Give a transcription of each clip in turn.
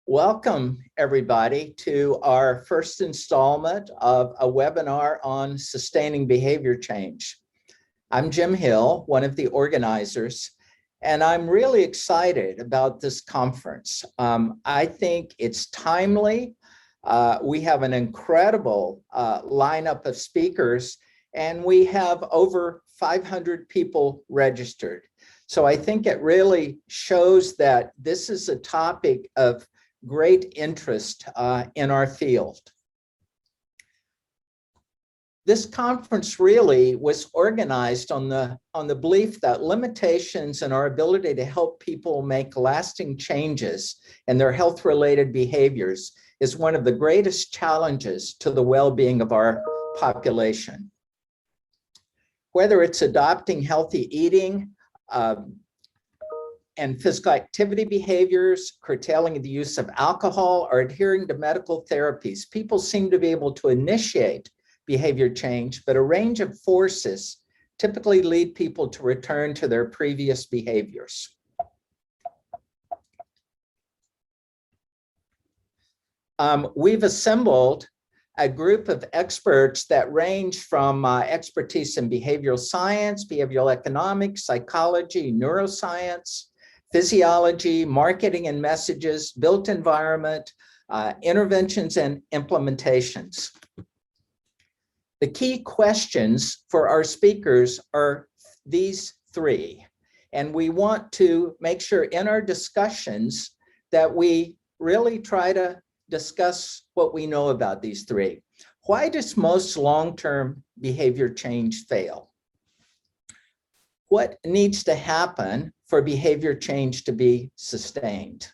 Welcome, everybody, to our first installment of a webinar on sustaining behavior change. I'm Jim Hill, one of the organizers, and I'm really excited about this conference. I think it's timely. We have an incredible lineup of speakers, and we have over 500 people registered. So I think it really shows that this is a topic of great interest in our field. This conference really was organized on the belief that limitations in our ability to help people make lasting changes in their health-related behaviors is one of the greatest challenges to the well-being of our population. Whether it's adopting healthy eating, and physical activity behaviors, curtailing the use of alcohol, or adhering to medical therapies, people seem to be able to initiate behavior change, but a range of forces typically lead people to return to their previous behaviors. We've assembled a group of experts that range from expertise in behavioral science, behavioral economics, psychology, neuroscience, physiology, marketing and messages, built environment, interventions and implementations. The key questions for our speakers are these three, and we want to make sure in our discussions that we really try to discuss what we know about these three. Why does most long-term behavior change fail? What needs to happen for behavior change to be sustained?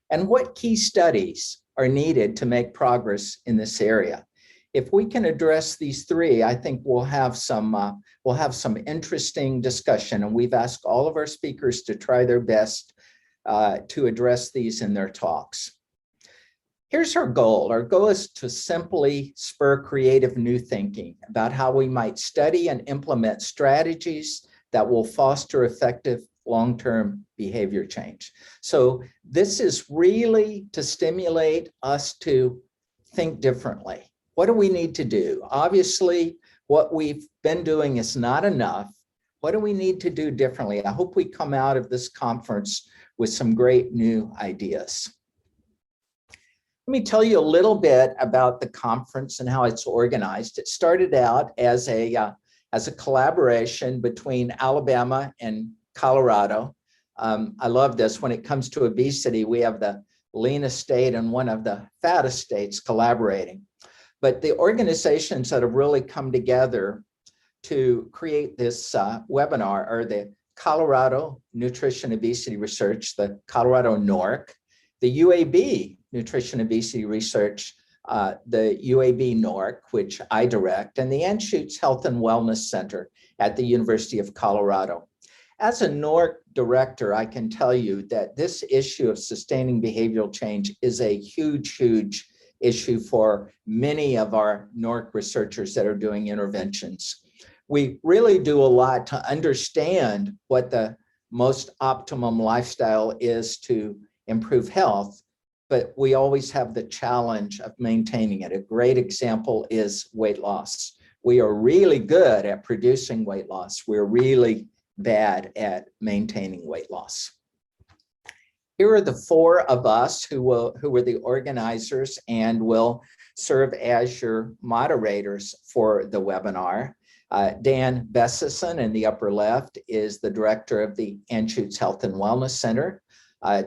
And what key studies are needed to make progress in this area? If we can address these three, I think we'll have some interesting discussion, and we've asked all of our speakers to try their best to address these in their talks. Here's our goal. Our goal is to simply spur creative new thinking about how we might study and implement strategies that will foster effective long-term behavior change. So this is really to stimulate us to think differently. What do we need to do? Obviously, what we've been doing is not enough. What do we need to do differently? I hope we come out of this conference with some great new ideas. Let me tell you a little bit about the conference and how it's organized. It started out as a collaboration between Alabama and Colorado. I love this. When it comes to obesity, we have the leanest state and one of the fattest states collaborating. But the organizations that have really come together to create this webinar are the Colorado Nutrition Obesity Research, the Colorado NORC, the UAB Nutrition Obesity Research, the UAB NORC, which I direct, and the Anschutz Health and Wellness Center at the University of Colorado. As a NORC director, I can tell you that this issue of sustaining behavioral change is a huge, huge issue for many of our NORC researchers that are doing interventions. We really do a lot to understand what the most optimum lifestyle is to improve health, but we always have the challenge of maintaining it. A great example is weight loss. We are really good at producing weight loss. We're really bad at maintaining weight loss. Here are the four of us who were the organizers and will serve as your moderators for the webinar. Dan Bessison in the upper left is the director of the Anschutz Health and Wellness Center.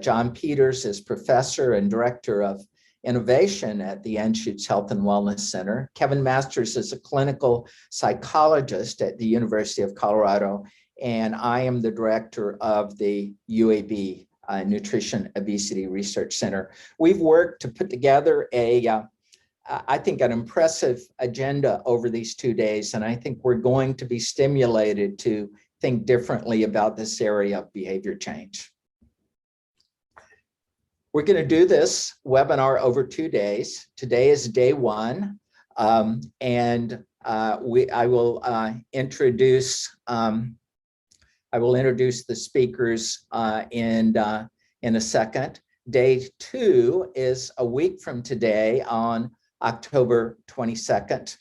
John Peters is professor and director of innovation at the Anschutz Health and Wellness Center. Kevin Masters is a clinical psychologist at the University of Colorado, and I am the director of the UAB Nutrition Obesity Research Center. We've worked to put together I think an impressive agenda over these 2 days, and I think we're going to be stimulated to think differently about this area of behavior change. We're going to do this webinar over 2 days. Today is day one, and I will introduce the speakers in a second. day 2 is a week from today on October 22nd.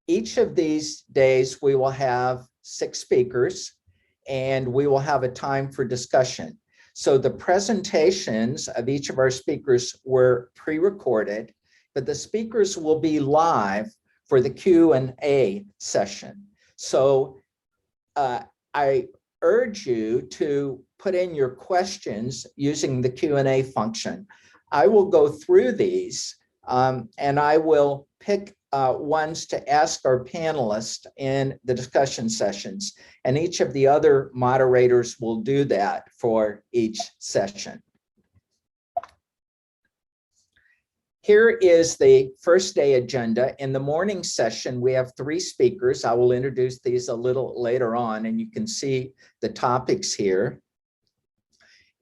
Each of these days, we will have 6 speakers, and we will have a time for discussion. So the presentations of each of our speakers were pre-recorded, but the speakers will be live for the Q&A session. So I urge you to put in your questions using the Q&A function. I will go through these and I will pick ones to ask our panelists in the discussion sessions, and each of the other moderators will do that for each session. Here is the first day agenda. In the morning session, we have 3 speakers. I will introduce these a little later on, and you can see the topics here.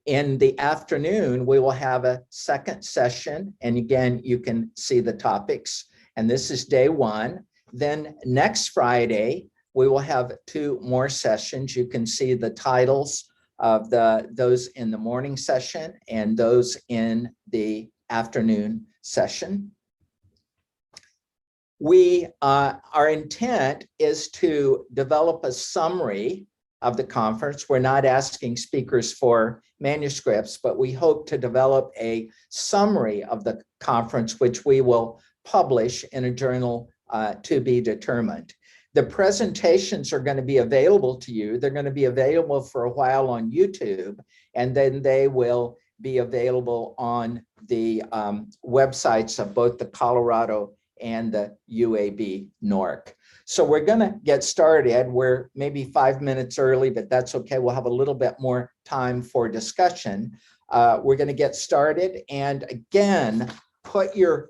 In the afternoon, we will have a second session, and again, you can see the topics, and this is day 1. Then next Friday, we will have 2 more sessions. You can see the titles of those in the morning session and those in the afternoon session. Our intent is to develop a summary of the conference. We're not asking speakers for manuscripts, but we hope to develop a summary of the conference, which we will publish in a journal to be determined. The presentations are going to be available to you. They're going to be available for a while on YouTube, and then they will be available on the websites of both the Colorado and the UAB NORC. So we're going to get started. We're maybe 5 minutes early, but that's okay. We'll have a little bit more time for discussion. We're going to get started. And again, put your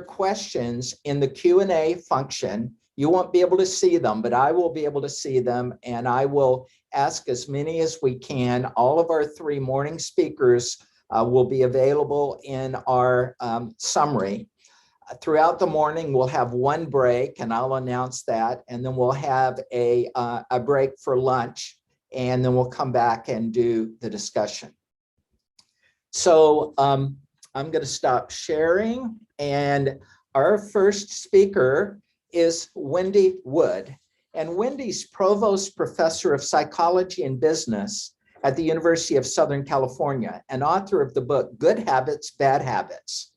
questions in the Q&A function. You won't be able to see them, but I will be able to see them, and I will ask as many as we can. All of our 3 morning speakers will be available in our summary. Throughout the morning, we'll have 1 break, and I'll announce that, and then we'll have a break for lunch, and then we'll come back and do the discussion. So I'm going to stop sharing, and our first speaker is Wendy Wood. And Wendy's Provost Professor of Psychology and Business at the University of Southern California and author of the book, Good Habits, Bad Habits.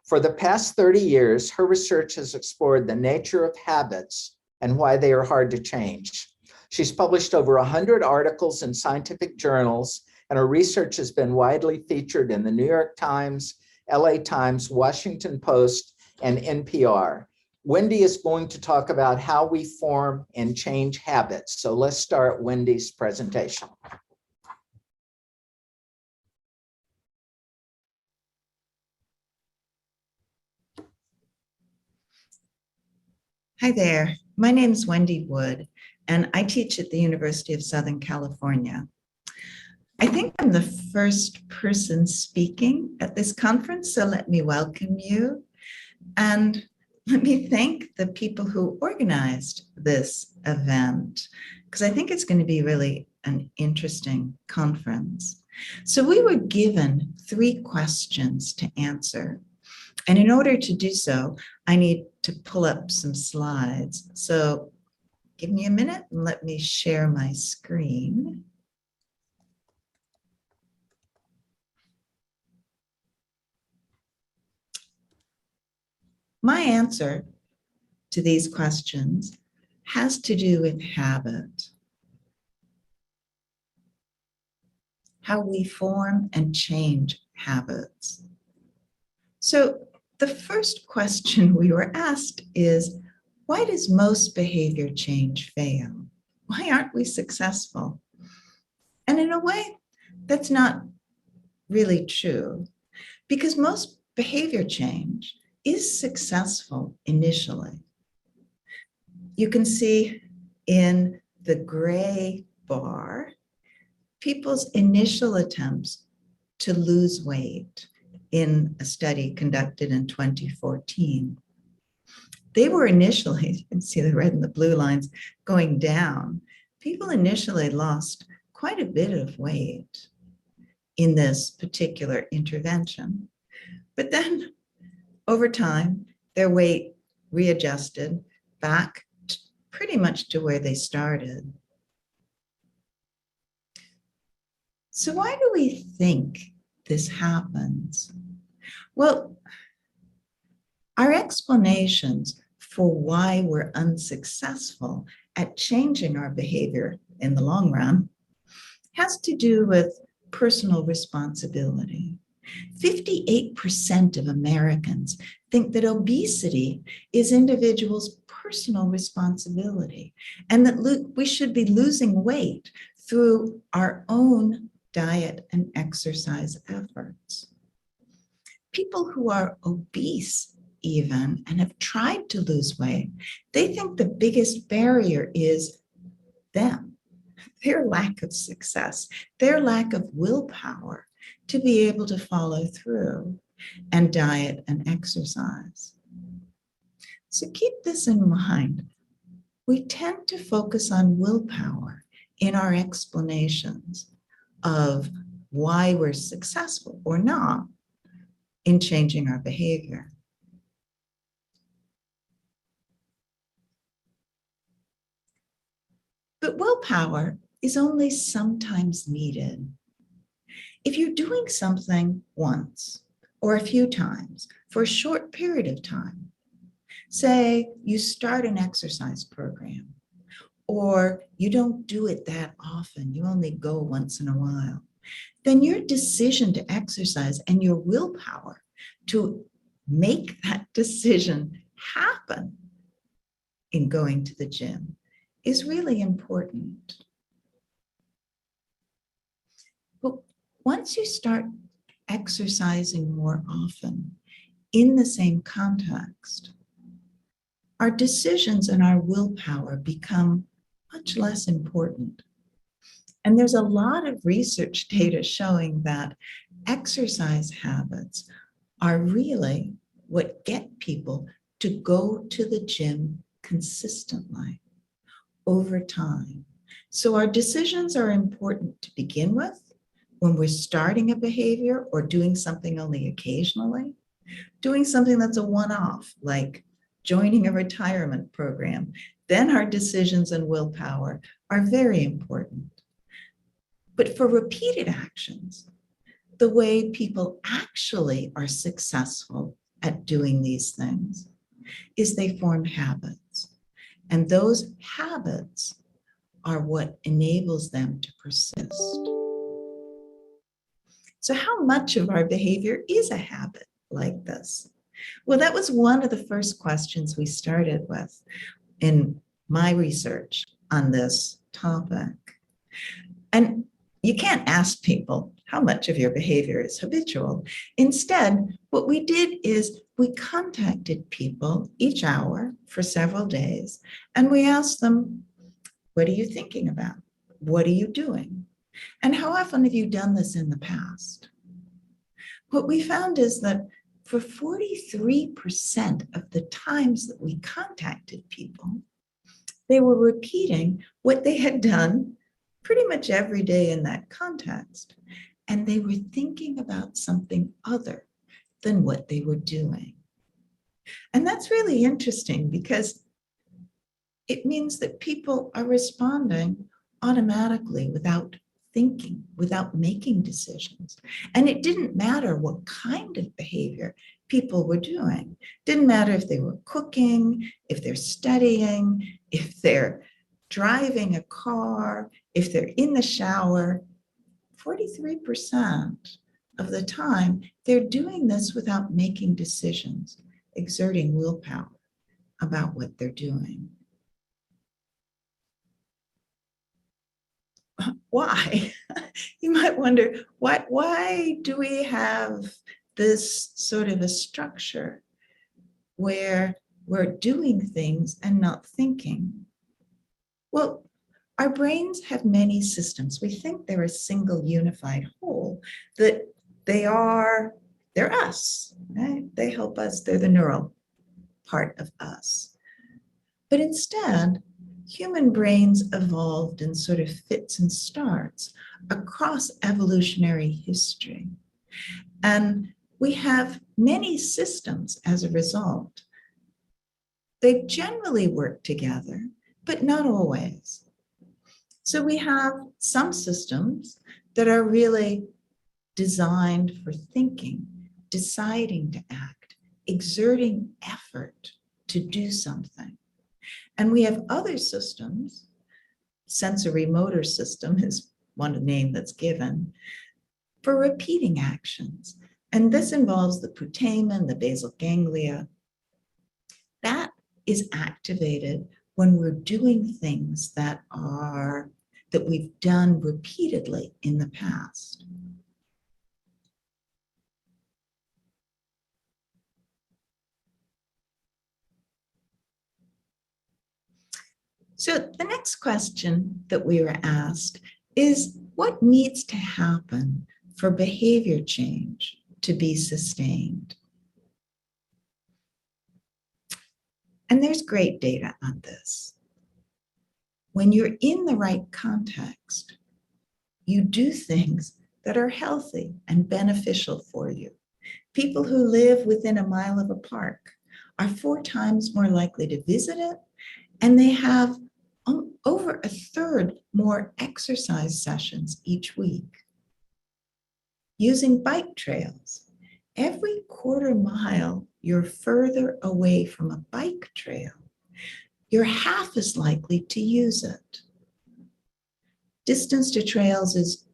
For the past 30 years, her research has explored the nature of habits and why they are hard to change. She's published over 100 articles in scientific journals, and her research has been widely featured in the New York Times, LA Times, Washington Post, and NPR. Wendy is going to talk about how we form and change habits. So let's start Wendy's presentation. Hi there, my name is Wendy Wood, and I teach at the University of Southern California. I think I'm the first person speaking at this conference, so let me welcome you. And let me thank the people who organized this event, because I think it's going to be really an interesting conference. So we were given 3 questions to answer. And in order to do so, I need to pull up some slides. So give me a minute and let me share my screen. My answer to these questions has to do with habit, how we form and change habits. So the first question we were asked is, why does most behavior change fail? Why aren't we successful? And in a way, that's not really true, because most behavior change is successful initially. You can see in the gray bar, people's initial attempts to lose weight in a study conducted in 2014. They were initially, you can see the red and the blue lines going down. People initially lost quite a bit of weight. in this particular intervention. But then over time, their weight readjusted back pretty much to where they started. So why do we think this happens? Well, our explanations for why we're unsuccessful at changing our behavior in the long run has to do with personal responsibility. 58% of Americans think that obesity is individuals' personal responsibility and that we should be losing weight through our own diet and exercise efforts. People who are obese even and have tried to lose weight, they think the biggest barrier is them, their lack of success, their lack of willpower to be able to follow through and diet and exercise. So keep this in mind. We tend to focus on willpower in our explanations of why we're successful or not in changing our behavior. But willpower is only sometimes needed. If you're doing something once or a few times for a short period of time, say you start an exercise program, or you don't do it that often, you only go once in a while, then your decision to exercise and your willpower to make that decision happen in going to the gym is really important. But once you start exercising more often in the same context, our decisions and our willpower become much less important. And there's a lot of research data showing that exercise habits are really what get people to go to the gym consistently over time. So our decisions are important to begin with when we're starting a behavior or doing something only occasionally, doing something that's a one-off, like joining a retirement program. Then our decisions and willpower are very important. But for repeated actions, the way people actually are successful at doing these things is they form habits. And those habits are what enables them to persist. So how much of our behavior is a habit like this? Well, that was one of the first questions we started with in my research on this topic. And you can't ask people how much of your behavior is habitual. Instead, what we did is we contacted people each hour for several days, and we asked them, what are you thinking about? What are you doing? And how often have you done this in the past? What we found is that for 43% of the times that we contacted people, they were repeating what they had done pretty much every day in that context. And they were thinking about something other than what they were doing. And that's really interesting because it means that people are responding automatically without thinking, without making decisions. And it didn't matter what kind of behavior people were doing. It didn't matter if they were cooking, if they're studying, if they're driving a car, if they're in the shower. 43% of the time, they're doing this without making decisions, exerting willpower about what they're doing. Why? You might wonder, why do we have this sort of a structure where we're doing things and not thinking? Well, our brains have many systems. We think they're a single unified whole, that they're us, right? They help us, they're the neural part of us. But instead, human brains evolved in sort of fits and starts across evolutionary history. And we have many systems as a result. They generally work together, but not always. So we have some systems that are really designed for thinking, deciding to act, exerting effort to do something. And we have other systems, sensory motor system is one name that's given, for repeating actions. And this involves the putamen, the basal ganglia. That is activated when we're doing things that we've done repeatedly in the past. So the next question that we were asked is, what needs to happen for behavior change to be sustained? And there's great data on this. When you're in the right context, you do things that are healthy and beneficial for you. People who live within a mile of a park are 4 times more likely to visit it, and they have over a third more exercise sessions each week. Using bike trails, every quarter mile you're further away from a bike trail, you're half as likely to use it. Distance to trails is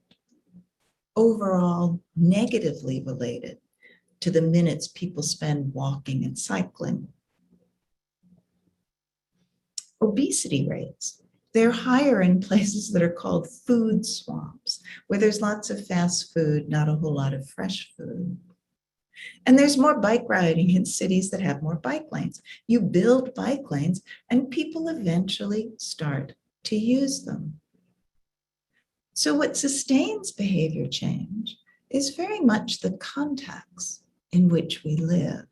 overall negatively related to the minutes people spend walking and cycling. Obesity rates, they're higher in places that are called food swamps, where there's lots of fast food, not a whole lot of fresh food. And there's more bike riding in cities that have more bike lanes. You build bike lanes and people eventually start to use them. So what sustains behavior change is very much the context in which we live.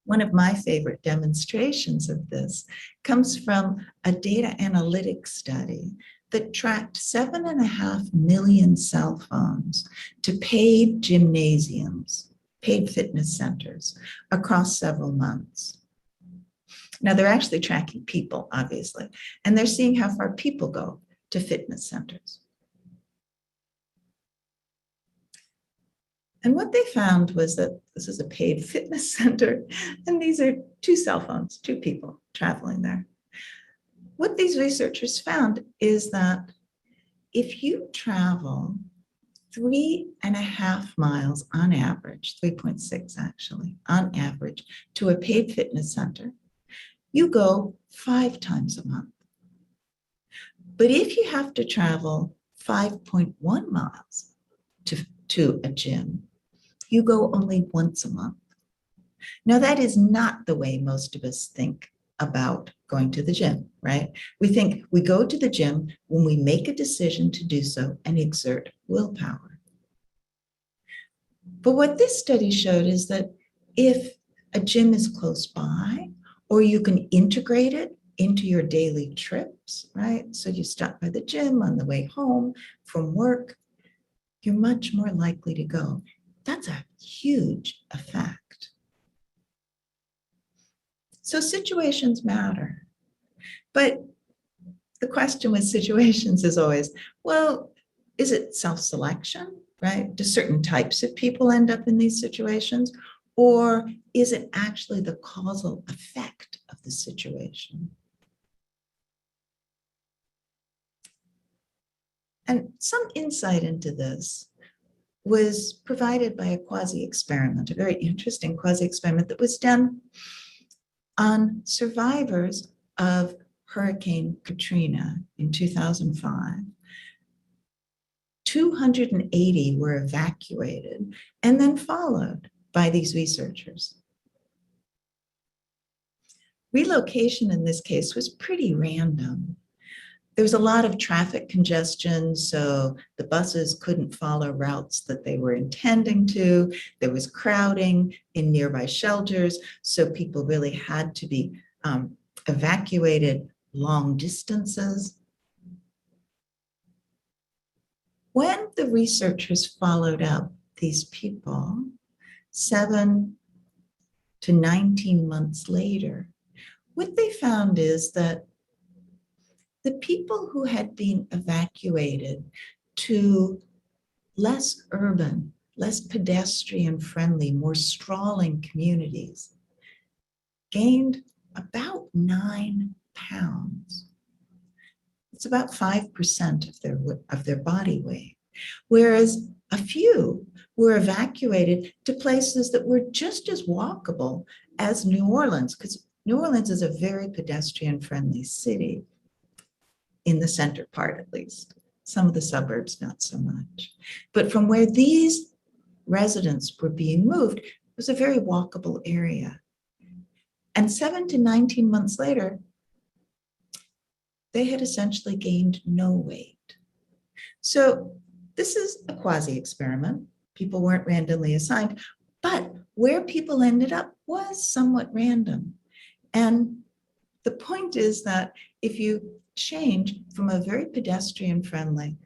One of my favorite demonstrations of this comes from a data analytics study that tracked 7.5 million cell phones to paid gymnasiums, paid fitness centers across several months. Now they're actually tracking people, obviously, and they're seeing how far people go to fitness centers. And what they found was that this is a paid fitness center, and these are 2 cell phones, 2 people traveling there. What these researchers found is that if you travel 3.5 miles on average, 3.6 actually, on average, to a paid fitness center, you go 5 times a month. But if you have to travel 5.1 miles to a gym, you go only once a month. Now, that is not the way most of us think about going to the gym, right? We think we go to the gym when we make a decision to do so and exert willpower. But what this study showed is that if a gym is close by, or you can integrate it into your daily trips, right? So you stop by the gym on the way home from work, you're much more likely to go. That's a huge effect. So situations matter. But the question with situations is always, well, is it self-selection, right? Do certain types of people end up in these situations? Or is it actually the causal effect of the situation? And some insight into this was provided by a quasi-experiment, a very interesting quasi-experiment that was done on survivors of Hurricane Katrina in 2005. 280 were evacuated and then followed by these researchers. Relocation in this case was pretty random. There was a lot of traffic congestion, so the buses couldn't follow routes that they were intending to. There was crowding in nearby shelters, so people really had to be evacuated long distances. When the researchers followed up these people 7 to 19 months later, what they found is that the people who had been evacuated to less urban, less pedestrian-friendly, more sprawling communities gained about 9 pounds. It's about 5% of their body weight, whereas a few were evacuated to places that were just as walkable as New Orleans, because New Orleans is a very pedestrian-friendly city, in the center part at least. Some of the suburbs, not so much. But from where these residents were being moved, it was a very walkable area. And 7 to 19 months later, they had essentially gained no weight. So this is a quasi-experiment. People weren't randomly assigned, but where people ended up was somewhat random. And the point is that if you change from a very pedestrian-friendly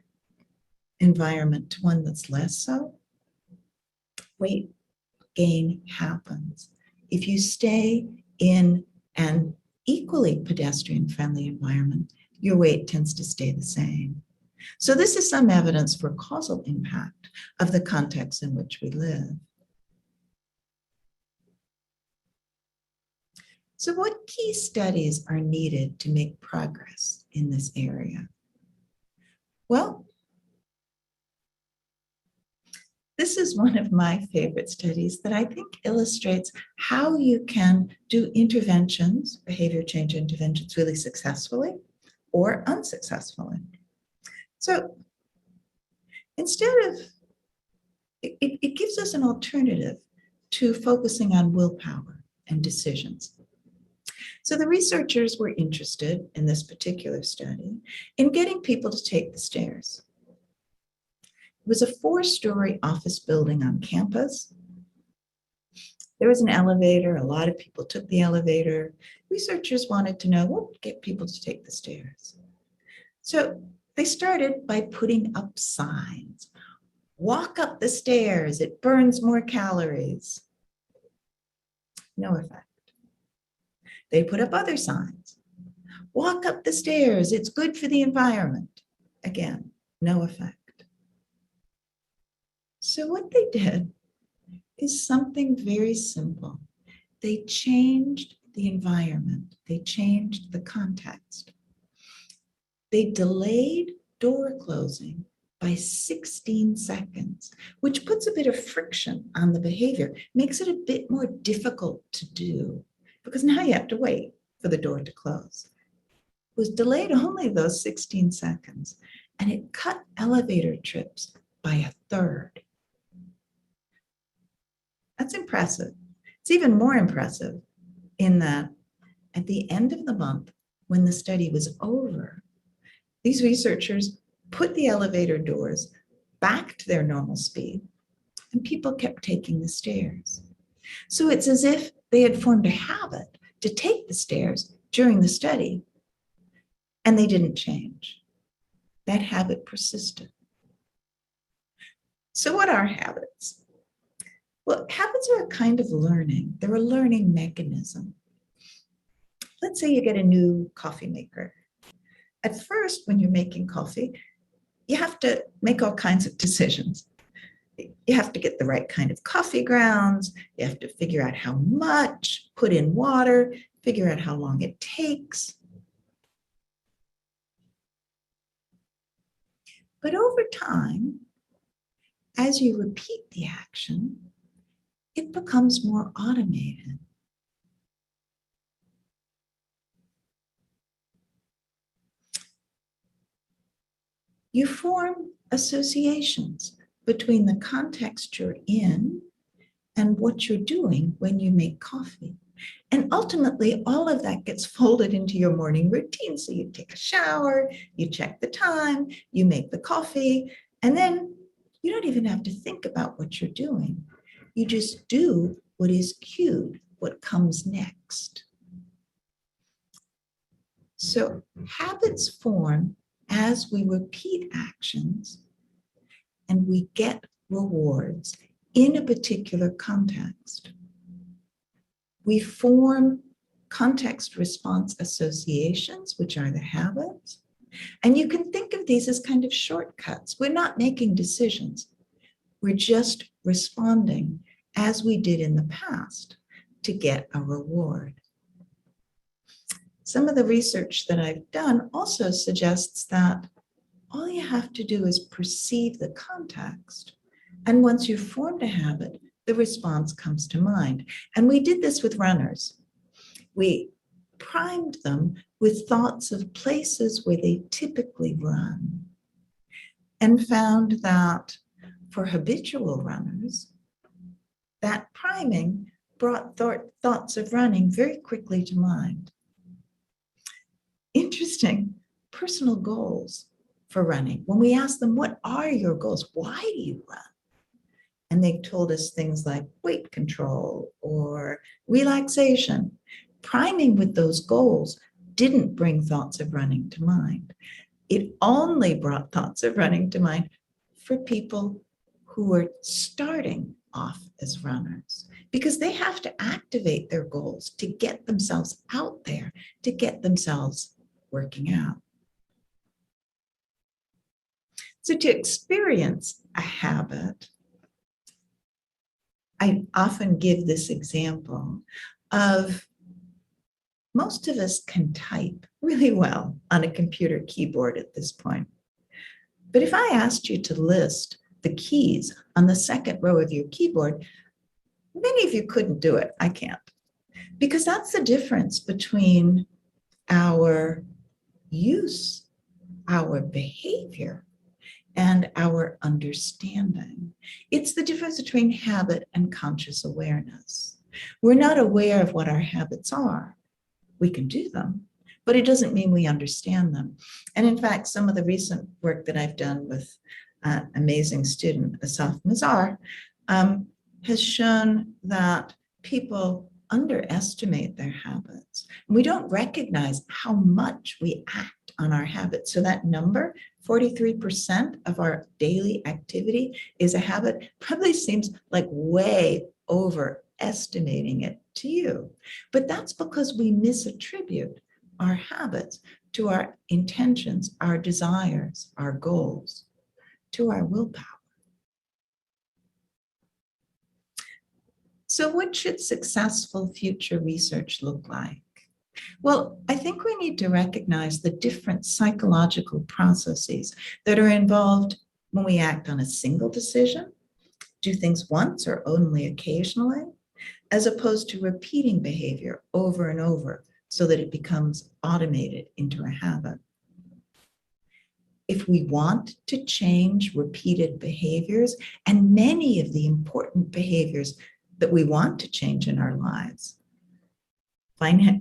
environment to one that's less so, weight gain happens. If you stay in an equally pedestrian-friendly environment, your weight tends to stay the same. So this is some evidence for causal impact of the context in which we live. So what key studies are needed to make progress in this area? Well, this is one of my favorite studies that I think illustrates how you can do interventions, behavior change interventions, really successfully or unsuccessfully. So instead of, it gives us an alternative to focusing on willpower and decisions. So the researchers were interested in this particular study in getting people to take the stairs. It was a 4-story office building on campus. There was an elevator. A lot of people took the elevator. Researchers wanted to know what would get people to take the stairs. So they started by putting up signs. Walk up the stairs, it burns more calories. No effect. They put up other signs. Walk up the stairs, it's good for the environment. Again, no effect. So what they did is something very simple. They changed the environment. They changed the context. They delayed door closing by 16 seconds, which puts a bit of friction on the behavior, makes it a bit more difficult to do, because now you have to wait for the door to close. It was delayed only those 16 seconds, and it cut elevator trips by 1/3. That's impressive. It's even more impressive in that at the end of the month, when the study was over, these researchers put the elevator doors back to their normal speed, and people kept taking the stairs. So it's as if they had formed a habit to take the stairs during the study, and they didn't change. That habit persisted. So what are habits? Well, habits are a kind of learning. They're a learning mechanism. Let's say you get a new coffee maker. At first, when you're making coffee, you have to make all kinds of decisions. You have to get the right kind of coffee grounds. You have to figure out how much, put in water, figure out how long it takes. But over time, as you repeat the action, it becomes more automated. You form associations between the context you're in and what you're doing when you make coffee. And ultimately, all of that gets folded into your morning routine. So you take a shower, you check the time, you make the coffee, and then you don't even have to think about what you're doing. You just do what is cued, what comes next. So habits form as we repeat actions and we get rewards in a particular context. We form context response associations, which are the habits. And you can think of these as kind of shortcuts. We're not making decisions. We're just responding as we did in the past to get a reward. Some of the research that I've done also suggests that all you have to do is perceive the context. And once you've formed a habit, the response comes to mind. And we did this with runners. We primed them with thoughts of places where they typically run and found that for habitual runners, that priming brought thoughts of running very quickly to mind. Interesting, personal goals for running. When we asked them, what are your goals? Why do you run? And they told us things like weight control or relaxation. Priming with those goals didn't bring thoughts of running to mind. It only brought thoughts of running to mind for people who were starting off as runners, because they have to activate their goals to get themselves out there, to get themselves working out. So to experience a habit, I often give this example of most of us can type really well on a computer keyboard at this point. But if I asked you to list the keys on the second row of your keyboard, many of you couldn't do it. I can't. Because that's the difference between our use, our behavior, and our understanding. It's the difference between habit and conscious awareness. We're not aware of what our habits are. We can do them, but it doesn't mean we understand them. And in fact, some of the recent work that I've done with an amazing student, Asaf Mazar, has shown that people underestimate their habits. We don't recognize how much we act on our habits. So that number, 43% of our daily activity is a habit, probably seems like way overestimating it to you. But that's because we misattribute our habits to our intentions, our desires, our goals, to our willpower. So what should successful future research look like? Well, I think we need to recognize the different psychological processes that are involved when we act on a single decision, do things once or only occasionally, as opposed to repeating behavior over and over so that it becomes automated into a habit. If we want to change repeated behaviors, and many of the important behaviors that we want to change in our lives,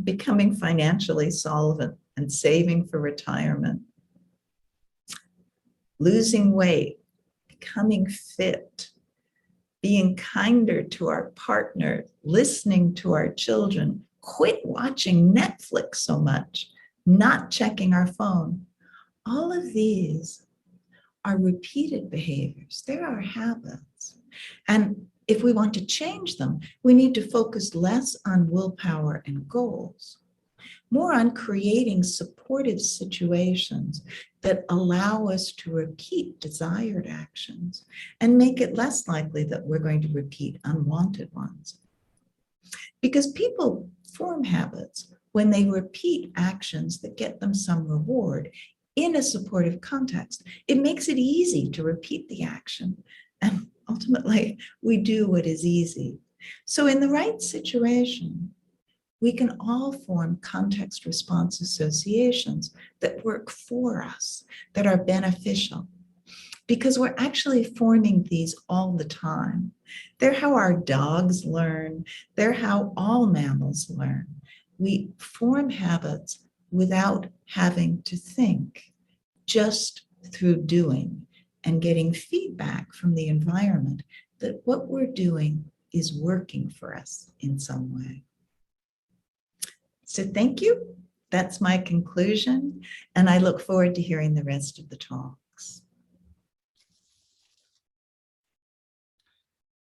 becoming financially solvent and saving for retirement, losing weight, becoming fit, being kinder to our partner, listening to our children, quit watching Netflix so much, not checking our phone. All of these are repeated behaviors. They're our habits. And if we want to change them, we need to focus less on willpower and goals, more on creating supportive situations that allow us to repeat desired actions and make it less likely that we're going to repeat unwanted ones. Because people form habits when they repeat actions that get them some reward in a supportive context. It makes it easy to repeat the action, and ultimately we do what is easy. So in the right situation, we can all form context response associations that work for us, that are beneficial, because we're actually forming these all the time. They're how our dogs learn. They're how all mammals learn. We form habits without having to think, just through doing and getting feedback from the environment that what we're doing is working for us in some way. So thank you. That's my conclusion, and I look forward to hearing the rest of the talks.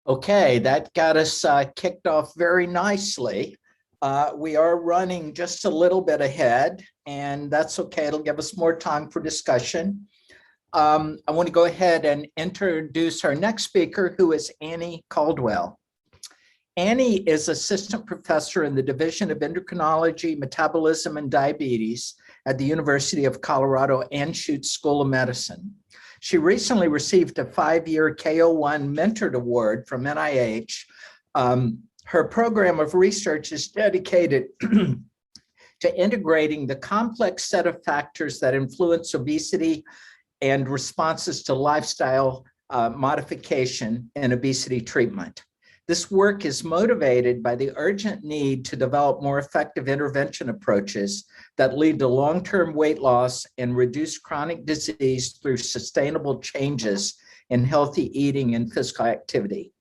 Okay, that got us kicked off very nicely. We are running just a little bit ahead, and that's okay. It'll give us more time for discussion. I want to go ahead and introduce our next speaker, who is Annie Caldwell. Annie is assistant professor in the Division of Endocrinology, Metabolism, and Diabetes at the University of Colorado Anschutz School of Medicine. She recently received a 5-year KO1 Mentored Award from NIH. Her program of research is dedicated to integrating the complex set of factors that influence obesity and responses to lifestyle modification and obesity treatment. This work is motivated by the urgent need to develop more effective intervention approaches that lead to long-term weight loss and reduce chronic disease through sustainable changes in healthy eating and physical activity.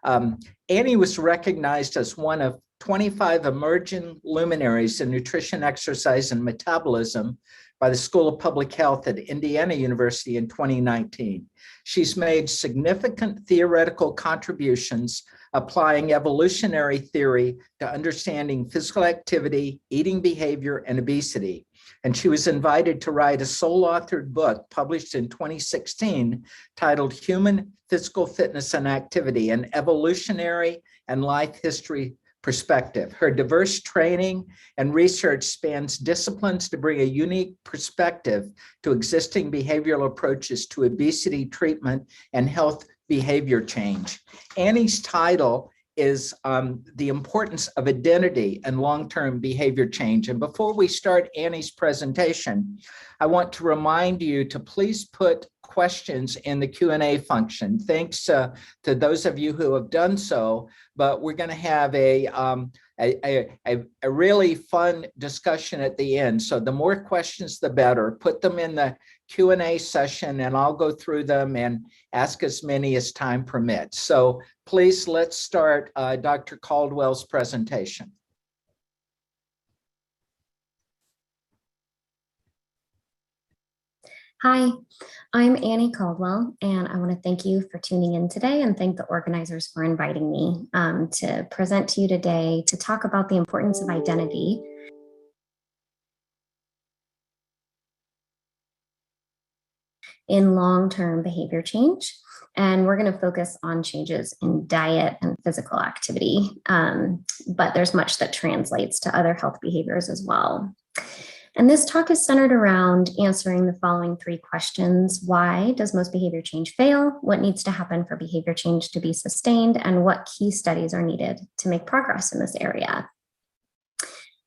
Annie was recognized as one of 25 emerging luminaries in nutrition, exercise, and metabolism by the School of Public Health at Indiana University in 2019. She's made significant theoretical contributions applying evolutionary theory to understanding physical activity, eating behavior, and obesity. And she was invited to write a sole-authored book published in 2016 titled Human Physical Fitness and Activity, an Evolutionary and Life History Perspective. Her diverse training and research spans disciplines to bring a unique perspective to existing behavioral approaches to obesity treatment and health behavior change. Annie's title is The Importance of Identity and Long-Term Behavior Change. And before we start Annie's presentation, I want to remind you to please put questions in the Q&A function. Thanks to those of you who have done so, but we're going to have a really fun discussion at the end. So the more questions, the better. Put them in the Q&A session and I'll go through them and ask as many as time permits. So please, let's start Dr. Caldwell's presentation. Hi, I'm Annie Caldwell, and I want to thank you for tuning in today and thank the organizers for inviting me to present to you today to talk about the importance of identity in long-term behavior change. And we're going to focus on changes in diet and physical activity, but there's much that translates to other health behaviors as well. And this talk is centered around answering the following 3 questions. Why does most behavior change fail? What needs to happen for behavior change to be sustained? And what key studies are needed to make progress in this area?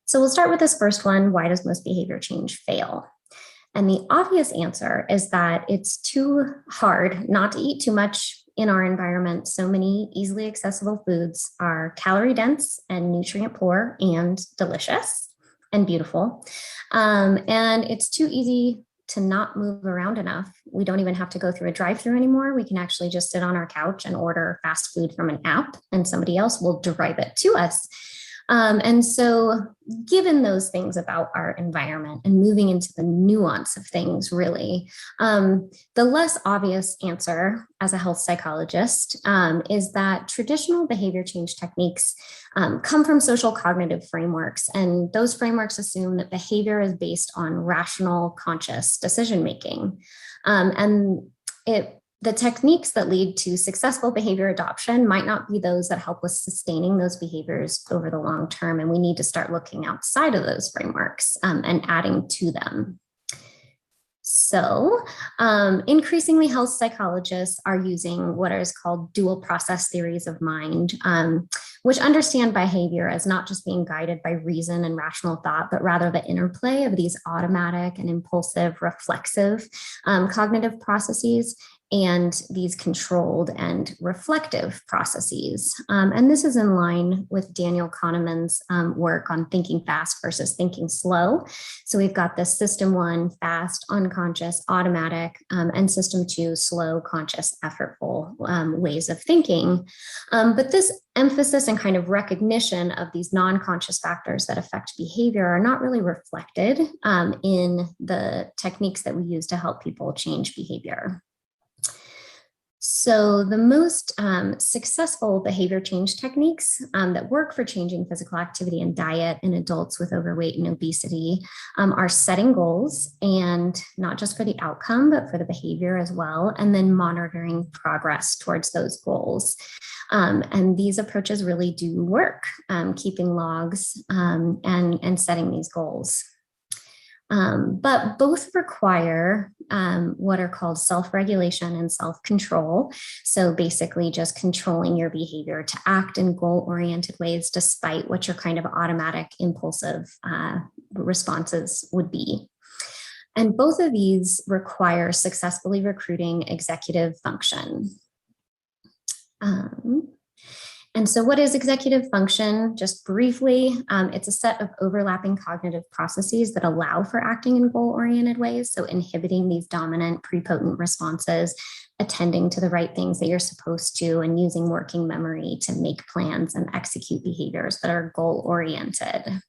So we'll start with this first one. Why does most behavior change fail? And the obvious answer is that it's too hard not to eat too much in our environment. So many easily accessible foods are calorie dense and nutrient poor and delicious and beautiful. And it's too easy to not move around enough. We don't even have to go through a drive-through anymore. We can actually just sit on our couch and order fast food from an app and somebody else will drive it to us. And so given those things about our environment and moving into the nuance of things, really, the less obvious answer as a health psychologist is that traditional behavior change techniques come from social cognitive frameworks. And those frameworks assume that behavior is based on rational, conscious decision-making. The techniques that lead to successful behavior adoption might not be those that help with sustaining those behaviors over the long term. And we need to start looking outside of those frameworks and adding to them. So increasingly, health psychologists are using what is called dual process theories of mind, which understand behavior as not just being guided by reason and rational thought, but rather the interplay of these automatic and impulsive reflexive cognitive processes and these controlled and reflective processes. And this is in line with Daniel Kahneman's work on thinking fast versus thinking slow. So we've got this system 1, fast, unconscious, automatic, and system 2, slow, conscious, effortful ways of thinking. But this emphasis and kind of recognition of these non-conscious factors that affect behavior are not really reflected in the techniques that we use to help people change behavior. So the most successful behavior change techniques that work for changing physical activity and diet in adults with overweight and obesity are setting goals, and not just for the outcome, but for the behavior as well, and then monitoring progress towards those goals. And these approaches really do work, keeping logs and setting these goals. But both require what are called self-regulation and self-control. So basically just controlling your behavior to act in goal-oriented ways despite what your kind of automatic impulsive responses would be. And both of these require successfully recruiting executive function. And so what is executive function? Just briefly, it's a set of overlapping cognitive processes that allow for acting in goal-oriented ways. So inhibiting these dominant prepotent responses, attending to the right things that you're supposed to, and using working memory to make plans and execute behaviors that are goal-oriented.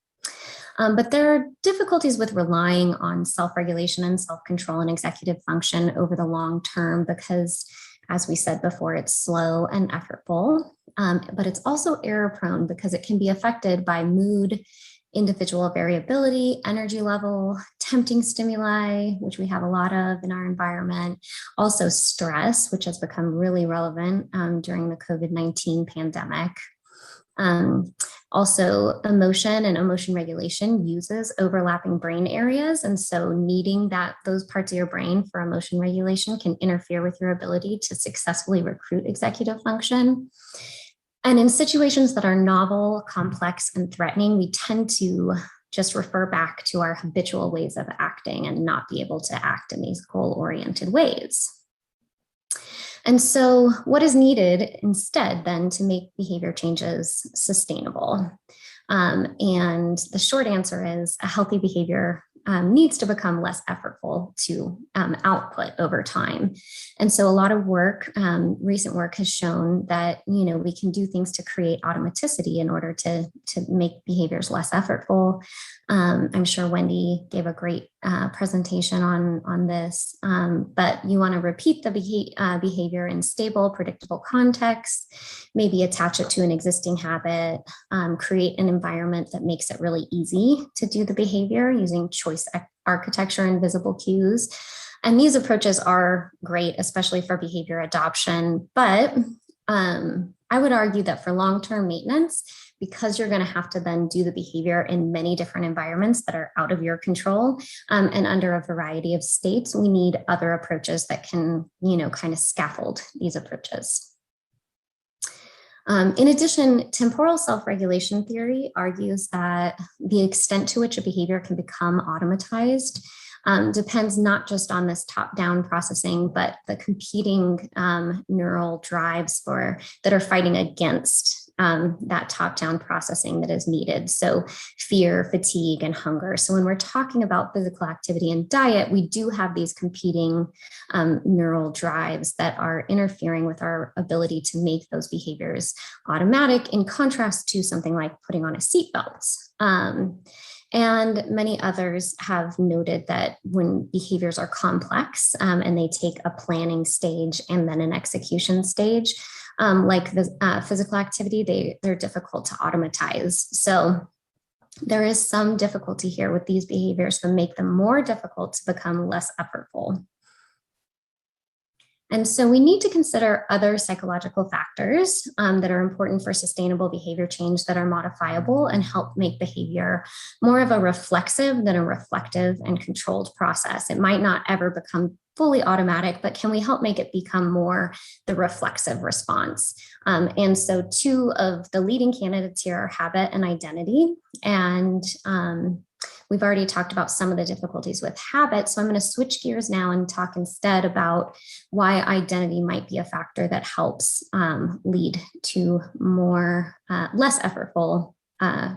But there are difficulties with relying on self-regulation and self-control and executive function over the long term because, as we said before, it's slow and effortful, but it's also error prone because it can be affected by mood, individual variability, energy level, tempting stimuli, which we have a lot of in our environment, also stress, which has become really relevant during the COVID-19 pandemic. Also, emotion and emotion regulation uses overlapping brain areas. And so needing those parts of your brain for emotion regulation can interfere with your ability to successfully recruit executive function. And in situations that are novel, complex, and threatening, we tend to just refer back to our habitual ways of acting and not be able to act in these goal-oriented ways. And so what is needed instead then to make behavior changes sustainable? And the short answer is a healthy behavior needs to become less effortful to output over time. And so a lot of work, recent work has shown that, we can do things to create automaticity in order to make behaviors less effortful. I'm sure Wendy gave a great presentation on this, but you want to repeat the behavior in stable, predictable contexts, maybe attach it to an existing habit, create an environment that makes it really easy to do the behavior using choice architecture and visible cues. And these approaches are great, especially for behavior adoption, but I would argue that for long-term maintenance, because you're going to have to then do the behavior in many different environments that are out of your control and under a variety of states, we need other approaches that can, kind of scaffold these approaches. In addition, temporal self-regulation theory argues that the extent to which a behavior can become automatized depends not just on this top-down processing, but the competing neural drives that are fighting against that top-down processing that is needed. So fear, fatigue, and hunger. So when we're talking about physical activity and diet, we do have these competing neural drives that are interfering with our ability to make those behaviors automatic, in contrast to something like putting on a seatbelt. And many others have noted that when behaviors are complex and they take a planning stage and then an execution stage, like the physical activity, they're difficult to automatize. So there is some difficulty here with these behaviors that make them more difficult to become less effortful. And so we need to consider other psychological factors that are important for sustainable behavior change that are modifiable and help make behavior more of a reflexive than a reflective and controlled process. It might not ever become fully automatic, but can we help make it become more the reflexive response? And so two of the leading candidates here are habit and identity. And we've already talked about some of the difficulties with habit. So I'm going to switch gears now and talk instead about why identity might be a factor that helps lead to more, less effortful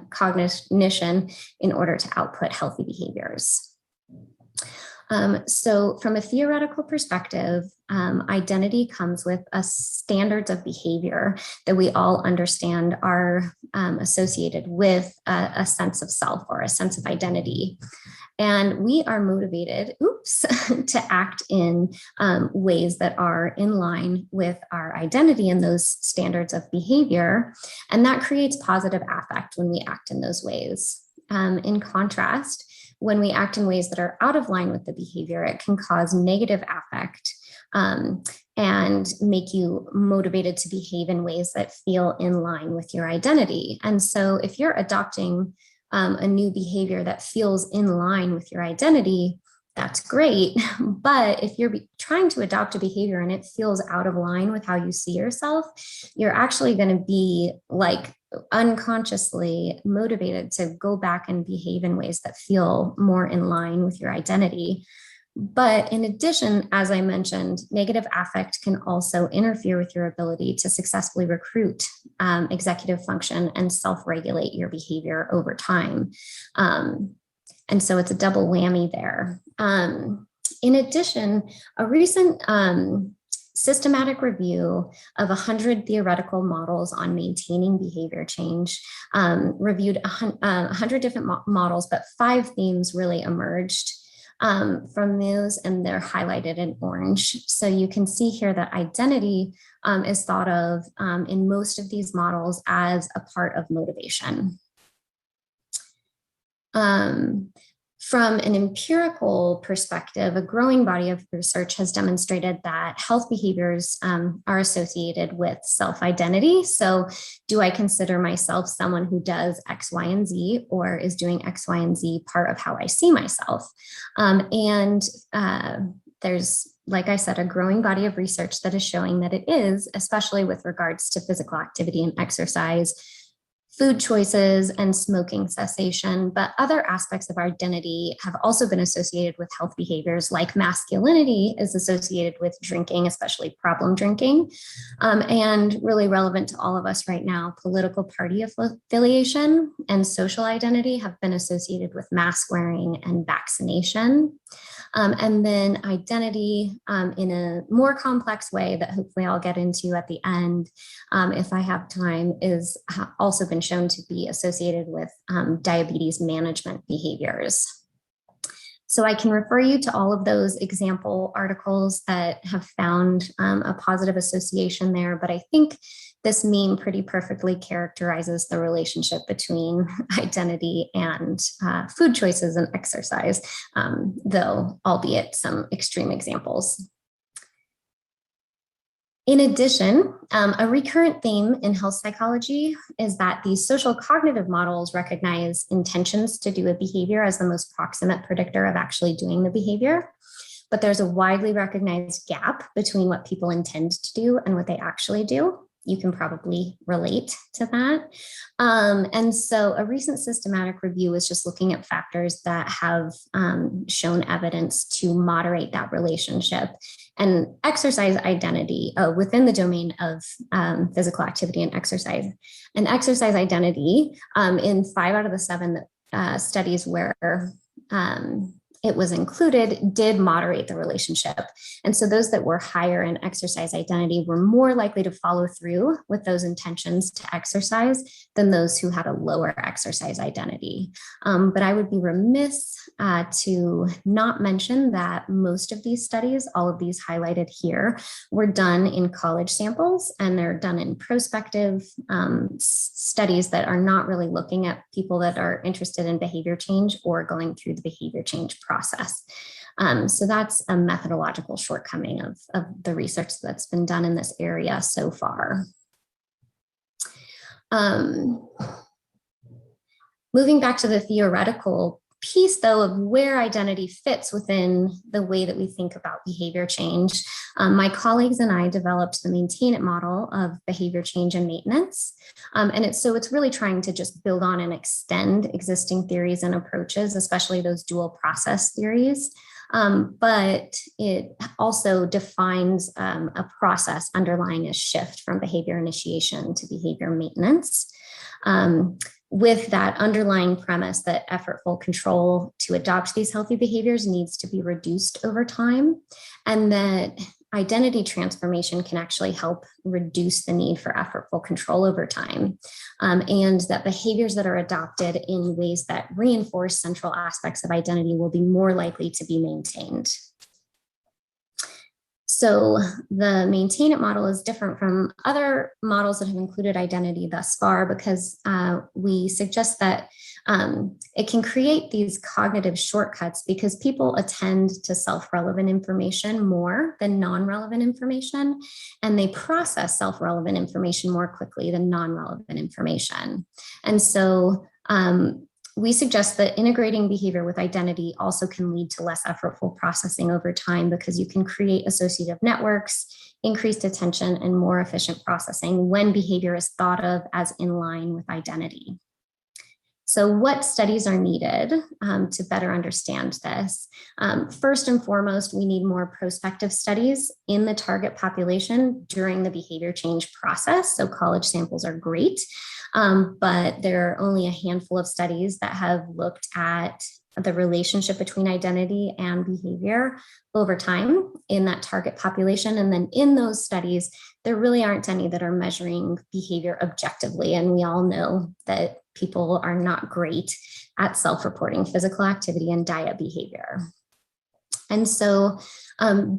cognition in order to output healthy behaviors. So from a theoretical perspective, identity comes with a standards of behavior that we all understand are associated with a sense of self or a sense of identity. And we are motivated, to act in ways that are in line with our identity and those standards of behavior. And that creates positive affect when we act in those ways. In contrast, when we act in ways that are out of line with the behavior, it can cause negative affect and make you motivated to behave in ways that feel in line with your identity. And so if you're adopting a new behavior that feels in line with your identity, that's great. But if you're trying to adopt a behavior and it feels out of line with how you see yourself, you're actually going to be like unconsciously motivated to go back and behave in ways that feel more in line with your identity. But in addition, as I mentioned, negative affect can also interfere with your ability to successfully recruit executive function and self-regulate your behavior over time. And so it's a double whammy there. In addition, a recent systematic review of 100 theoretical models on maintaining behavior change reviewed 100 different models, but 5 themes really emerged from those, and they're highlighted in orange. So you can see here that identity is thought of in most of these models as a part of motivation. From an empirical perspective, a growing body of research has demonstrated that health behaviors are associated with self-identity. So do I consider myself someone who does X, Y, and Z, or is doing X, Y, and Z part of how I see myself? There's, like I said, a growing body of research that is showing that it is, especially with regards to physical activity and exercise, food choices, and smoking cessation. But other aspects of our identity have also been associated with health behaviors, like masculinity is associated with drinking, especially problem drinking. And really relevant to all of us right now, political party affiliation and social identity have been associated with mask wearing and vaccination. And then identity in a more complex way that hopefully I'll get into at the end, if I have time, is also been shown to be associated with diabetes management behaviors. So I can refer you to all of those example articles that have found a positive association there, but I think this meme pretty perfectly characterizes the relationship between identity and food choices and exercise, though albeit some extreme examples. In addition, a recurrent theme in health psychology is that these social cognitive models recognize intentions to do a behavior as the most proximate predictor of actually doing the behavior. But there's a widely recognized gap between what people intend to do and what they actually do. You can probably relate to that. And so a recent systematic review is just looking at factors that have shown evidence to moderate that relationship. And exercise identity within the domain of physical activity and exercise. And exercise identity in 5 out of the 7 studies where it was included did moderate the relationship. And so those that were higher in exercise identity were more likely to follow through with those intentions to exercise than those who had a lower exercise identity. But I would be remiss to not mention that most of these studies, all of these highlighted here, were done in college samples, and they're done in prospective studies that are not really looking at people that are interested in behavior change or going through the behavior change process. So that's a methodological shortcoming of the research that's been done in this area so far. Moving back to the theoretical piece, though, of where identity fits within the way that we think about behavior change, my colleagues and I developed the Maintain It model of behavior change and maintenance. And it's really trying to just build on and extend existing theories and approaches, especially those dual process theories. But it also defines a process underlying a shift from behavior initiation to behavior maintenance. With that underlying premise that effortful control to adopt these healthy behaviors needs to be reduced over time, and that identity transformation can actually help reduce the need for effortful control over time, and that behaviors that are adopted in ways that reinforce central aspects of identity will be more likely to be maintained. So the Maintain It model is different from other models that have included identity thus far, because we suggest that it can create these cognitive shortcuts because people attend to self-relevant information more than non-relevant information, and they process self-relevant information more quickly than non-relevant information. And so we suggest that integrating behavior with identity also can lead to less effortful processing over time, because you can create associative networks, increased attention, and more efficient processing when behavior is thought of as in line with identity. So what studies are needed to better understand this? First and foremost, we need more prospective studies in the target population during the behavior change process. So college samples are great, but there are only a handful of studies that have looked at the relationship between identity and behavior over time in that target population. And then in those studies, there really aren't any that are measuring behavior objectively. And we all know that people are not great at self-reporting physical activity and diet behavior. And so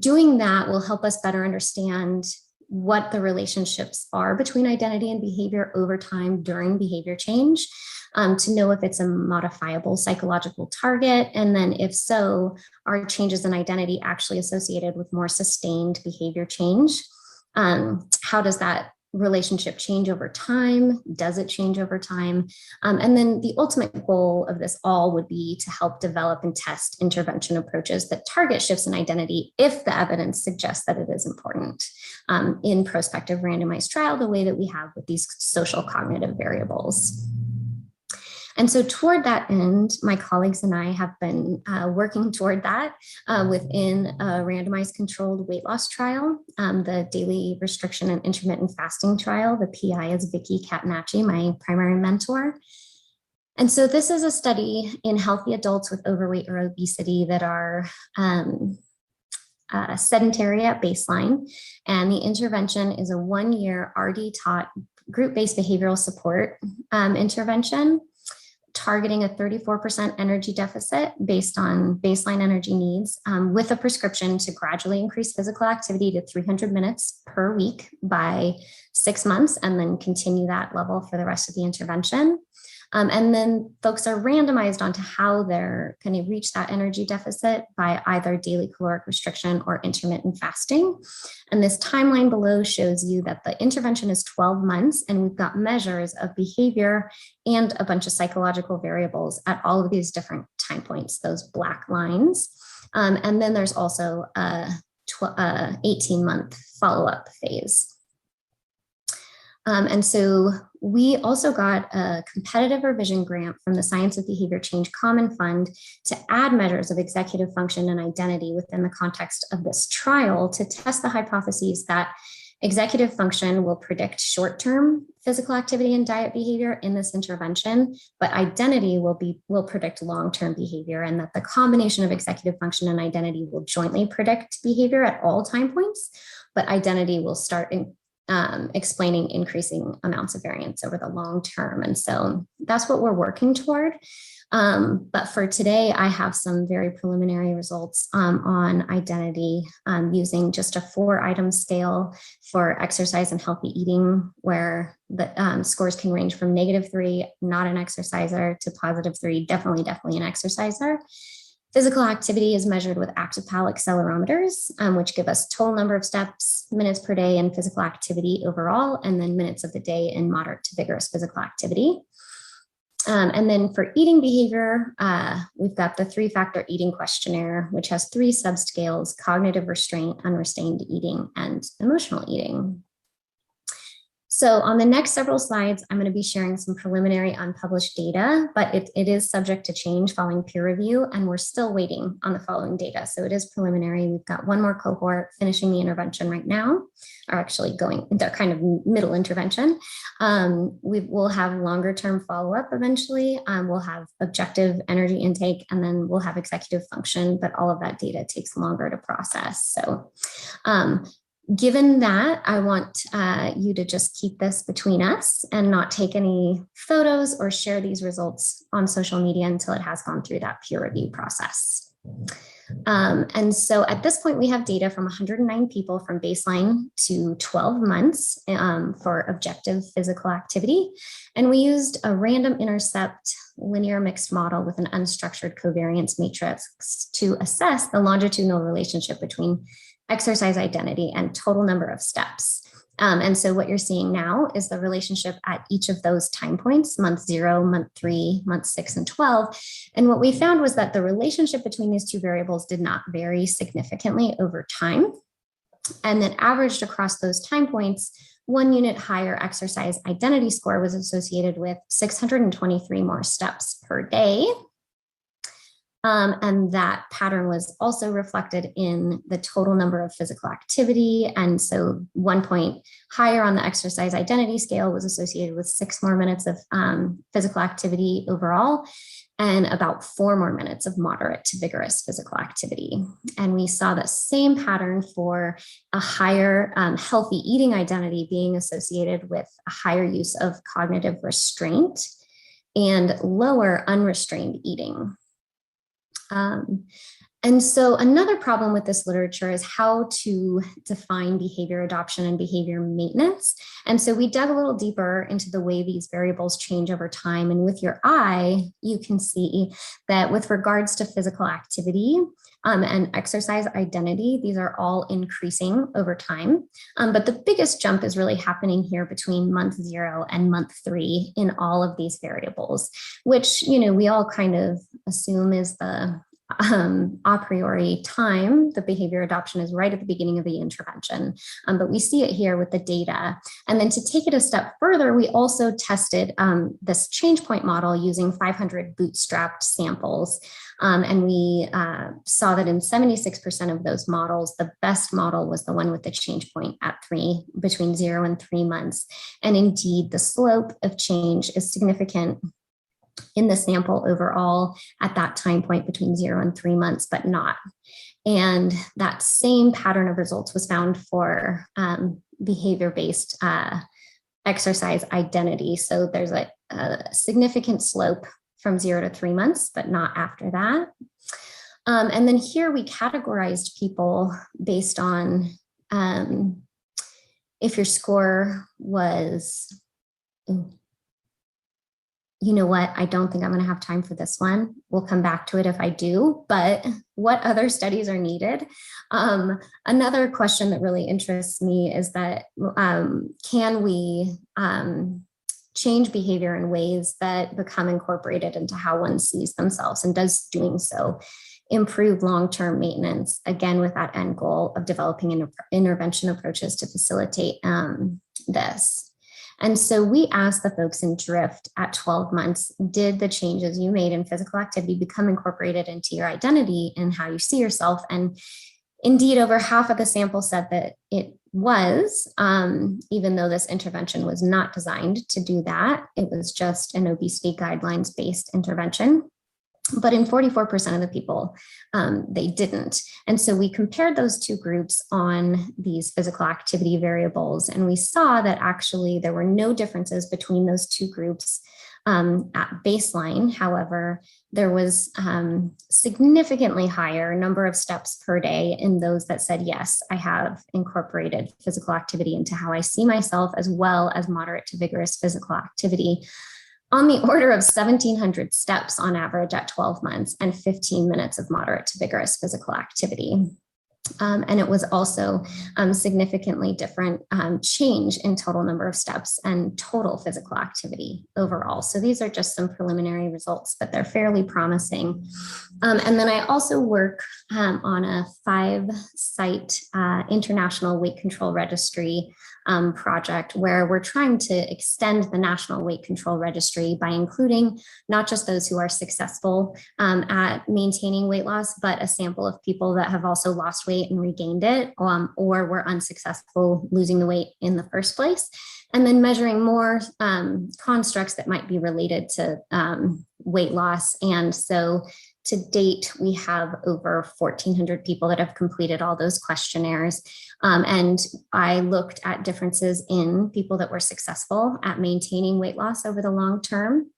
doing that will help us better understand what the relationships are between identity and behavior over time during behavior change, to know if it's a modifiable psychological target. And then if so, are changes in identity actually associated with more sustained behavior change? How does that relationship change over time? Does it change over time? And then the ultimate goal of this all would be to help develop and test intervention approaches that target shifts in identity if the evidence suggests that it is important, in prospective randomized trial, the way that we have with these social cognitive variables. And so toward that end, my colleagues and I have been working toward that within a randomized controlled weight loss trial, the daily restriction and intermittent fasting trial. The PI is Vicky Catenacci, my primary mentor. And so this is a study in healthy adults with overweight or obesity that are sedentary at baseline. And the intervention is a 1-year RD taught group-based behavioral support intervention, targeting a 34% energy deficit based on baseline energy needs, with a prescription to gradually increase physical activity to 300 minutes per week by 6 months, and then continue that level for the rest of the intervention. And then folks are randomized onto how they're going to reach that energy deficit by either daily caloric restriction or intermittent fasting. And this timeline below shows you that the intervention is 12 months, and we've got measures of behavior and a bunch of psychological variables at all of these different time points, those black lines. And then there's also a 18-month follow-up phase. And so we also got a competitive revision grant from the Science of Behavior Change Common Fund to add measures of executive function and identity within the context of this trial to test the hypotheses that executive function will predict short-term physical activity and diet behavior in this intervention, but identity will predict long-term behavior, and that the combination of executive function and identity will jointly predict behavior at all time points, but identity will start explaining increasing amounts of variance over the long term. And so that's what we're working toward. But for today, I have some very preliminary results on identity using just a 4-item scale for exercise and healthy eating, where the scores can range from -3, not an exerciser, to +3, definitely an exerciser. Physical activity is measured with active pal accelerometers, which give us total number of steps, minutes per day in physical activity overall, and then minutes of the day in moderate to vigorous physical activity. And then for eating behavior, we've got the 3-factor eating questionnaire, which has 3 subscales: cognitive restraint, unrestrained eating, and emotional eating. So on the next several slides, I'm going to be sharing some preliminary unpublished data, but it is subject to change following peer review, and we're still waiting on the following data. So it is preliminary. We've got one more cohort finishing the intervention right now, or actually going into kind of middle intervention. We will have longer term follow-up eventually. We'll have objective energy intake, and then we'll have executive function, but all of that data takes longer to process. So given that, I want you to just keep this between us and not take any photos or share these results on social media until it has gone through that peer review process. And so at this point, we have data from 109 people from baseline to 12 months for objective physical activity. And we used a random intercept linear mixed model with an unstructured covariance matrix to assess the longitudinal relationship between exercise identity and total number of steps. And so what you're seeing now is the relationship at each of those time points: month 0, month 3, month 6, and 12. And what we found was that the relationship between these 2 variables did not vary significantly over time. And that averaged across those time points, 1 unit higher exercise identity score was associated with 623 more steps per day. And that pattern was also reflected in the total number of physical activity. And so 1 point higher on the exercise identity scale was associated with 6 more minutes of physical activity overall, and about 4 more minutes of moderate to vigorous physical activity. And we saw the same pattern for a higher healthy eating identity being associated with a higher use of cognitive restraint and lower unrestrained eating. And so another problem with this literature is how to define behavior adoption and behavior maintenance. And so we dug a little deeper into the way these variables change over time. And with your eye, you can see that with regards to physical activity and exercise identity, these are all increasing over time. But the biggest jump is really happening here between month 0 and month 3 in all of these variables, which, you know, we all kind of assume is the a priori time. The behavior adoption is right at the beginning of the intervention, but we see it here with the data. And then to take it a step further, we also tested this change point model using 500 bootstrapped samples. And we saw that in 76% of those models, the best model was the one with the change point at between 0 and 3 months. And indeed, the slope of change is significant in the sample overall at that time point between 0 and 3 months, but not. And that same pattern of results was found for behavior-based exercise identity. So there's a significant slope from 0 to 3 months, but not after that. And then here we categorized people based on if your score was, you know what, I don't think I'm going to have time for this one. We'll come back to it if I do, but what other studies are needed? Another question that really interests me is that can we change behavior in ways that become incorporated into how one sees themselves, and does doing so improve long-term maintenance, again, with that end goal of developing intervention approaches to facilitate this. And so we asked the folks in Drift at 12 months, did the changes you made in physical activity become incorporated into your identity and how you see yourself? And indeed, over half of the sample said that it was, even though this intervention was not designed to do that. It was just an obesity guidelines-based intervention. But in 44% of the people, they didn't. And so we compared those 2 groups on these physical activity variables, and we saw that actually there were no differences between those 2 groups at baseline. However, there was significantly higher number of steps per day in those that said, yes, I have incorporated physical activity into how I see myself, as well as moderate to vigorous physical activity, on the order of 1,700 steps on average at 12 months and 15 minutes of moderate to vigorous physical activity. And it was also significantly different change in total number of steps and total physical activity overall. So these are just some preliminary results, but they're fairly promising. And then I also work on a 5-site international weight control registry project where we're trying to extend the national weight control registry by including not just those who are successful at maintaining weight loss, but a sample of people that have also lost weight and regained it, or were unsuccessful losing the weight in the first place. And then measuring more constructs that might be related to weight loss. And so to date, we have over 1,400 people that have completed all those questionnaires. And I looked at differences in people that were successful at maintaining weight loss over the long term.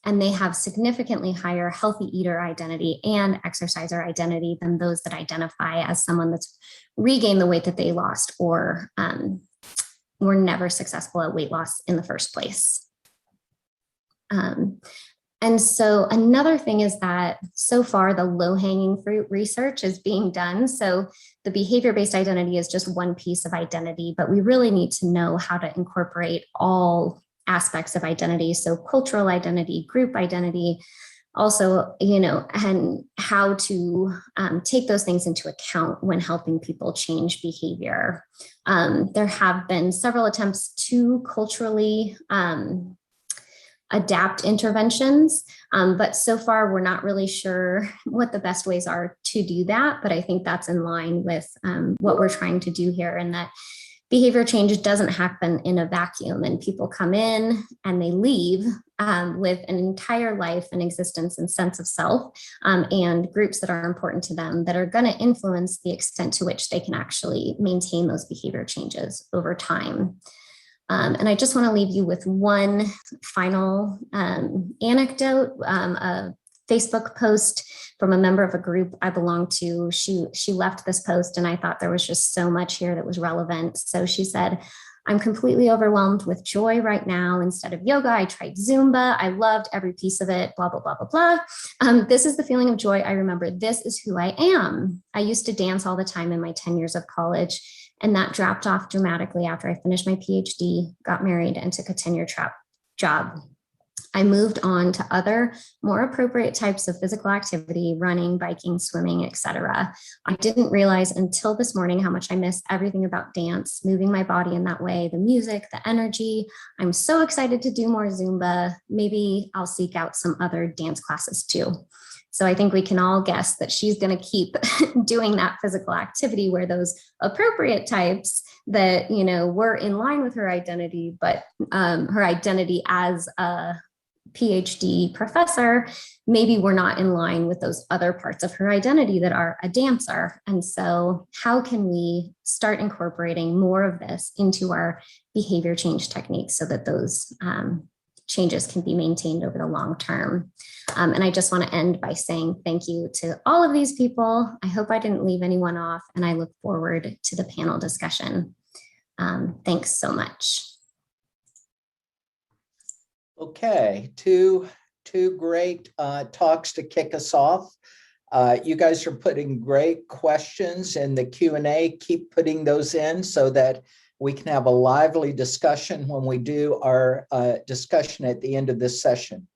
And they have significantly higher healthy eater identity and exerciser identity than those that identify as someone that's regained the weight that they lost or were never successful at weight loss in the first place. And so another thing is that so far the low-hanging fruit research is being done. So the behavior-based identity is just one piece of identity, but we really need to know how to incorporate all aspects of identity. So cultural identity, group identity, also, and how to take those things into account when helping people change behavior. There have been several attempts to culturally adapt interventions, but so far we're not really sure what the best ways are to do that. But I think that's in line with what we're trying to do here, and that behavior change doesn't happen in a vacuum, and people come in and they leave with an entire life and existence and sense of self, and groups that are important to them that are going to influence the extent to which they can actually maintain those behavior changes over time. And I just want to leave you with one final anecdote, a Facebook post from a member of a group I belong to. She left this post and I thought there was just so much here that was relevant. So she said, "I'm completely overwhelmed with joy right now. Instead of yoga, I tried Zumba. I loved every piece of it, blah, blah, blah, blah, blah. This is the feeling of joy I remember. This is who I am. I used to dance all the time in my 10 years of college, and that dropped off dramatically after I finished my PhD, got married, and took a tenure track job. I moved on to other more appropriate types of physical activity, running, biking, swimming, etc. I didn't realize until this morning how much I miss everything about dance, moving my body in that way, the music, the energy. I'm so excited to do more Zumba. Maybe I'll seek out some other dance classes too." So I think we can all guess that she's going to keep doing that physical activity where those appropriate types that, were in line with her identity, but her identity as a PhD professor, maybe we're not in line with those other parts of her identity that are a dancer. And so how can we start incorporating more of this into our behavior change techniques so that those changes can be maintained over the long term? And I just want to end by saying thank you to all of these people. I hope I didn't leave anyone off, and I look forward to the panel discussion. Thanks so much. Okay, two great talks to kick us off. You guys are putting great questions in the Q&A. Keep putting those in so that we can have a lively discussion when we do our discussion at the end of this session.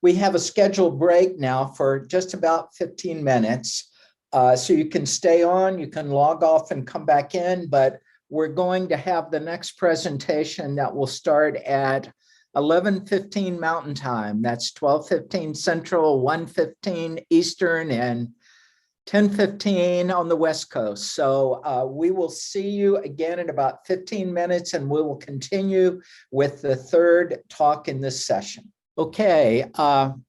We have a scheduled break now for just about 15 minutes. So you can stay on, you can log off and come back in, but we're going to have the next presentation that will start at 11:15 Mountain Time. That's 12:15 Central, 1:15 Eastern, and 10:15 on the West Coast. So we will see you again in about 15 minutes, and we will continue with the third talk in this session. Okay,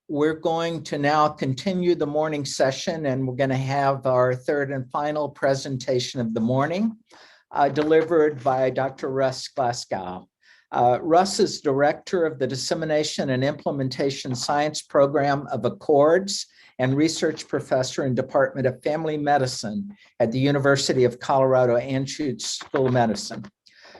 we're going to now continue the morning session, and we're going to have our third and final presentation of the morning, delivered by Dr. Russ Glasgow. Russ is director of the Dissemination and Implementation Science Program of Accords and research professor in Department of Family Medicine at the University of Colorado Anschutz School of Medicine.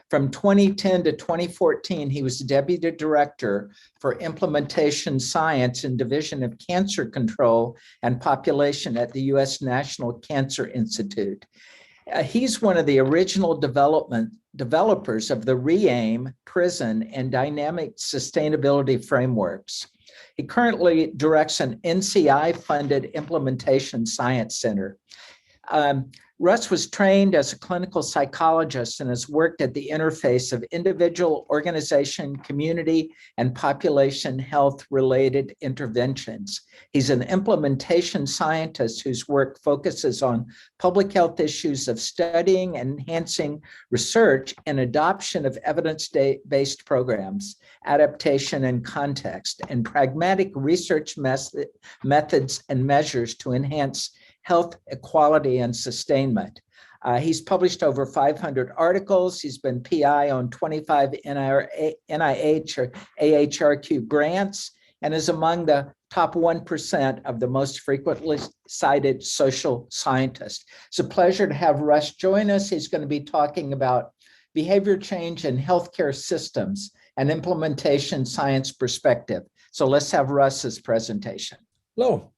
From 2010 to 2014, he was deputy director for implementation science and division of cancer control and population at the U.S. National Cancer Institute. He's one of the original developers of the REAIM, prison, and dynamic sustainability frameworks. He currently directs an NCI-funded implementation science center. Russ was trained as a clinical psychologist and has worked at the interface of individual, organization, community, and population health-related interventions. He's an implementation scientist whose work focuses on public health issues of studying and enhancing research and adoption of evidence-based programs, adaptation and context, and pragmatic research methods and measures to enhance health, equality, and sustainment. He's published over 500 articles. He's been PI on 25 NIH or AHRQ grants and is among the top 1% of the most frequently cited social scientists. It's a pleasure to have Russ join us. He's going to be talking about behavior change in healthcare systems and implementation science perspective. So let's have Russ's presentation. Hello,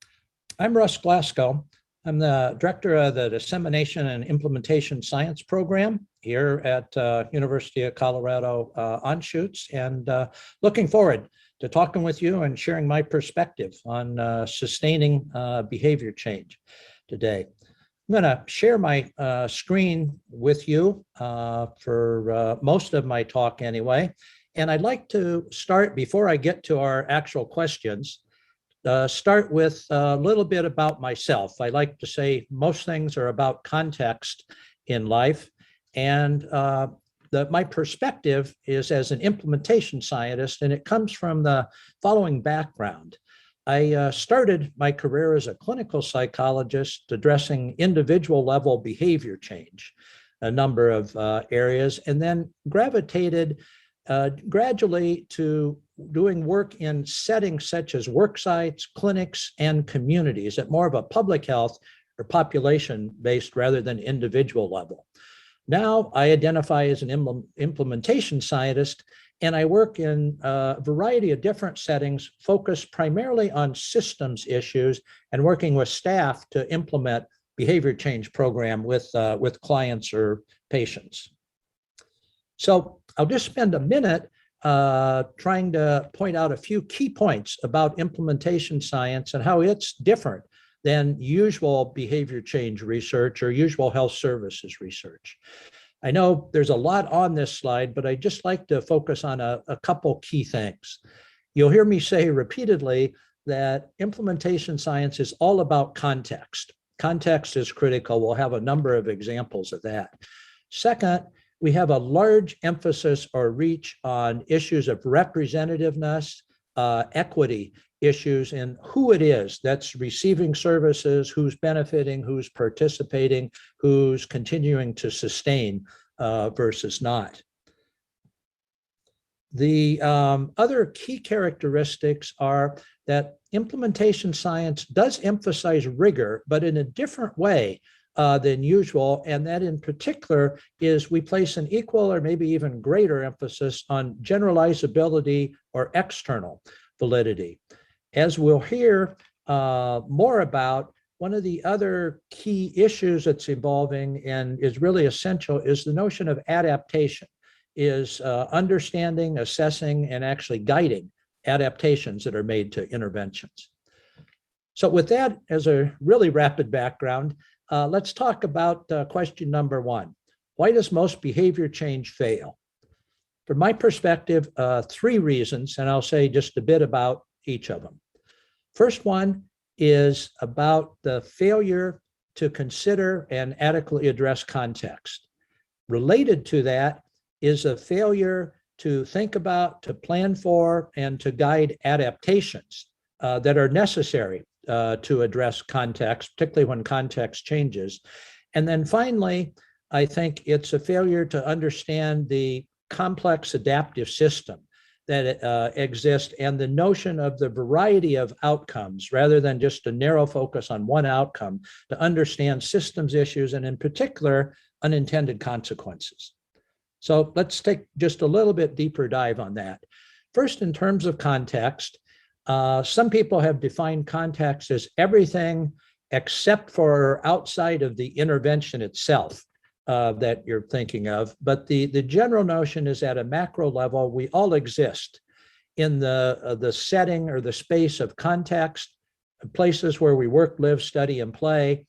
I'm Russ Glasgow. I'm the director of the Dissemination and Implementation Science program here at University of Colorado Anschutz, and looking forward to talking with you and sharing my perspective on sustaining behavior change today. I'm going to share my screen with you for most of my talk anyway, and I'd like to start, before I get to our actual questions, start with a little bit about myself. I like to say most things are about context in life, and my perspective is as an implementation scientist, and it comes from the following background. I started my career as a clinical psychologist addressing individual level behavior change, a number of areas, and then gravitated gradually to doing work in settings such as work sites, clinics, and communities at more of a public health or population-based rather than individual level. Now I identify as an implementation scientist, and I work in a variety of different settings focused primarily on systems issues and working with staff to implement behavior change program with clients or patients. So I'll just spend a minute trying to point out a few key points about implementation science and how it's different than usual behavior change research or usual health services research. I know there's a lot on this slide, but I just like to focus on a couple key things. You'll hear me say repeatedly that implementation science is all about context. Context is critical. We'll have a number of examples of that. Second, we have a large emphasis or reach on issues of representativeness, equity issues, and who it is that's receiving services, who's benefiting, who's participating, who's continuing to sustain versus not. The other key characteristics are that implementation science does emphasize rigor, but in a different way than usual, and that in particular is we place an equal or maybe even greater emphasis on generalizability or external validity. As we'll hear more about, one of the other key issues that's evolving and is really essential is the notion of adaptation, is understanding, assessing, and actually guiding adaptations that are made to interventions. So with that as a really rapid background, let's talk about question number one. Why does most behavior change fail? From my perspective, three reasons, and I'll say just a bit about each of them. First one is about the failure to consider and adequately address context. Related to that is a failure to think about, to plan for, and to guide adaptations that are necessary to address context, particularly when context changes. And then finally, I think it's a failure to understand the complex adaptive system that exists and the notion of the variety of outcomes rather than just a narrow focus on one outcome, to understand systems issues and in particular unintended consequences. So let's take just a little bit deeper dive on that. First, in terms of context, some people have defined context as everything except for outside of the intervention itself. that you're thinking of. But the general notion is at a macro level, we all exist in the setting or the space of context, places where we work, live, study, and play.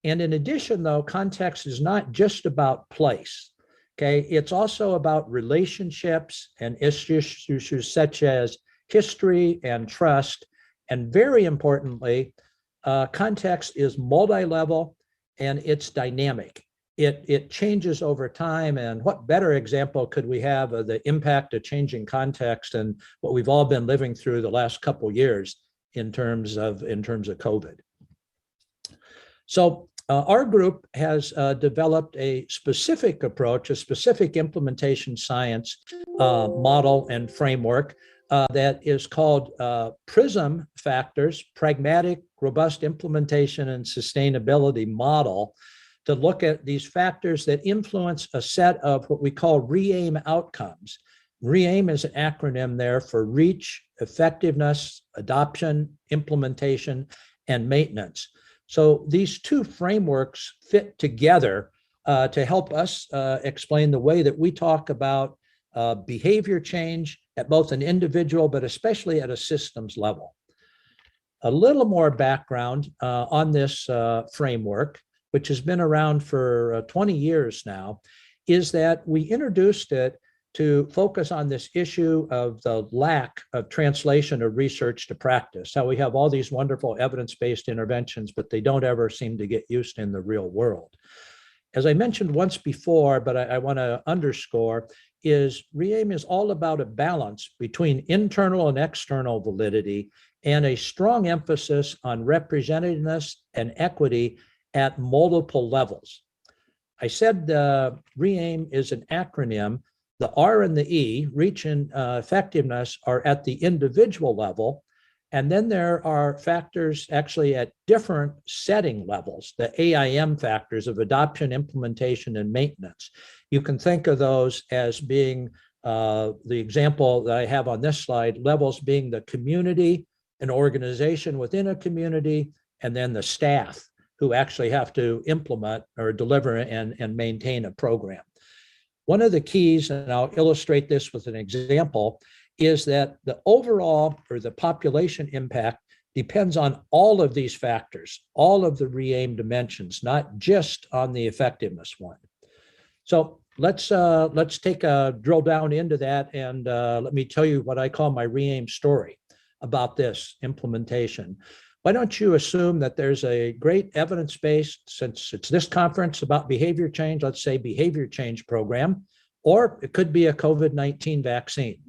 And in addition, though, context is not just about place. Okay, it's also about relationships and issues such as history and trust. And very importantly, context is multi-level and it's dynamic. It changes over time. And what better example could we have of the impact of changing context and what we've all been living through the last couple of years in terms of COVID. So our group has developed a specific approach, a specific implementation science model and framework that is called PRISM factors, pragmatic, robust implementation and sustainability model, to look at these factors that influence a set of what we call REAIM outcomes. REAIM is an acronym there for reach, effectiveness, adoption, implementation, and maintenance. So these two frameworks fit together to help us explain the way that we talk about behavior change at both an individual, but especially at a systems level. A little more background on this framework, which has been around for 20 years now, is that we introduced it to focus on this issue of the lack of translation of research to practice, how we have all these wonderful evidence-based interventions, but they don't ever seem to get used in the real world. As I mentioned once before, but I want to underscore, is REAIM is all about a balance between internal and external validity and a strong emphasis on representativeness and equity at multiple levels. I said REAIM is an acronym. The R and the E, reach and effectiveness, are at the individual level. And then there are factors actually at different setting levels, the AIM factors of adoption, implementation, and maintenance. You can think of those as being the example that I have on this slide, levels being the community, an organization within a community, and then the staff who actually have to implement or deliver and maintain a program. One of the keys, and I'll illustrate this with an example, is that the overall or the population impact depends on all of these factors, all of the REAIM dimensions, not just on the effectiveness one. So let's take a drill down into that, and let me tell you what I call my REAIM story about this implementation. Why don't you assume that there's a great evidence-based, since it's this conference about behavior change, let's say behavior change program, or it could be a COVID-19 vaccine.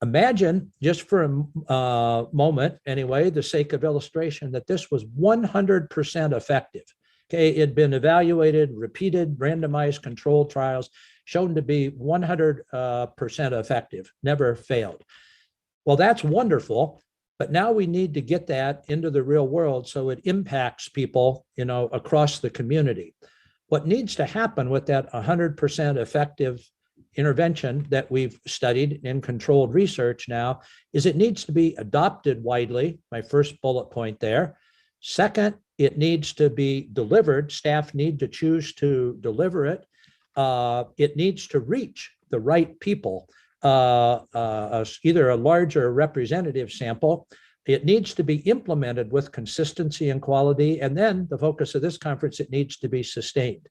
Imagine, just for a moment anyway, the sake of illustration, that this was 100% effective. Okay, it had been evaluated, repeated, randomized controlled trials, shown to be 100% effective, never failed. Well, that's wonderful. But now we need to get that into the real world so it impacts people, across the community. What needs to happen with that 100% effective intervention that we've studied in controlled research now is it needs to be adopted widely, my first bullet point there. Second, it needs to be delivered. Staff need to choose to deliver it. It needs to reach the right people. Either a large or representative sample. It needs to be implemented with consistency and quality. And then the focus of this conference, it needs to be sustained.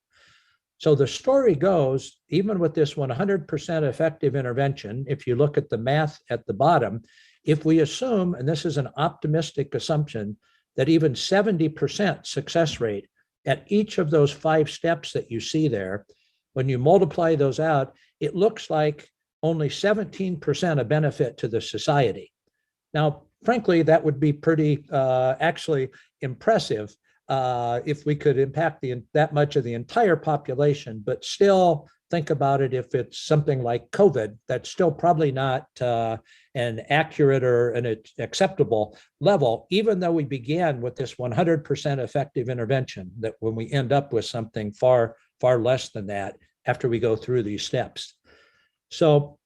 So the story goes, even with this 100% effective intervention, if you look at the math at the bottom, if we assume, and this is an optimistic assumption, that even 70% success rate at each of those 5 steps that you see there, when you multiply those out, it looks like only 17% of benefit to the society. Now, frankly, that would be pretty actually impressive if we could impact that much of the entire population, but still think about it, if it's something like COVID, that's still probably not an accurate or an acceptable level, even though we began with this 100% effective intervention, that when we end up with something far, far less than that after we go through these steps. So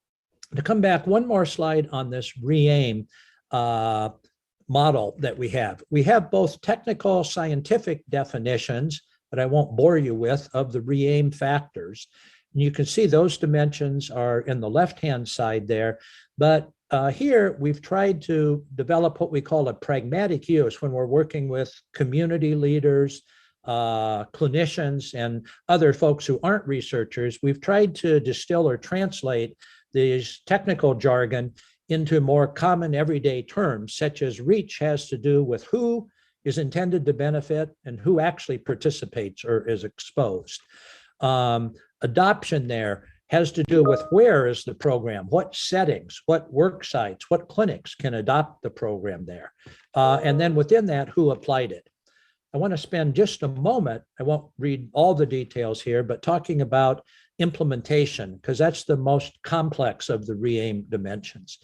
to come back one more slide on this REAIM model that we have both technical scientific definitions that I won't bore you with, of the re-aim factors. And you can see those dimensions are in the left-hand side there. But here we've tried to develop what we call a pragmatic use when we're working with community leaders, clinicians, and other folks who aren't researchers. We've tried to distill or translate these technical jargon into more common everyday terms, such as reach has to do with who is intended to benefit and who actually participates or is exposed. Adoption there has to do with where is the program, what settings, what work sites, what clinics can adopt the program there. And then within that, who applied it. I want to spend just a moment, I won't read all the details here, but talking about implementation, because that's the most complex of the re-aim dimensions.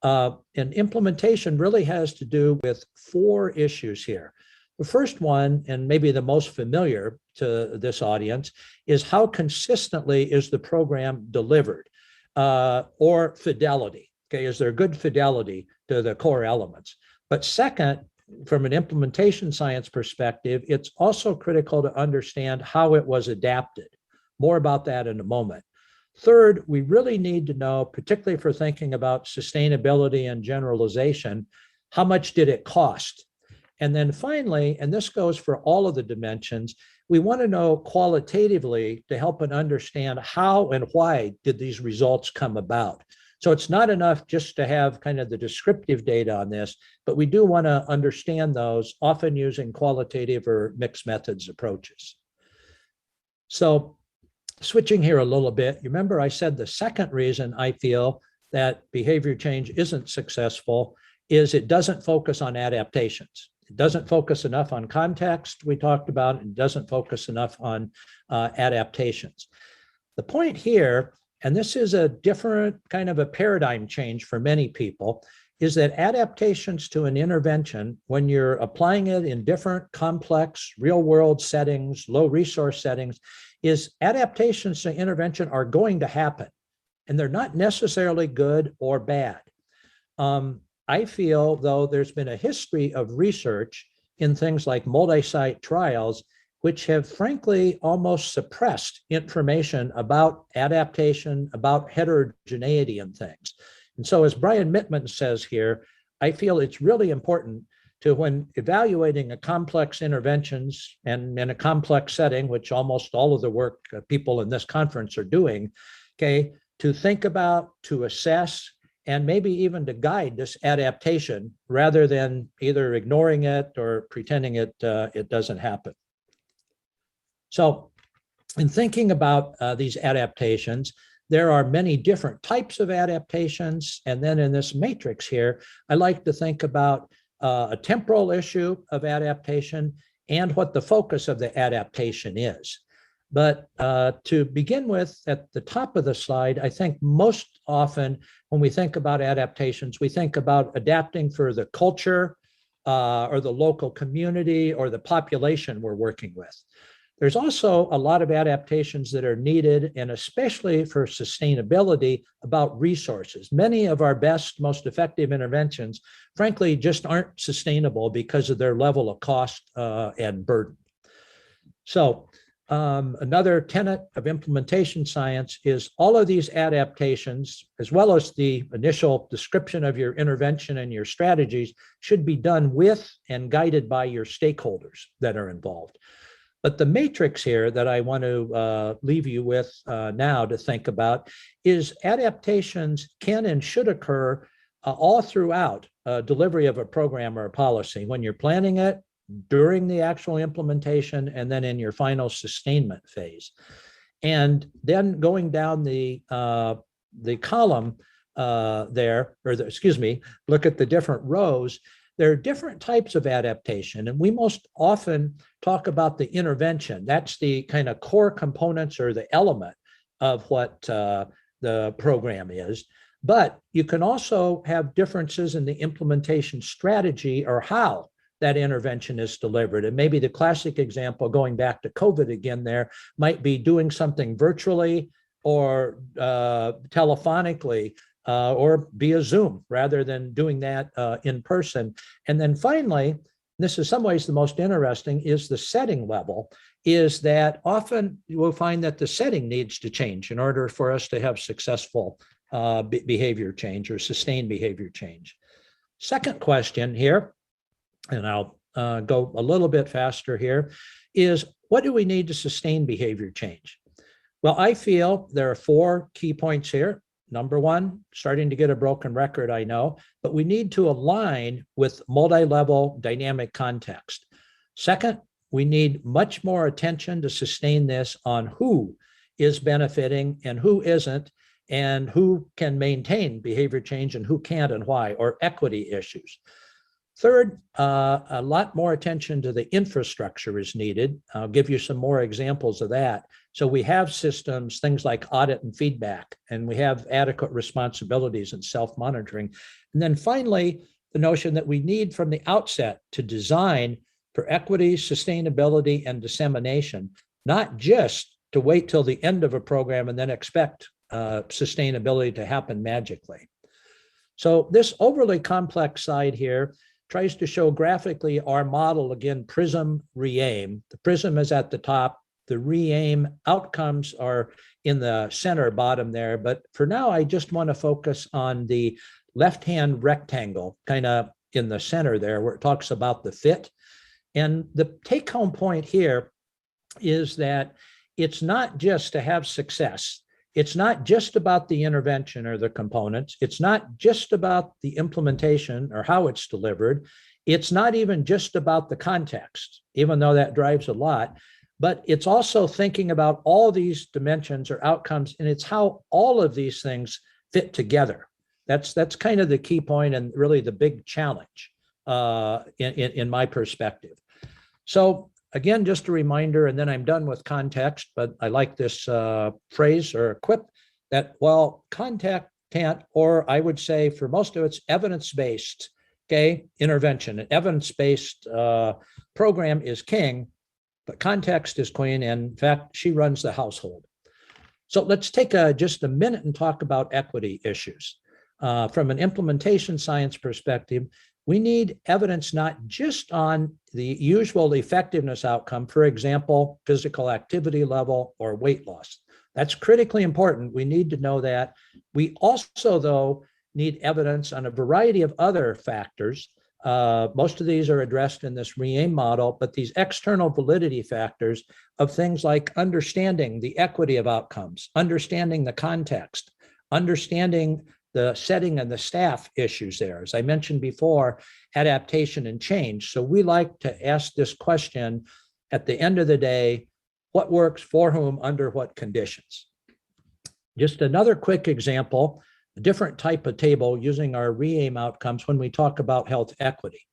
And implementation really has to do with 4 issues here. The first one, and maybe the most familiar to this audience, is how consistently is the program delivered, or fidelity. Okay, is there good fidelity to the core elements? But second, from an implementation science perspective, it's also critical to understand how it was adapted. More about that in a moment. Third, we really need to know, particularly if we're thinking about sustainability and generalization, how much did it cost? And then finally, and this goes for all of the dimensions, we want to know qualitatively to help and understand how and why did these results come about. So it's not enough just to have kind of the descriptive data on this, but we do want to understand those, often using qualitative or mixed methods approaches. So switching here a little bit, you remember I said the second reason I feel that behavior change isn't successful is it doesn't focus on adaptations. It doesn't focus enough on context, we talked about, and doesn't focus enough on adaptations. The point here, and this is a different kind of a paradigm change for many people, is that adaptations to an intervention, when you're applying it in different complex real-world settings, low resource settings, is adaptations to intervention are going to happen, and they're not necessarily good or bad. I feel, though, there's been a history of research in things like multi-site trials, which have frankly almost suppressed information about adaptation, about heterogeneity and things. And so as Brian Mittman says here, I feel it's really important to, when evaluating a complex interventions and in a complex setting, which almost all of the work people in this conference are doing, okay, to think about, to assess, and maybe even to guide this adaptation rather than either ignoring it or pretending it doesn't happen. So in thinking about these adaptations, there are many different types of adaptations. And then in this matrix here, I like to think about a temporal issue of adaptation and what the focus of the adaptation is. But to begin with, at the top of the slide, I think most often when we think about adaptations, we think about adapting for the culture or the local community or the population we're working with. There's also a lot of adaptations that are needed, and especially for sustainability, about resources. Many of our best, most effective interventions, frankly, just aren't sustainable because of their level of cost and burden. So another tenet of implementation science is all of these adaptations, as well as the initial description of your intervention and your strategies, should be done with and guided by your stakeholders that are involved. But the matrix here that I want to leave you with now to think about is adaptations can and should occur all throughout delivery of a program or a policy, when you're planning it, during the actual implementation, and then in your final sustainment phase. And then going down the column there, or excuse me, look at the different rows. There are different types of adaptation, and we most often talk about the intervention. That's the kind of core components or the element of what the program is. But you can also have differences in the implementation strategy or how that intervention is delivered. And maybe the classic example, going back to COVID again there, might be doing something virtually or telephonically, or via Zoom rather than doing that in person. And then finally, this is in some ways the most interesting, is the setting level, is that often you will find that the setting needs to change in order for us to have successful behavior change or sustained behavior change. Second question here, and I'll go a little bit faster here, is what do we need to sustain behavior change? Well, I feel there are 4 key points here. Number one, starting to get a broken record, I know, but we need to align with multi-level dynamic context. Second, we need much more attention to sustain this on who is benefiting and who isn't, and who can maintain behavior change and who can't and why, or equity issues. Third, a lot more attention to the infrastructure is needed. I'll give you some more examples of that. So we have systems, things like audit and feedback, and we have adequate responsibilities and self-monitoring. And then finally, the notion that we need from the outset to design for equity, sustainability, and dissemination, not just to wait till the end of a program and then expect sustainability to happen magically. So this overly complex slide here tries to show graphically our model, again, PRISM, RE-AIM. The PRISM is at the top. The RE-AIM outcomes are in the center bottom there. But for now, I just want to focus on the left-hand rectangle, kind of in the center there, where it talks about the fit. And the take-home point here is that it's not just to have success. It's not just about the intervention or the components. It's not just about the implementation or how it's delivered. It's not even just about the context, even though that drives a lot, but it's also thinking about all these dimensions or outcomes, and it's how all of these things fit together. That's kind of the key point and really the big challenge in my perspective. So again, just a reminder, and then I'm done with context, but I like this phrase or quip that while content, or I would say for most of it's evidence-based, okay, intervention, an evidence-based program is king, but context is queen, and in fact, she runs the household. So let's take just a minute and talk about equity issues. From an implementation science perspective, we need evidence not just on the usual effectiveness outcome, for example, physical activity level or weight loss. That's critically important. We need to know that. We also, though, need evidence on a variety of other factors. Most of these are addressed in this RE-AIM model, but these external validity factors of things like understanding the equity of outcomes, understanding the context, understanding the setting and the staff issues there. As I mentioned before, adaptation and change. So we like to ask this question at the end of the day, what works for whom under what conditions? Just another quick example, a different type of table using our RE-AIM outcomes when we talk about health equity.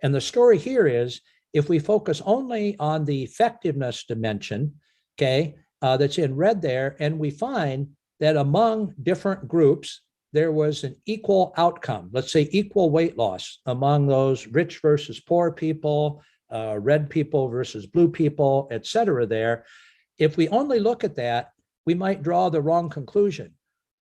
And the story here is, if we focus only on the effectiveness dimension, okay, that's in red there, and we find that among different groups, there was an equal outcome, let's say equal weight loss among those rich versus poor people, red people versus blue people, et cetera there. If we only look at that, we might draw the wrong conclusion,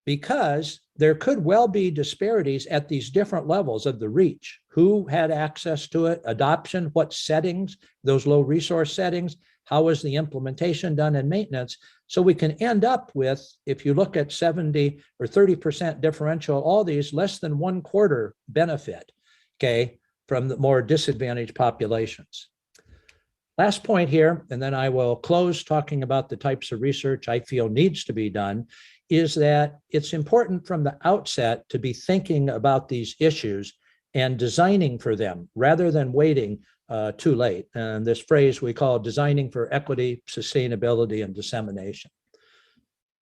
because there could well be disparities at these different levels of the reach. Who had access to it, adoption, what settings, those low resource settings, how was the implementation done and maintenance? So we can end up with, if you look at 70 or 30% differential, all these less than 1/4 benefit, okay, from the more disadvantaged populations. Last point here, and then I will close talking about the types of research I feel needs to be done, is that it's important from the outset to be thinking about these issues and designing for them rather than waiting too late. And this phrase we call designing for equity, sustainability, and dissemination.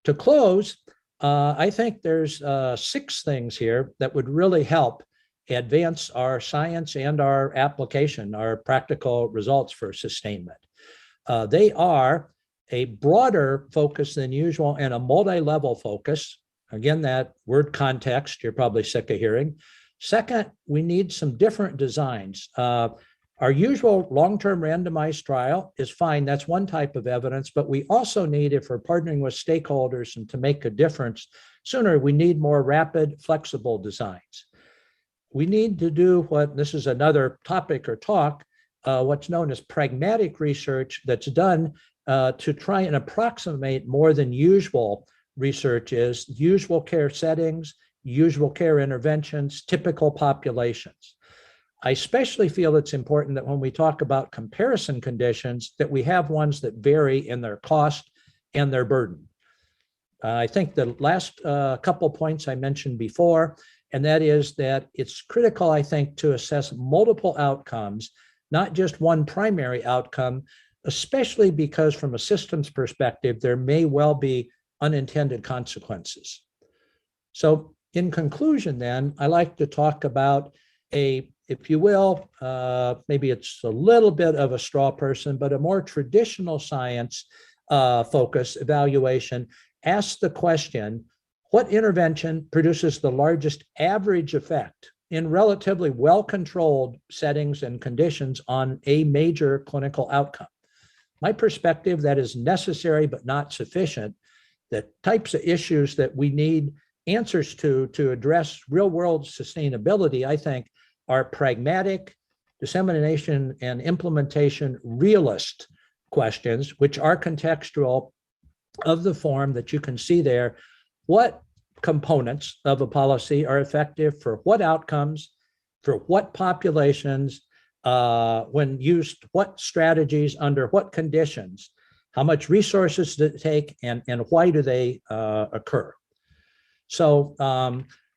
To close, I think there's 6 things here that would really help advance our science and our application, our practical results for sustainment. They are a broader focus than usual and a multi-level focus. Again, that word context, you're probably sick of hearing. Second, we need some different designs. Our usual long-term randomized trial is fine. That's one type of evidence, but we also need, if we're partnering with stakeholders and to make a difference sooner, we need more rapid, flexible designs. We need to do what, this is another topic or talk, what's known as pragmatic research that's done to try and approximate more than usual research is, usual care settings, usual care interventions, typical populations. I especially feel it's important that when we talk about comparison conditions, that we have ones that vary in their cost and their burden. I think the last couple points I mentioned before, and that is that it's critical, I think, to assess multiple outcomes, not just one primary outcome, especially because from a systems perspective, there may well be unintended consequences. So in conclusion, then, I like to talk about a, if you will, maybe it's a little bit of a straw person, but a more traditional science focus evaluation asks the question, what intervention produces the largest average effect in relatively well-controlled settings and conditions on a major clinical outcome? My perspective, that is necessary but not sufficient. The types of issues that we need answers to address real-world sustainability, I think, are pragmatic, dissemination and implementation realist questions, which are contextual of the form that you can see there. What components of a policy are effective for what outcomes, for what populations, when used, what strategies, under what conditions, how much resources does it take, and why do they occur? So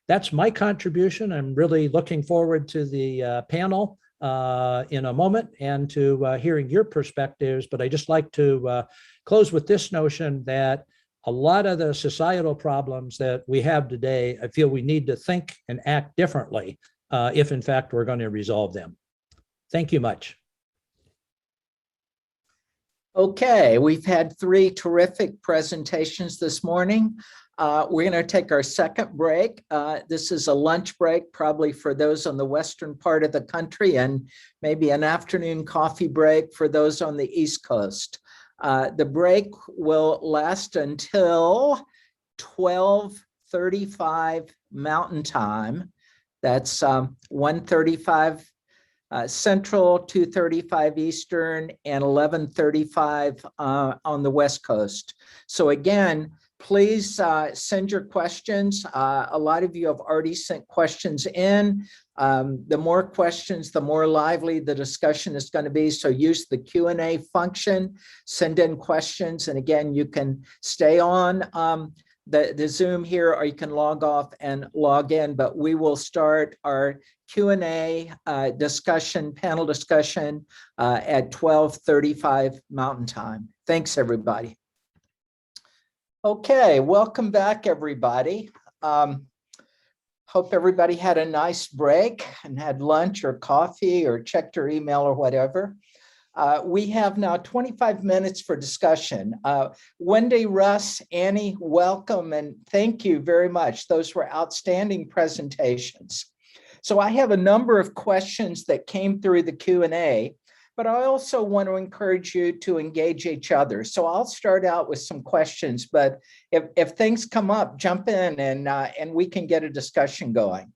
that's my contribution. I'm really looking forward to the panel in a moment and to hearing your perspectives, but I just like to close with this notion that a lot of the societal problems that we have today, I feel we need to think and act differently if in fact we're going to resolve them. Thank you much. Okay, we've had 3 terrific presentations this morning. We're going to take our second break. This is a lunch break, probably for those on the western part of the country, and maybe an afternoon coffee break for those on the East Coast. The break will last until 12:35 Mountain Time. That's 1:35 Central, 2:35 Eastern, and 11:35 on the West Coast. So again, please send your questions. A lot of you have already sent questions in. The more questions, the more lively the discussion is going to be. So use the Q&A function, send in questions. And again, you can stay on the Zoom here, or you can log off and log in, but we will start our Q&A discussion, panel discussion at 12:35 Mountain Time. Thanks, everybody. Okay, welcome back, everybody. Hope everybody had a nice break and had lunch or coffee or checked your email or whatever. We have now 25 minutes for discussion. Wendy, Russ, Annie, welcome and thank you very much. Those were outstanding presentations. So I have a number of questions that came through the Q&A, but I also want to encourage you to engage each other. So I'll start out with some questions, but if things come up, jump in and we can get a discussion going.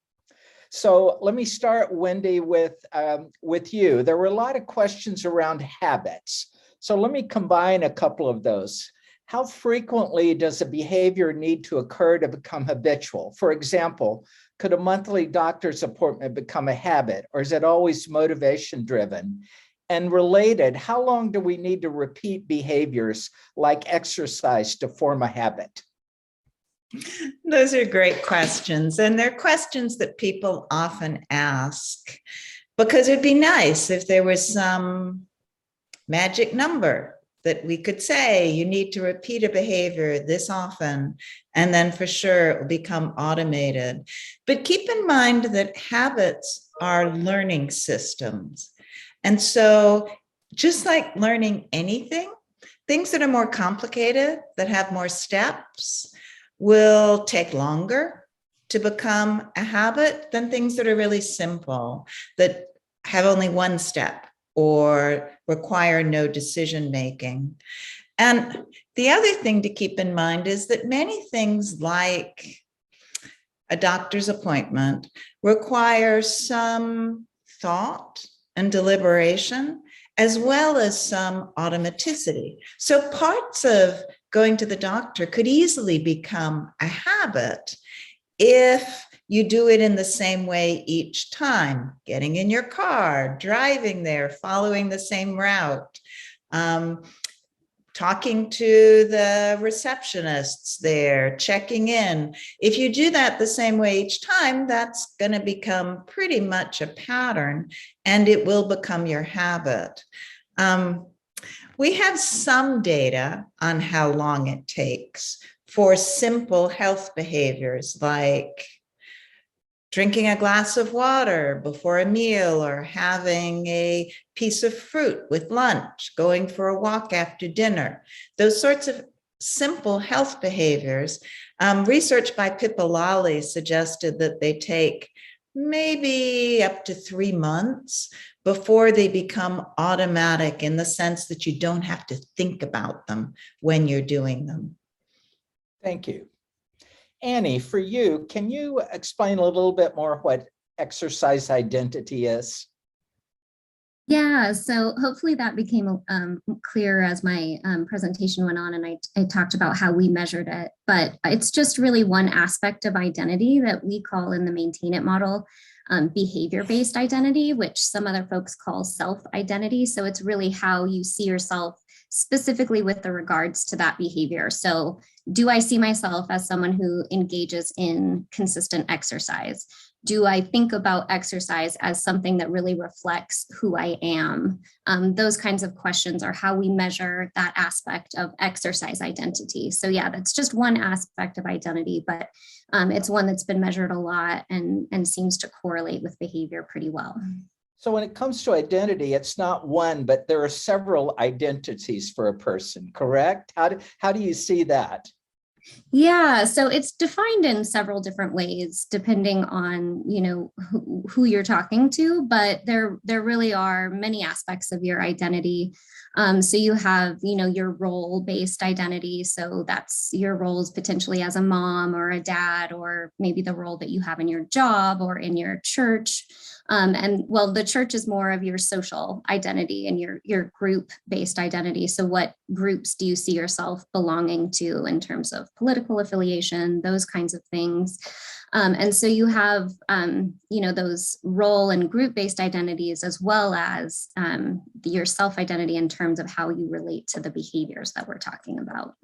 So let me start, Wendy, with you. There were a lot of questions around habits. So let me combine a couple of those. How frequently does a behavior need to occur to become habitual? For example, could a monthly doctor's appointment become a habit, or is it always motivation driven? And related, how long do we need to repeat behaviors like exercise to form a habit? Those are great questions. And they're questions that people often ask because it'd be nice if there was some magic number that we could say, you need to repeat a behavior this often, and then for sure it will become automated. But keep in mind that habits are learning systems. And so just like learning anything, things that are more complicated, that have more steps, will take longer to become a habit than things that are really simple, that have only one step or require no decision making. And the other thing to keep in mind is that many things like a doctor's appointment require some thought and deliberation as well as some automaticity. So parts of going to the doctor could easily become a habit if you do it in the same way each time, getting in your car, driving there, following the same route, talking to the receptionists there, checking in. If you do that the same way each time, that's going to become pretty much a pattern, and it will become your habit. We have some data on how long it takes for simple health behaviors like drinking a glass of water before a meal, or having a piece of fruit with lunch, going for a walk after dinner. Those sorts of simple health behaviors. Research by Pippa Lawley suggested that they take maybe up to 3 months before they become automatic, in the sense that you don't have to think about them when you're doing them. Thank you. Annie, for you, can you explain a little bit more what exercise identity is? Yeah, so hopefully that became clear as my presentation went on, and I talked about how we measured it, but it's just really one aspect of identity that we call in the Maintain It model behavior-based identity, which some other folks call self-identity. So it's really how you see yourself specifically with the regards to that behavior. So do I see myself as someone who engages in consistent exercise? Do I think about exercise as something that really reflects who I am? Those kinds of questions are how we measure that aspect of exercise identity. So yeah, that's just one aspect of identity, but it's one that's been measured a lot and seems to correlate with behavior pretty well. So when it comes to identity, it's not one, but there are several identities for a person, correct? How do you see that? Yeah, so it's defined in several different ways, depending on, who you're talking to, but there really are many aspects of your identity. So you have, your role-based identity. So that's your roles potentially as a mom or a dad, or maybe the role that you have in your job or in your church. And well, the church is more of your social identity and your group-based identity. So what groups do you see yourself belonging to in terms of political affiliation, those kinds of things. And so you have, those role and group-based identities, as well as your self-identity in terms of how you relate to the behaviors that we're talking about.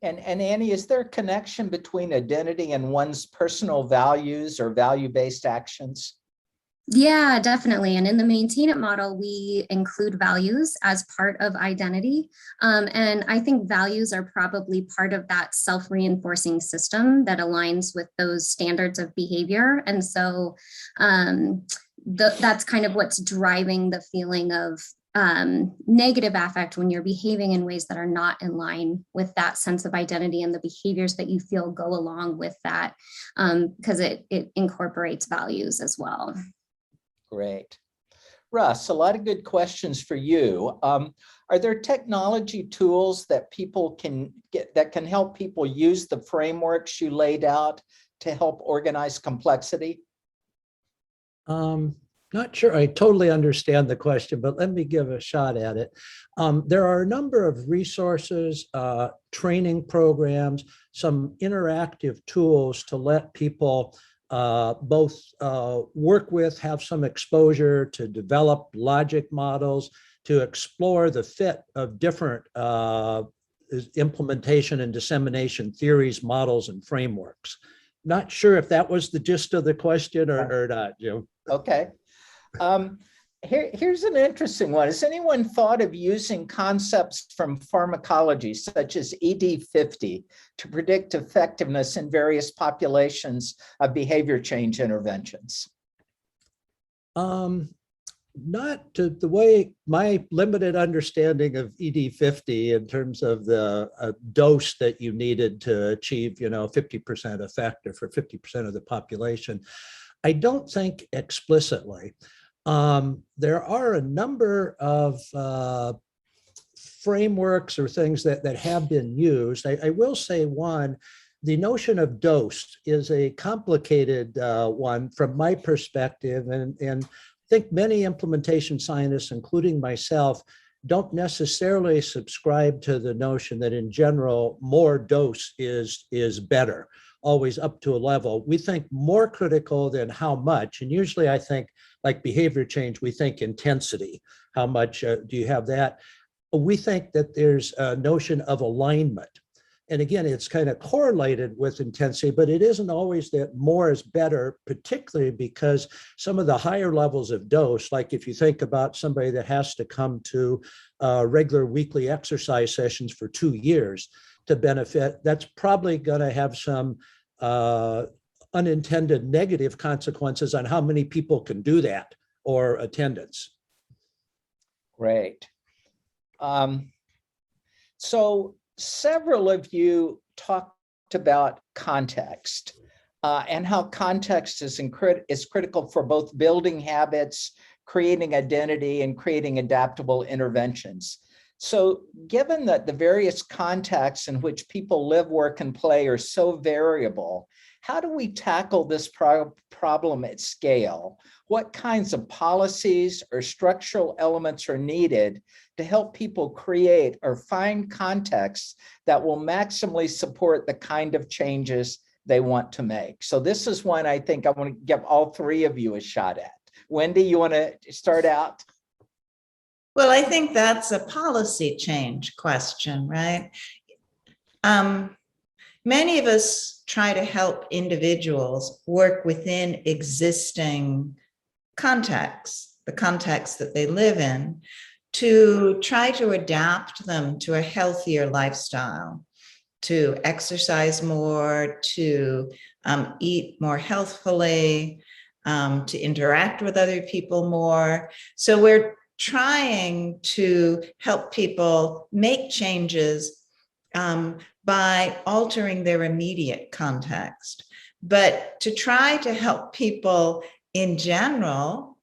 And Annie, is there a connection between identity and one's personal values or value-based actions? Yeah, definitely. And in the Maintain It model, we include values as part of identity. And I think values are probably part of that self-reinforcing system that aligns with those standards of behavior. And so that's kind of what's driving the feeling of negative affect when you're behaving in ways that are not in line with that sense of identity and the behaviors that you feel go along with that, because it incorporates values as well. Great. Russ, a lot of good questions for you. Are there technology tools that people can get that can help people use the frameworks you laid out to help organize complexity? Not sure I totally understand the question, but let me give a shot at it. There are a number of resources, training programs, some interactive tools to let people both work with, have some exposure to develop logic models, to explore the fit of different implementation and dissemination theories, models, and frameworks. Not sure if that was the gist of the question or not, Jim. Okay. Here's an interesting one. Has anyone thought of using concepts from pharmacology, such as ED50, to predict effectiveness in various populations of behavior change interventions? Not to the way my limited understanding of ED50 in terms of the dose that you needed to achieve, 50% effect or for 50% of the population. I don't think explicitly. There are a number of frameworks or things that have been used. I will say one, the notion of dose is a complicated one from my perspective, and think many implementation scientists, including myself, don't necessarily subscribe to the notion that in general, more dose is better, always up to a level. We think more critical than how much. And usually I think like behavior change, we think intensity. How much do you have that? We think that there's a notion of alignment. And again, it's kind of correlated with intensity, but it isn't always that more is better, particularly because some of the higher levels of dose, like if you think about somebody that has to come to regular weekly exercise sessions for 2 years to benefit, that's probably going to have some unintended negative consequences on how many people can do that or attendance. Great. So several of you talked about context and how context is critical for both building habits, creating identity, and creating adaptable interventions. So given that the various contexts in which people live, work, and play are so variable, how do we tackle this problem at scale? What kinds of policies or structural elements are needed to help people create or find contexts that will maximally support the kind of changes they want to make? So this is one I think I want to give all three of you a shot at. Wendy, you want to start out? Well, I think that's a policy change question, right? Many of us try to help individuals work within existing contexts, the context that they live in, to try to adapt them to a healthier lifestyle, to exercise more, to eat more healthfully, to interact with other people more. So we're trying to help people make changes by altering their immediate context. But to try to help people in general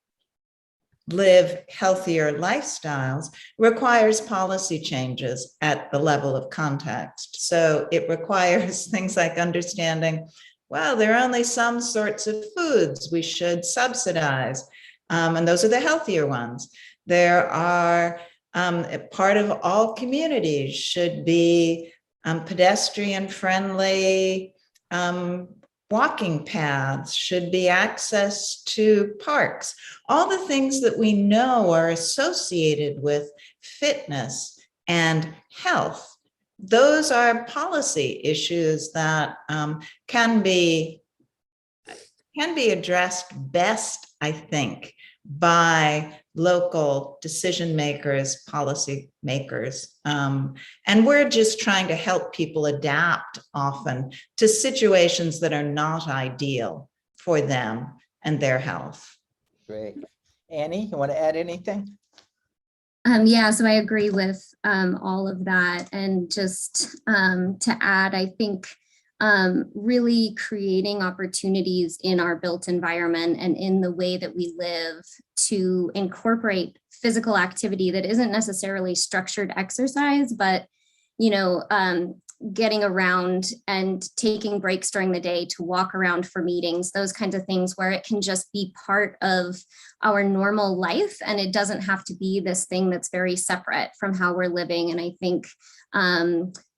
live healthier lifestyles requires policy changes at the level of context. So it requires things like understanding, well, there are only some sorts of foods we should subsidize, and those are the healthier ones. There are part of all communities should be pedestrian-friendly walking paths, should be access to parks, all the things that we know are associated with fitness and health. Those are policy issues that can be addressed best, I think, by local decision makers, policy makers. And we're just trying to help people adapt often to situations that are not ideal for them and their health. Great. Annie, you want to add anything? Yeah, so I agree with all of that. And just to add, I think really creating opportunities in our built environment and in the way that we live to incorporate physical activity that isn't necessarily structured exercise, but, you know, getting around and taking breaks during the day to walk around for meetings, those kinds of things where it can just be part of our normal life. And it doesn't have to be this thing that's very separate from how we're living. And I think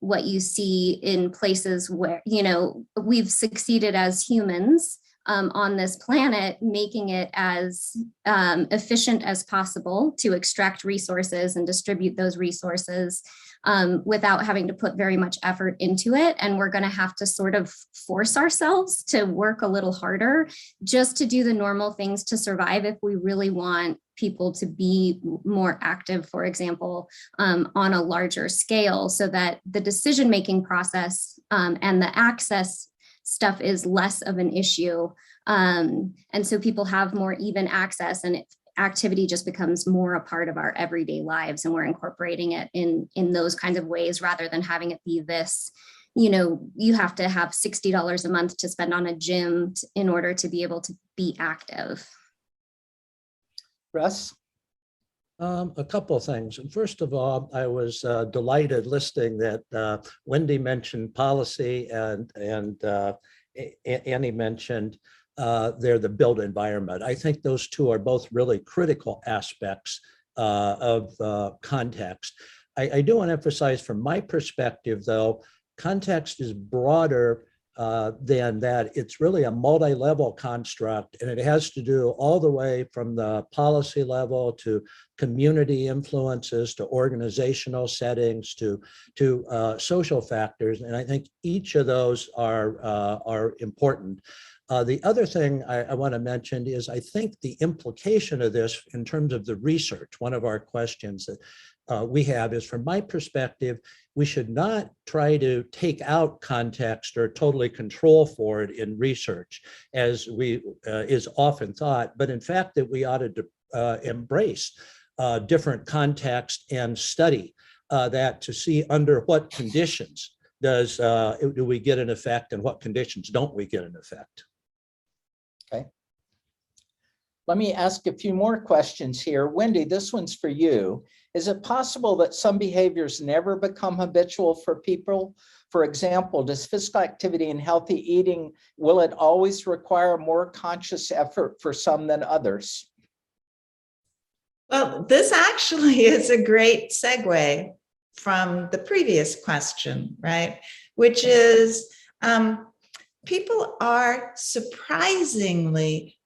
what you see in places where, you know, we've succeeded as humans on this planet, making it as efficient as possible to extract resources and distribute those resources without having to put very much effort into it. And we're going to have to sort of force ourselves to work a little harder just to do the normal things to survive if we really want people to be more active, for example, on a larger scale, so that the decision-making process and the access stuff is less of an issue. And so people have more even access, and activity just becomes more a part of our everyday lives, and we're incorporating it in those kinds of ways rather than having it be this, you know, you have to have $60 a month to spend on a gym in order to be able to be active. Russ? A couple of things. First of all, I was delighted listening that Wendy mentioned policy and Annie mentioned they're the built environment. I think those two are both really critical aspects of context. I do want to emphasize from my perspective, though, context is broader than that. It's really a multi-level construct, and it has to do all the way from the policy level to community influences to organizational settings to social factors. And I think each of those are important. The other thing I want to mention is I think the implication of this in terms of the research, one of our questions that we have is, from my perspective, we should not try to take out context or totally control for it in research, as is often thought, but in fact that we ought to embrace different context and study that to see under what conditions do we get an effect and what conditions don't we get an effect. Okay. Let me ask a few more questions here. Wendy, this one's for you. Is it possible that some behaviors never become habitual for people? For example, does physical activity and healthy eating, will it always require more conscious effort for some than others? Well, this actually is a great segue from the previous question, right? Which is, people are surprisingly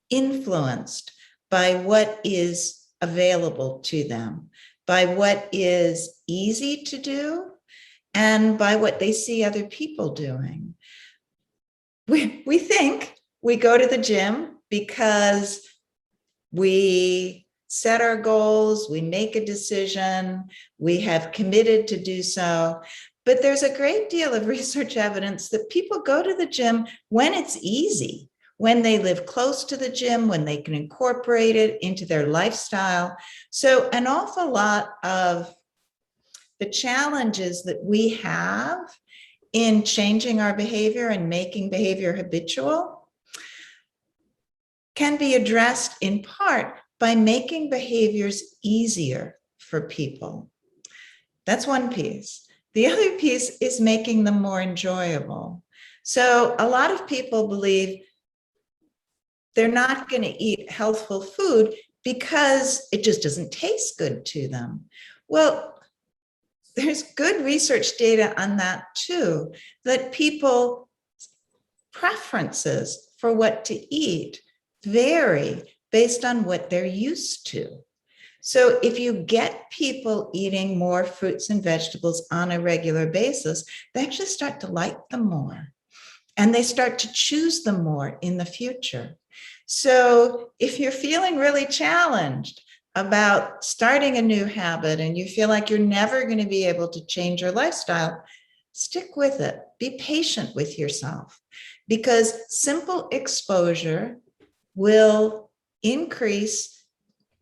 influenced by what is available to them, by what is easy to do, and by what they see other people doing. We think we go to the gym because we set our goals, we make a decision, we have committed to do so. But there's a great deal of research evidence that people go to the gym when it's easy, when they live close to the gym, when they can incorporate it into their lifestyle. So an awful lot of the challenges that we have in changing our behavior and making behavior habitual can be addressed in part by making behaviors easier for people. That's one piece. The other piece is making them more enjoyable. So a lot of people believe they're not going to eat healthful food because it just doesn't taste good to them. Well, there's good research data on that too, that people's preferences for what to eat vary based on what they're used to. So if you get people eating more fruits and vegetables on a regular basis, they actually start to like them more, and they start to choose them more in the future. So if you're feeling really challenged about starting a new habit and you feel like you're never going to be able to change your lifestyle, stick with it. Be patient with yourself, because simple exposure will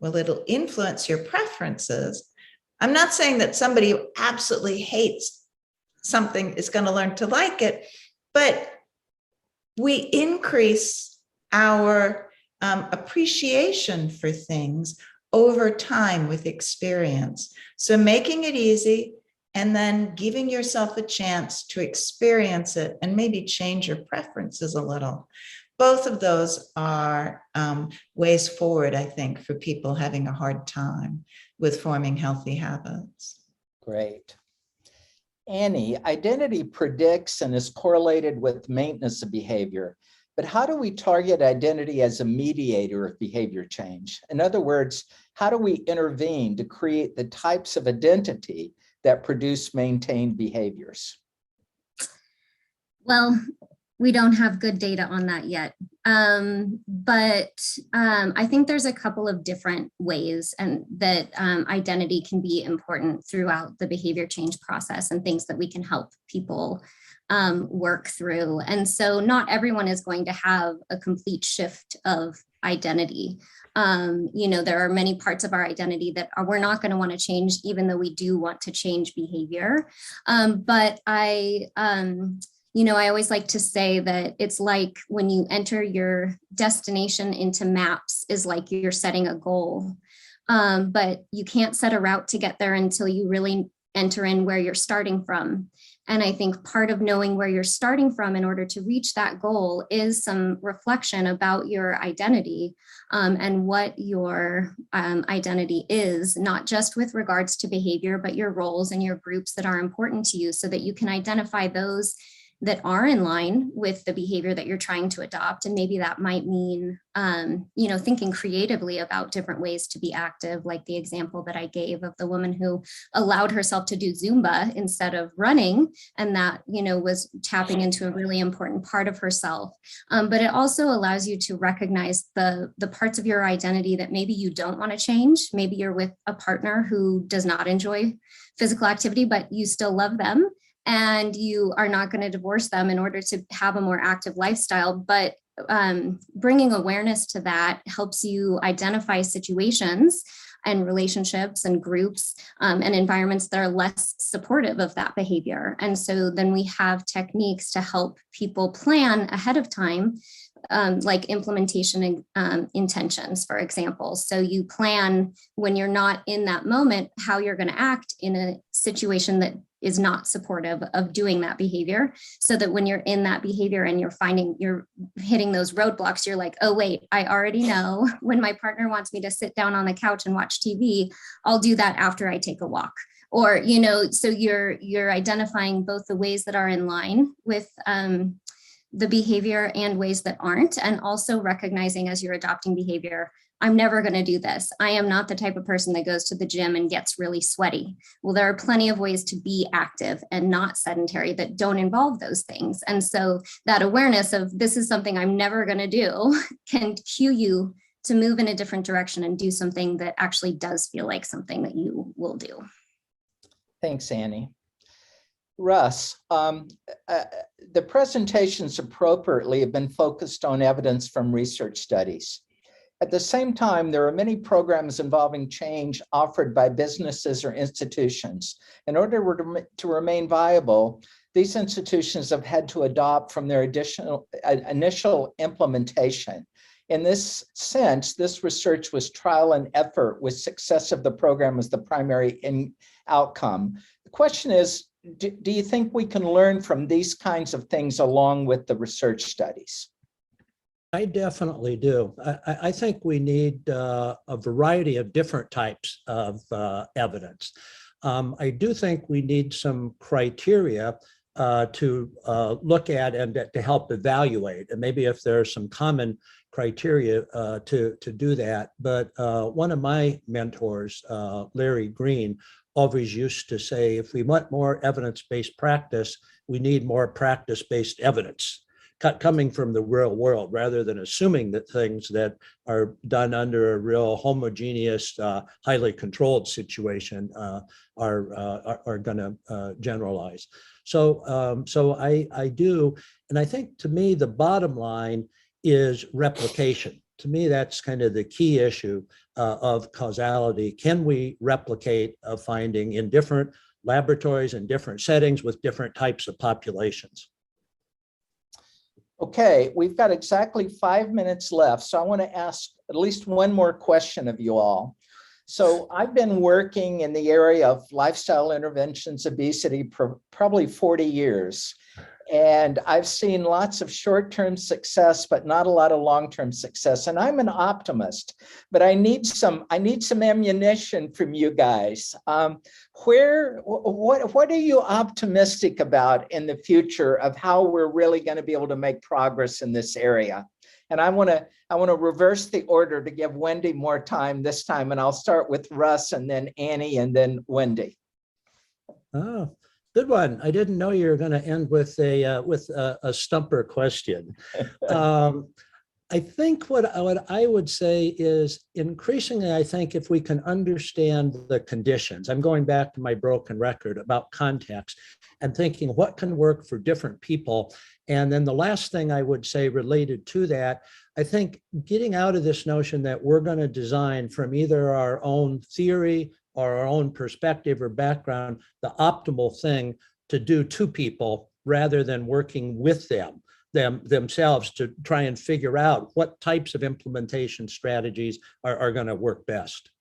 it'll influence your preferences. I'm not saying that somebody who absolutely hates something is going to learn to like it, but we increase our appreciation for things over time with experience. So making it easy and then giving yourself a chance to experience it and maybe change your preferences a little. Both of those are ways forward, I think, for people having a hard time with forming healthy habits. Great. Annie, identity predicts and is correlated with maintenance of behavior, but how do we target identity as a mediator of behavior change? In other words, how do we intervene to create the types of identity that produce maintained behaviors? Well, we don't have good data on that yet. But I think there's a couple of different ways and that identity can be important throughout the behavior change process and things that we can help people work through. And so not everyone is going to have a complete shift of identity. There are many parts of our identity that we're not going to want to change, even though we do want to change behavior. But I always like to say that it's like when you enter your destination into maps is like you're setting a goal, but you can't set a route to get there until you really enter in where you're starting from. And I think part of knowing where you're starting from in order to reach that goal is some reflection about your identity and what your identity is, not just with regards to behavior, but your roles and your groups that are important to you, so that you can identify those that are in line with the behavior that you're trying to adopt. And maybe that might mean, thinking creatively about different ways to be active, like the example that I gave of the woman who allowed herself to do Zumba instead of running. And that, was tapping into a really important part of herself. But it also allows you to recognize the parts of your identity that maybe you don't want to change. Maybe you're with a partner who does not enjoy physical activity, but you still love them. And you are not going to divorce them in order to have a more active lifestyle. But bringing awareness to that helps you identify situations and relationships and groups and environments that are less supportive of that behavior. And so then we have techniques to help people plan ahead of time, like implementation and intentions, for example. So you plan when you're not in that moment, how you're going to act in a situation that is not supportive of doing that behavior, so that when you're in that behavior and you're hitting those roadblocks, you're like, oh, wait, I already know when my partner wants me to sit down on the couch and watch TV, I'll do that after I take a walk. Or, so you're identifying both the ways that are in line with the behavior and ways that aren't, and also recognizing as you're adopting behavior, I'm never going to do this. I am not the type of person that goes to the gym and gets really sweaty. Well, there are plenty of ways to be active and not sedentary that don't involve those things. And so that awareness of this is something I'm never going to do can cue you to move in a different direction and do something that actually does feel like something that you will do. Thanks, Annie. Russ, the presentations appropriately have been focused on evidence from research studies. At the same time, there are many programs involving change offered by businesses or institutions. In order to remain viable, these institutions have had to adopt from their initial implementation. In this sense, this research was trial and effort, with success of the program as the primary outcome. The question is, do you think we can learn from these kinds of things along with the research studies? I definitely do. I think we need a variety of different types of evidence. I do think we need some criteria to look at and to help evaluate, and maybe if there are some common criteria to do that. But one of my mentors, Larry Green, always used to say, if we want more evidence-based practice, we need more practice-based evidence coming from the real world, rather than assuming that things that are done under a real homogeneous, highly controlled situation are going to generalize. So I do, and I think, to me, the bottom line is replication. To me, that's kind of the key issue of causality. Can we replicate a finding in different laboratories and different settings with different types of populations? Okay, we've got exactly 5 minutes left, so I want to ask at least one more question of you all. So I've been working in the area of lifestyle interventions, obesity, for probably 40 years. And I've seen lots of short-term success, but not a lot of long-term success. And I'm an optimist, but I need some ammunition from you guys. What are you optimistic about in the future of how we're really going to be able to make progress in this area? And I want to reverse the order to give Wendy more time this time, and I'll start with Russ, and then Annie, and then Wendy. Oh, good one. I didn't know you were going to end with a stumper question. I think what I would say is, increasingly, I think if we can understand the conditions, I'm going back to my broken record about context and thinking what can work for different people. And then the last thing I would say related to that, I think getting out of this notion that we're going to design from either our own theory or our own perspective or background the optimal thing to do to people, rather than working with themselves to try and figure out what types of implementation strategies are going to work best.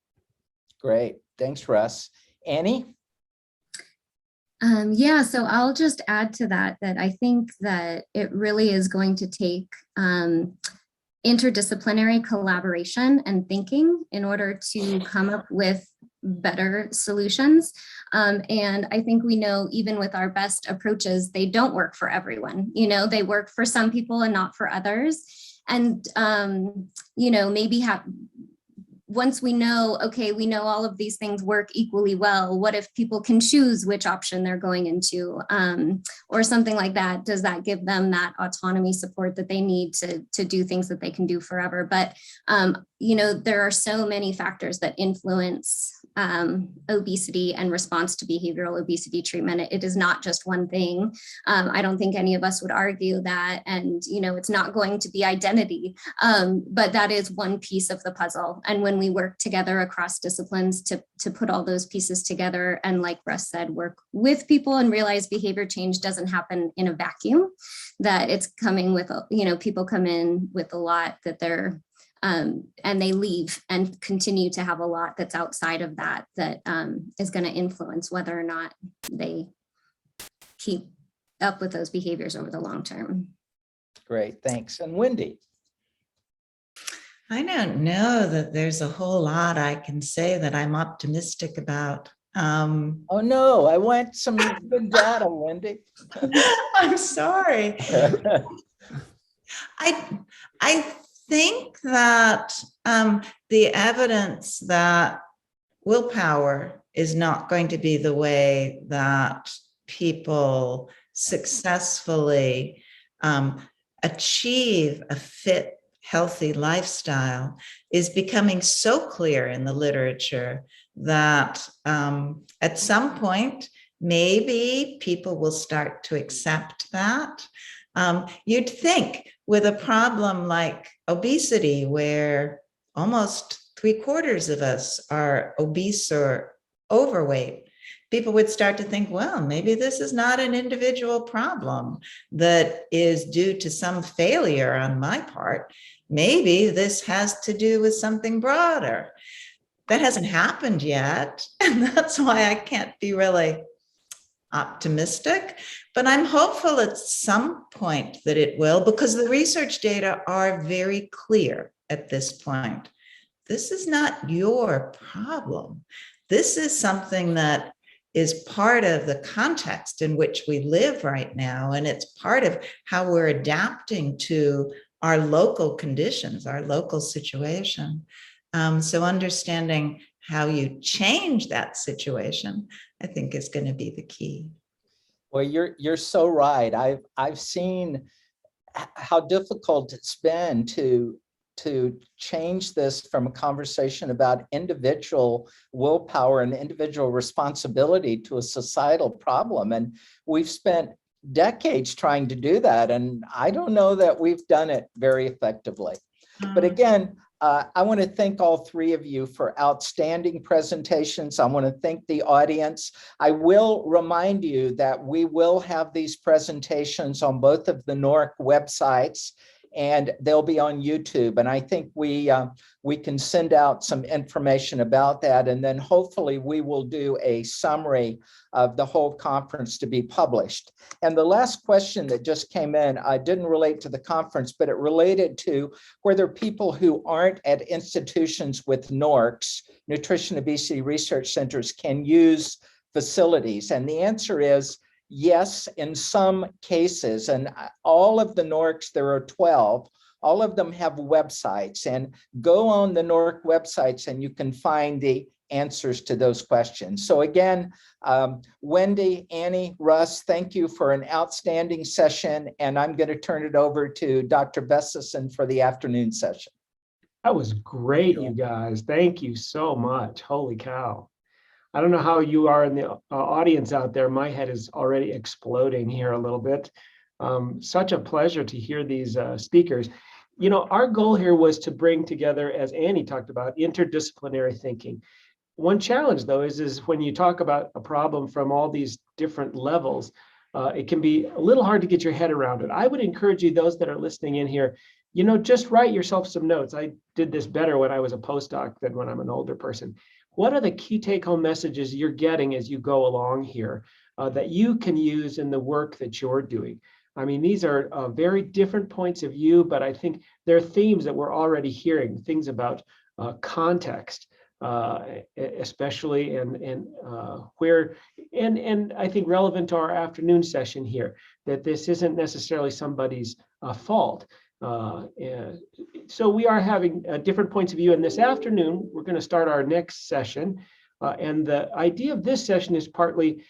Great. Thanks, Russ. Annie? Yeah, so I'll just add to that I think that it really is going to take interdisciplinary collaboration and thinking in order to come up with better solutions. And I think we know even with our best approaches, they don't work for everyone. They work for some people and not for others. And, maybe once we know, okay, we know all of these things work equally well, what if people can choose which option they're going into, or something like that? Does that give them that autonomy support that they need to do things that they can do forever? But, there are so many factors that influence obesity and response to behavioral obesity treatment. It is not just one thing. I don't think any of us would argue that, and it's not going to be identity, but that is one piece of the puzzle. And when we work together across disciplines to put all those pieces together, and like Russ said, work with people and realize behavior change doesn't happen in a vacuum, that it's coming with, people come in with a lot that they're and they leave and continue to have a lot that's outside of that is going to influence whether or not they keep up with those behaviors over the long term. Great, thanks. And Wendy? I don't know that there's a whole lot I can say that I'm optimistic about. Oh no, I want some good data, Wendy. I'm sorry. I think that the evidence that willpower is not going to be the way that people successfully achieve a fit, healthy lifestyle is becoming so clear in the literature that at some point, maybe people will start to accept that. You'd think with a problem like obesity, where almost 3/4 of us are obese or overweight, people would start to think, well, maybe this is not an individual problem that is due to some failure on my part. Maybe this has to do with something broader. That hasn't happened yet, and that's why I can't be really optimistic, but I'm hopeful at some point that it will, because the research data are very clear at this point. This is not your problem. This is something that is part of the context in which we live right now, and it's part of how we're adapting to our local conditions, our local situation. So understanding how you change that situation, I think, is going to be the key. Well, you're so right. I've seen how difficult it's been to change this from a conversation about individual willpower and individual responsibility to a societal problem. And we've spent decades trying to do that. And I don't know that we've done it very effectively. But again, I want to thank all three of you for outstanding presentations. I want to thank the audience. I will remind you that we will have these presentations on both of the NORC websites, and they'll be on YouTube. And I think we can send out some information about that. And then hopefully we will do a summary of the whole conference to be published. And the last question that just came in, didn't relate to the conference, but it related to whether people who aren't at institutions with NORCs, Nutrition Obesity Research Centers, can use facilities. And the answer is yes, in some cases. And all of the NORCs, there are 12, all of them have websites, and go on the NORC websites and you can find the answers to those questions. So again, Wendy, Annie, Russ, thank you for an outstanding session. And I'm going to turn it over to Dr. Vestison for the afternoon session. That was great, you guys. Thank you so much. Holy cow. I don't know how you are in the audience out there. My head is already exploding here a little bit. Such a pleasure to hear these speakers. You know, our goal here was to bring together, as Annie talked about, interdisciplinary thinking. One challenge, though, is when you talk about a problem from all these different levels, it can be a little hard to get your head around it. I would encourage you, those that are listening in here, you know, just write yourself some notes. I did this better when I was a postdoc than when I'm an older person. What are the key take-home messages you're getting as you go along here? that you can use in the work that you're doing. I mean, these are very different points of view, but I think they're themes that we're already hearing, things about context, especially, and where, and I think relevant to our afternoon session here, that this isn't necessarily somebody's fault. So we are having different points of view, and this afternoon, we're going to start our next session. And the idea of this session is partly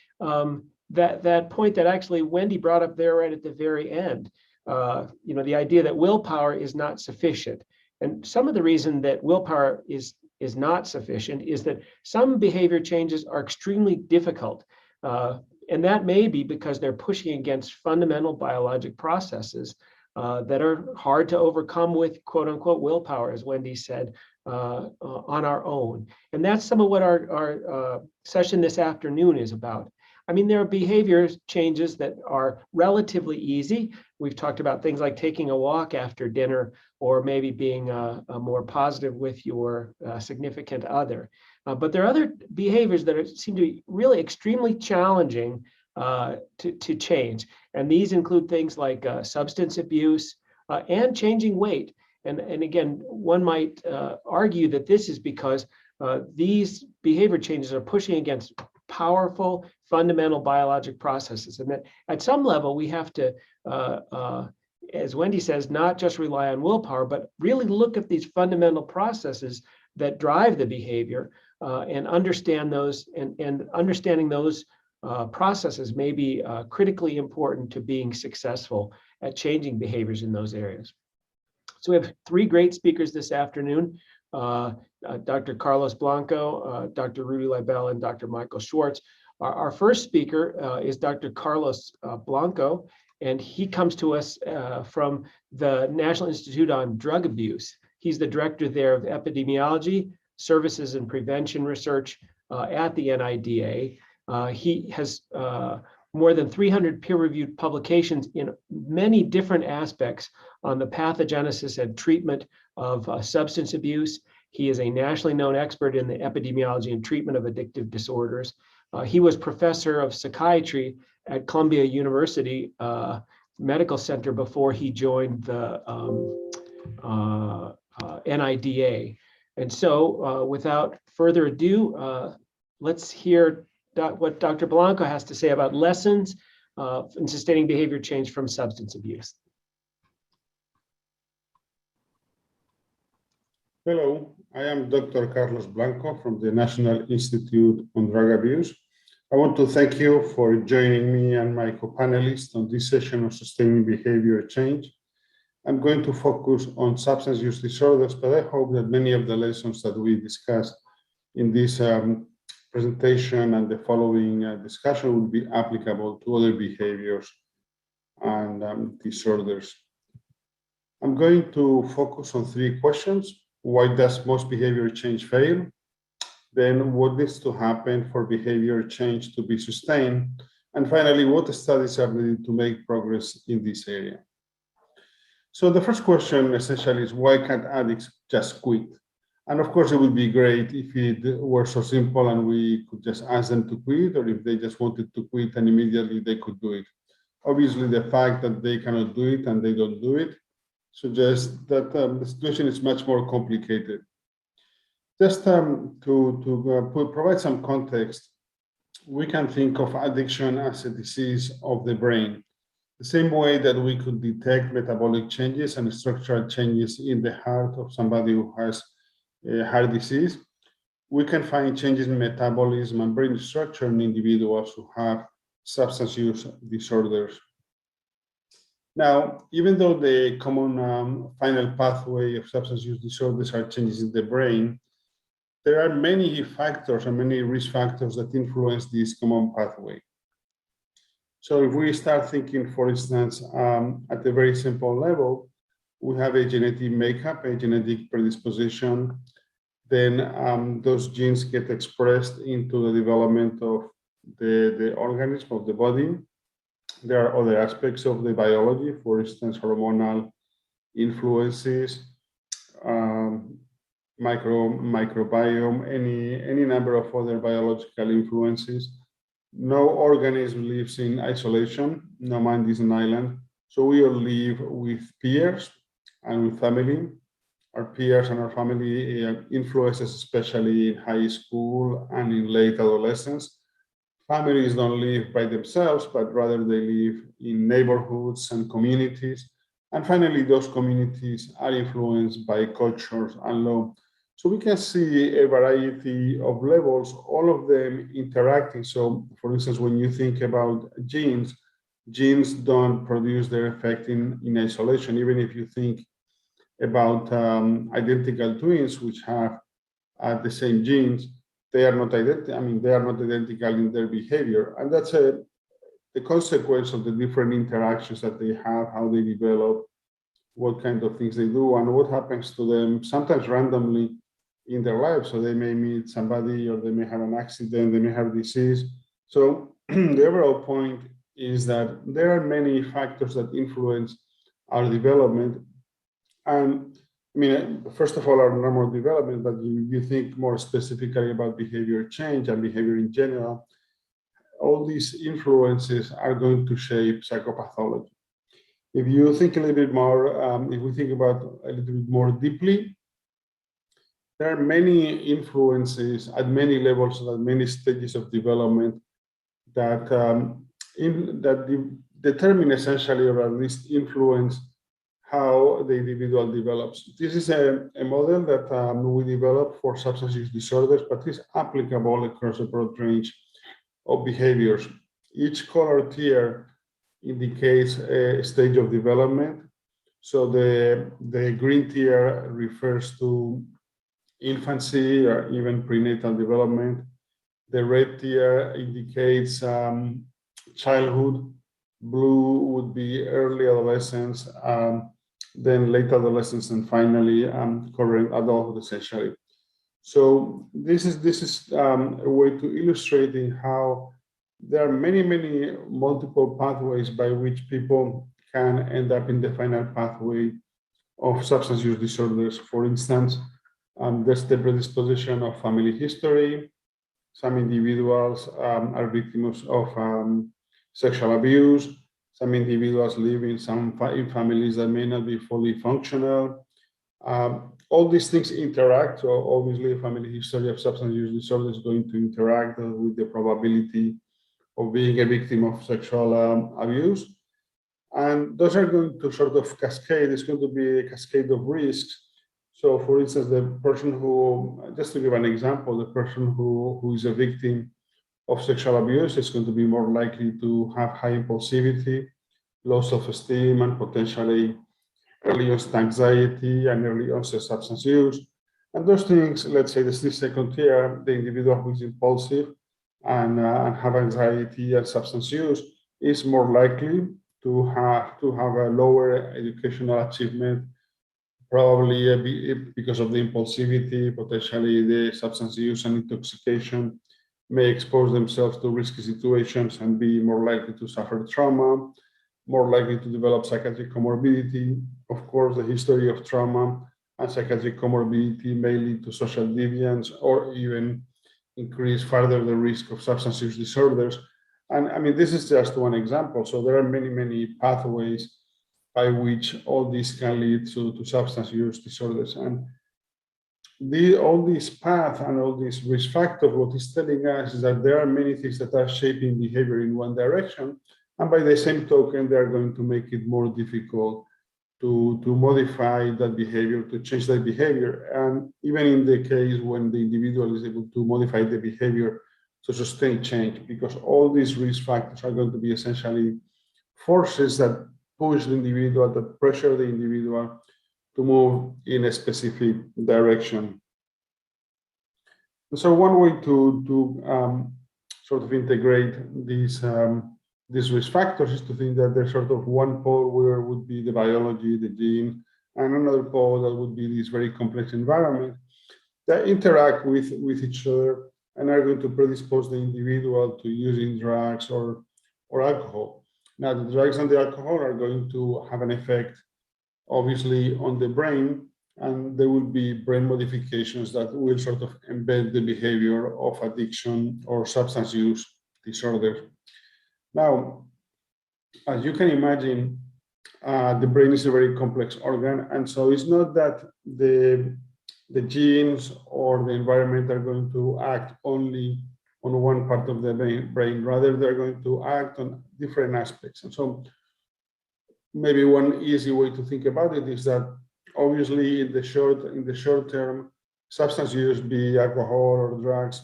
that point that actually Wendy brought up there right at the very end. The idea that willpower is not sufficient. And some of the reason that willpower is not sufficient is that some behavior changes are extremely difficult. And that may be because they're pushing against fundamental biologic processes that are hard to overcome with quote unquote willpower, as Wendy said, on our own. And that's some of what our session this afternoon is about. I mean, there are behavior changes that are relatively easy. We've talked about things like taking a walk after dinner, or maybe being more positive with your significant other. But there are other behaviors that seem to be really extremely challenging to change. And these include things like substance abuse and changing weight. And again, one might argue that this is because these behavior changes are pushing against powerful fundamental biologic processes, and that at some level we have to, as Wendy says, not just rely on willpower, but really look at these fundamental processes that drive the behavior and understand those, and understanding those processes may be critically important to being successful at changing behaviors in those areas. So we have three great speakers this afternoon. Dr. Carlos Blanco, Dr. Rudy Leibel, and Dr. Michael Schwartz. Our first speaker is Dr. Carlos Blanco, and he comes to us from the National Institute on Drug Abuse. He's the director there of epidemiology, services and prevention research at the NIDA. He has more than 300 peer-reviewed publications in many different aspects on the pathogenesis and treatment of substance abuse. He is a nationally known expert in the epidemiology and treatment of addictive disorders. He was professor of psychiatry at Columbia University Medical Center before he joined the NIDA. And so without further ado, let's hear what Dr. Blanco has to say about lessons in sustaining behavior change from substance abuse. Hello, I am Dr. Carlos Blanco from the National Institute on Drug Abuse. I want to thank you for joining me and my co-panelists on this session on sustaining behavior change. I'm going to focus on substance use disorders, but I hope that many of the lessons that we discussed in this presentation and the following discussion will be applicable to other behaviors and disorders. I'm going to focus on three questions. Why does most behavior change fail? Then what needs to happen for behavior change to be sustained? And finally, what studies are needed to make progress in this area? So the first question essentially is, why can't addicts just quit? And of course, it would be great if it were so simple and we could just ask them to quit, or if they just wanted to quit and immediately they could do it. Obviously, the fact that they cannot do it and they don't do it suggests that the situation is much more complicated. Just to provide some context, we can think of addiction as a disease of the brain. The same way that we could detect metabolic changes and structural changes in the heart of somebody who has heart disease, we can find changes in metabolism and brain structure in individuals who have substance use disorders. Now, even though the common final pathway of substance use disorders are changes in the brain, there are many factors and many risk factors that influence this common pathway. So if we start thinking, for instance, at a very simple level, we have a genetic makeup, a genetic predisposition, then those genes get expressed into the development of the organism of the body. There are other aspects of the biology, for instance, hormonal influences, microbiome, any number of other biological influences no organism lives in isolation. No mind is an island. So we all live with peers and with family. Our peers and our family influences, especially in high school and in late adolescence. Families don't live by themselves, but rather they live in neighborhoods and communities. And finally, those communities are influenced by cultures and law. So we can see a variety of levels, all of them interacting. So for instance, when you think about genes, genes don't produce their effect in isolation. Even if you think about identical twins, which have the same genes, they are not identical. I mean, they are not identical in their behavior. And that's the consequence of the different interactions that they have, how they develop, what kind of things they do, and what happens to them, sometimes randomly in their lives. So they may meet somebody, or they may have an accident, they may have disease. So the overall point is that there are many factors that influence our development. And I mean, first of all, our normal development, but you think more specifically about behavior change and behavior in general, all these influences are going to shape psychopathology. If you think a little bit more, if we think about a little bit more deeply, there are many influences at many levels and at many stages of development that determine essentially, or at least influence, how the individual develops. This is a model that we developed for substance use disorders, but is applicable across a broad range of behaviors. Each color tier indicates a stage of development. So the green tier refers to infancy or even prenatal development. The red tier indicates childhood. Blue would be early adolescence, then late adolescence, and finally current adulthood, essentially. So this is a way to illustrating how there are many multiple pathways by which people can end up in the final pathway of substance use disorders. For instance, there's the predisposition of family history. Some individuals are victims of sexual abuse. Some individuals live in families that may not be fully functional. All these things interact. So obviously, a family history of substance use disorder is going to interact with the probability of being a victim of sexual abuse. And those are going to sort of cascade. It's going to be a cascade of risks. So for instance, the person who, just to give an example, the person who is a victim of sexual abuse is going to be more likely to have high impulsivity, low self-esteem, and potentially early onset anxiety and early onset substance use. And those things, let's say this second tier, the individual who is impulsive and have anxiety and substance use is more likely to have a lower educational achievement, probably because of the impulsivity, potentially the substance use and intoxication may expose themselves to risky situations and be more likely to suffer trauma, more likely to develop psychiatric comorbidity. Of course, the history of trauma and psychiatric comorbidity may lead to social deviance or even increase further the risk of substance use disorders. And I mean, this is just one example. So there are many pathways by which all this can lead to substance use disorders. And all these paths and all these risk factors, what is telling us is that there are many things that are shaping behavior in one direction. And by the same token, they're going to make it more difficult to modify that behavior, to change that behavior. And even in the case when the individual is able to modify the behavior to sustain change, because all these risk factors are going to be essentially forces that push the individual, that pressure the individual to move in a specific direction. So one way to sort of integrate these risk factors is to think that there's sort of one pole where would be the biology, the gene, and another pole that would be this very complex environment that interact with each other and are going to predispose the individual to using drugs or alcohol. Now, the drugs and the alcohol are going to have an effect, obviously, on the brain, and there will be brain modifications that will sort of embed the behavior of addiction or substance use disorders. Now, as you can imagine, the brain is a very complex organ, and so it's not that the genes or the environment are going to act only on one part of the brain, rather they're going to act on different aspects. And so maybe one easy way to think about it is that obviously in the short term, substance use, be alcohol or drugs,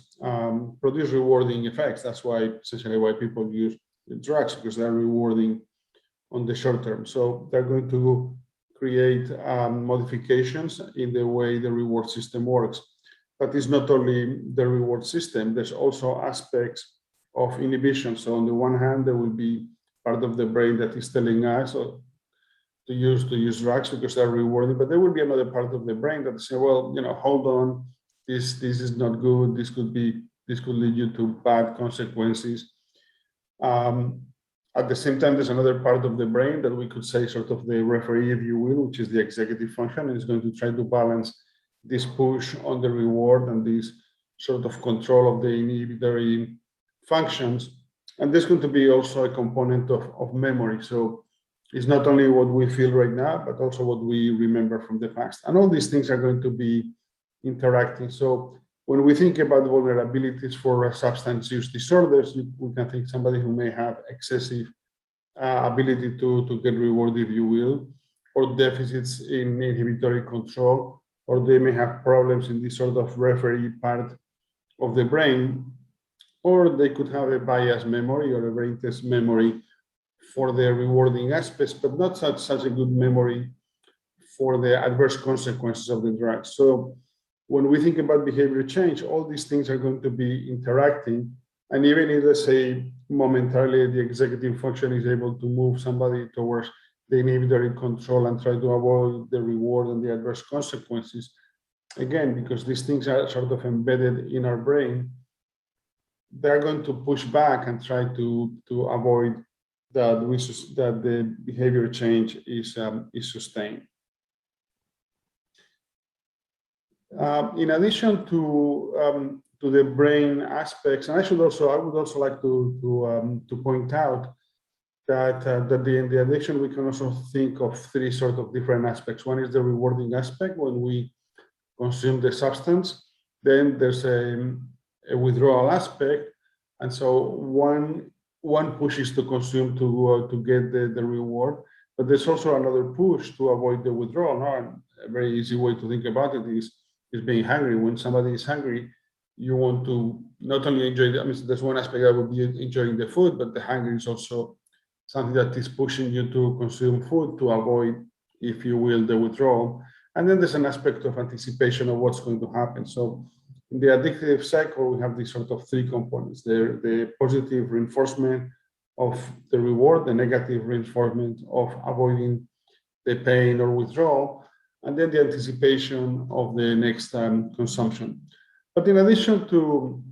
produce rewarding effects. That's why essentially why people use drugs, because they're rewarding on the short term. So they're going to create modifications in the way the reward system works. But it's not only the reward system, there's also aspects of inhibition. So on the one hand, there will be part of the brain that is telling us to use drugs because they're rewarding, but there will be another part of the brain that say, well, hold on, this is not good, this could lead you to bad consequences. At the same time, there's another part of the brain that we could say sort of the referee, if you will, which is the executive function, and is going to try to balance this push on the reward and this sort of control of the inhibitory functions. And there's going to be also a component of memory. So it's not only what we feel right now, but also what we remember from the past. And all these things are going to be interacting. So when we think about vulnerabilities for substance use disorders, we can think somebody who may have excessive ability to get reward, if you will, or deficits in inhibitory control, or they may have problems in this sort of referee part of the brain, or they could have a biased memory or a brain test memory for the rewarding aspects, but not such a good memory for the adverse consequences of the drug. So when we think about behavior change, all these things are going to be interacting. And even if, let's say, momentarily the executive function is able to move somebody towards the inhibitory control and try to avoid the reward and the adverse consequences, again, because these things are sort of embedded in our brain, they're going to push back and try to avoid that the behavior change is sustained. In addition to the brain aspects, and I would also like to point out that in the addiction we can also think of three sort of different aspects. One is the rewarding aspect when we consume the substance. Then there's a withdrawal aspect, and so one push is to consume to get the reward, but there's also another push to avoid the withdrawal. Now, a very easy way to think about it is being hungry. When somebody is hungry, you want to not only enjoy there's one aspect that would be enjoying the food, but the hunger is also something that is pushing you to consume food to avoid, if you will, the withdrawal. And then there's an aspect of anticipation of what's going to happen. So in the addictive cycle, we have these sort of three components: the positive reinforcement of the reward, the negative reinforcement of avoiding the pain or withdrawal, and then the anticipation of the next consumption. But in addition to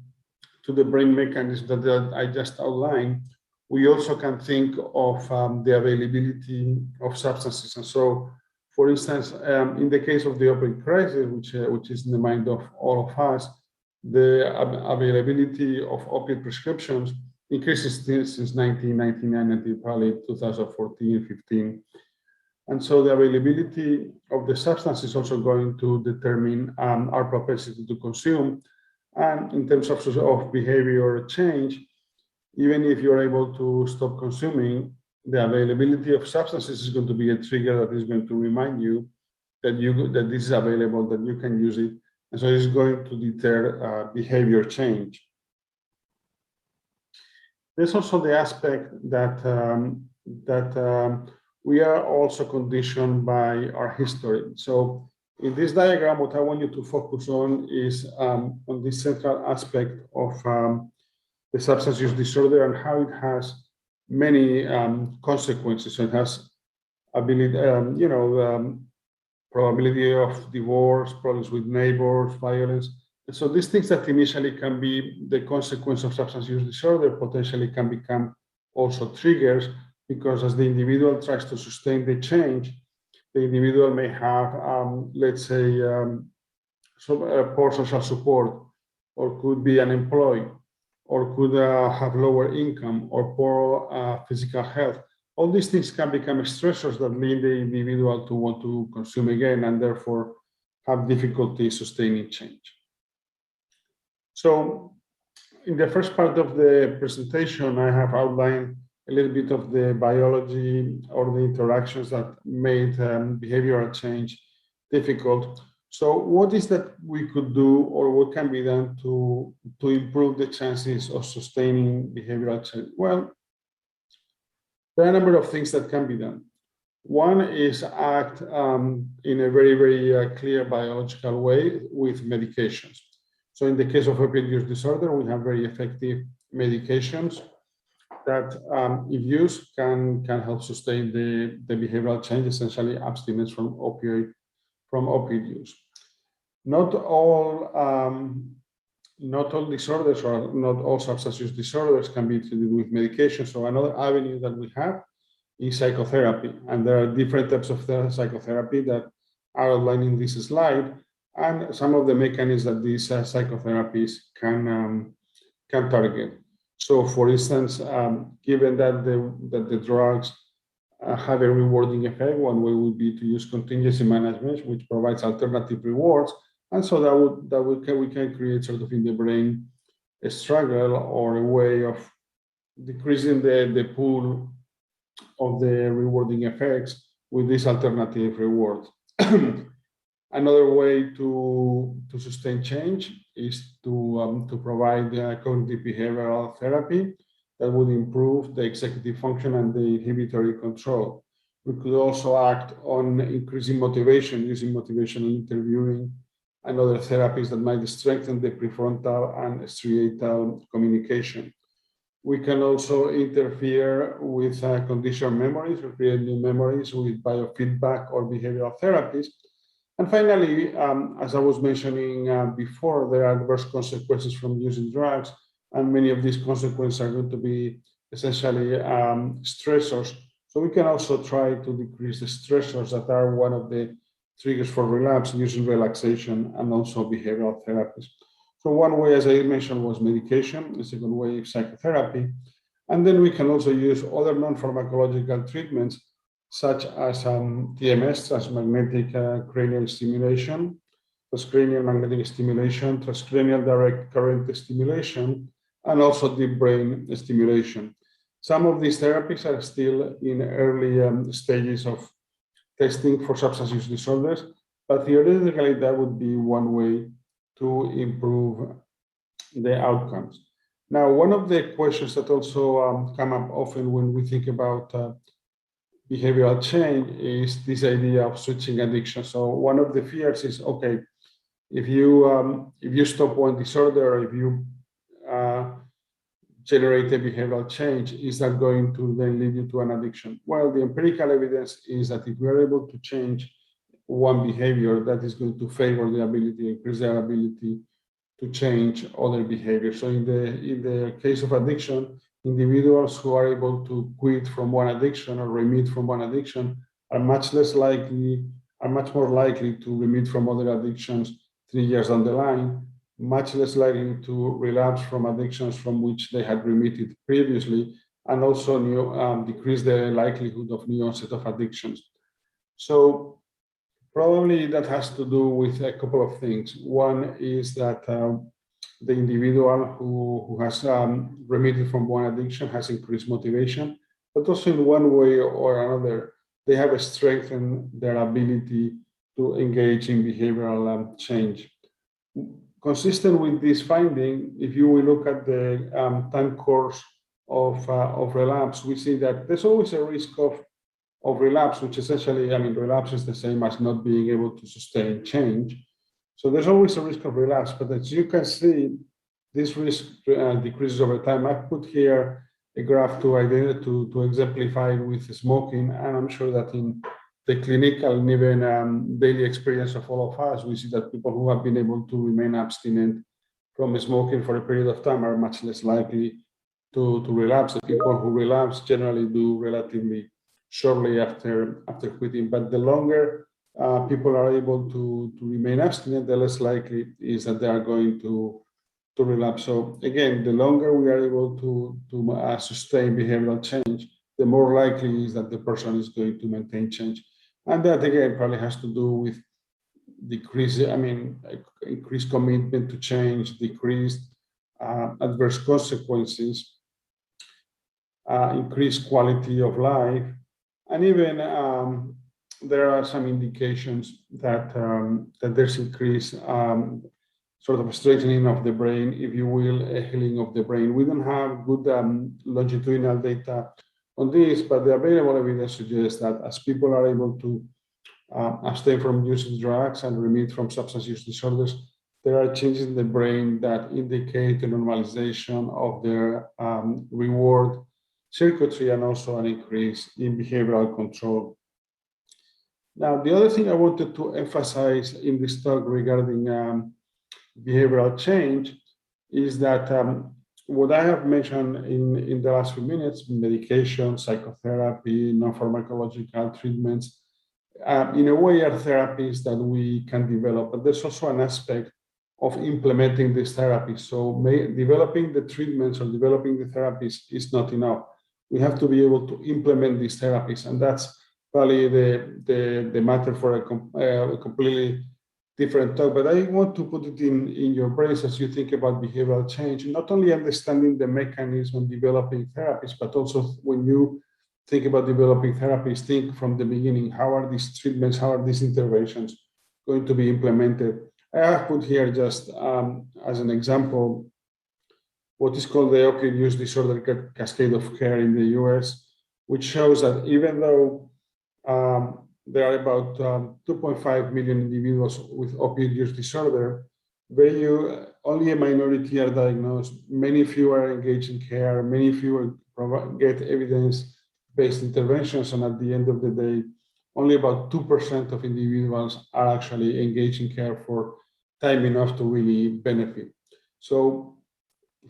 the brain mechanism that I just outlined, we also can think of the availability of substances. And so, for instance, in the case of the opioid crisis, which is in the mind of all of us, the availability of opioid prescriptions increases since 1999 until probably 2014, 15. And so the availability of the substance is also going to determine our propensity to consume. And in terms of behavior change, even if you're able to stop consuming, the availability of substances is going to be a trigger that is going to remind you that this is available, that you can use it. And so it's going to deter behavior change. There's also the aspect that we are also conditioned by our history. So in this diagram, what I want you to focus on is on this central aspect of the substance use disorder and how it has many consequences. So it has ability, probability of divorce, problems with neighbors, violence. And so these things that initially can be the consequence of substance use disorder potentially can become also triggers, because as the individual tries to sustain the change, the individual may have, let's say, poor social support, or could be unemployed, or could have lower income or poor physical health. All these things can become stressors that lead the individual to want to consume again and therefore have difficulty sustaining change. So in the first part of the presentation, I have outlined a little bit of the biology or the interactions that made behavioral change difficult. So what is that we could do or what can be done to improve the chances of sustaining behavioral change? Well, there are a number of things that can be done. One is act in a very, very clear biological way with medications. So in the case of opioid use disorder, we have very effective medications that, if used, can help sustain the behavioral change, essentially abstinence from opioid use. Not all disorders or not all substance use disorders can be treated with medication. So another avenue that we have is psychotherapy, and there are different types of psychotherapy that are outlined in this slide, and some of the mechanisms that these psychotherapies can target. So, for instance, given that the drugs have a rewarding effect, one way would be to use contingency management, which provides alternative rewards, and so we can create sort of in the brain a struggle or a way of decreasing the pool of the rewarding effects with these alternative rewards. Another way to sustain change is to provide cognitive behavioral therapy that would improve the executive function and the inhibitory control. We could also act on increasing motivation using motivational interviewing and other therapies that might strengthen the prefrontal and striatal communication. We can also interfere with conditioned memories or create new memories with biofeedback or behavioral therapies. And finally, as I was mentioning before, there are adverse consequences from using drugs, and many of these consequences are going to be essentially stressors. So we can also try to decrease the stressors that are one of the triggers for relapse using relaxation and also behavioral therapies. So one way, as I mentioned, was medication. The second way is psychotherapy. And then we can also use other non-pharmacological treatments, such as TMS, transmagnetic cranial stimulation, transcranial magnetic stimulation, transcranial direct current stimulation, and also deep brain stimulation. Some of these therapies are still in early stages of testing for substance use disorders, but theoretically that would be one way to improve the outcomes. Now, one of the questions that also come up often when we think about behavioral change is this idea of switching addiction. So one of the fears is, okay, if you stop one disorder, or if you generate a behavioral change, is that going to then lead you to an addiction? Well, the empirical evidence is that if we are able to change one behavior, that is going to favor the ability, increase their ability to change other behaviors. So in the case of addiction, individuals who are able to quit from one addiction or remit from one addiction are much more likely to remit from other addictions 3 years down the line, much less likely to relapse from addictions from which they had remitted previously, and also decrease the likelihood of new onset of addictions. So probably that has to do with a couple of things. One is that the individual who has remitted from one addiction has increased motivation, but also in one way or another, they have strengthened their ability to engage in behavioral change. Consistent with this finding, if you will look at the time course of relapse, we see that there's always a risk of relapse, which essentially, relapse is the same as not being able to sustain change. So there's always a risk of relapse, but as you can see, this risk decreases over time. I've put here a graph to exemplify with smoking, and I'm sure that in the clinical and even daily experience of all of us, we see that people who have been able to remain abstinent from smoking for a period of time are much less likely to relapse. The people who relapse generally do relatively shortly after quitting, but the longer people are able to remain abstinent, the less likely is that they are going to relapse. So again, the longer we are able to sustain behavioral change, the more likely is that the person is going to maintain change. And that again probably has to do with increased commitment to change, decreased adverse consequences, increased quality of life, and even there are some indications that that there's increased sort of a straightening of the brain, if you will, a healing of the brain. We don't have good longitudinal data on this, but the available evidence suggests that as people are able to abstain from using drugs and remit from substance use disorders, there are changes in the brain that indicate a normalization of their reward circuitry and also an increase in behavioral control. Now, the other thing I wanted to emphasize in this talk regarding behavioral change is that what I have mentioned in the last few minutes, medication, psychotherapy, non-pharmacological treatments, in a way are therapies that we can develop, but there's also an aspect of implementing these therapies. So developing the treatments or developing the therapies is not enough. We have to be able to implement these therapies, and that's probably the matter for a completely different talk. But I want to put it in your brains as you think about behavioral change, not only understanding the mechanism and developing therapies, but also when you think about developing therapies, think from the beginning, how are these treatments, how are these interventions going to be implemented? I have put here just as an example, what is called the opioid use disorder cascade of care in the US, which shows that even though there are about 2.5 million individuals with opioid use disorder, only a minority are diagnosed, many fewer engage in care, many fewer get evidence-based interventions, and at the end of the day, only about 2% of individuals are actually engaged in care for time enough to really benefit. So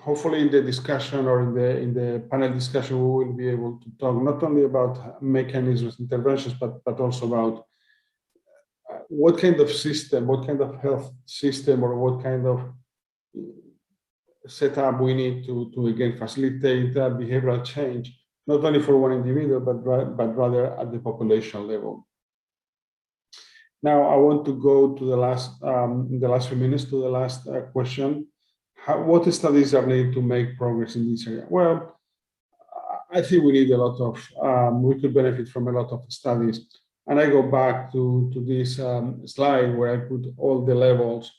hopefully in the discussion or in the panel discussion, we will be able to talk not only about mechanisms, interventions, but also about what kind of system, what kind of health system, or what kind of setup we need to again facilitate behavioral change, not only for one individual, but rather at the population level. Now, I want to go to the last, in the last few minutes, to the last question. What studies are needed to make progress in this area? Well, I think we need a lot of, we could benefit from a lot of studies. And I go back to this slide where I put all the levels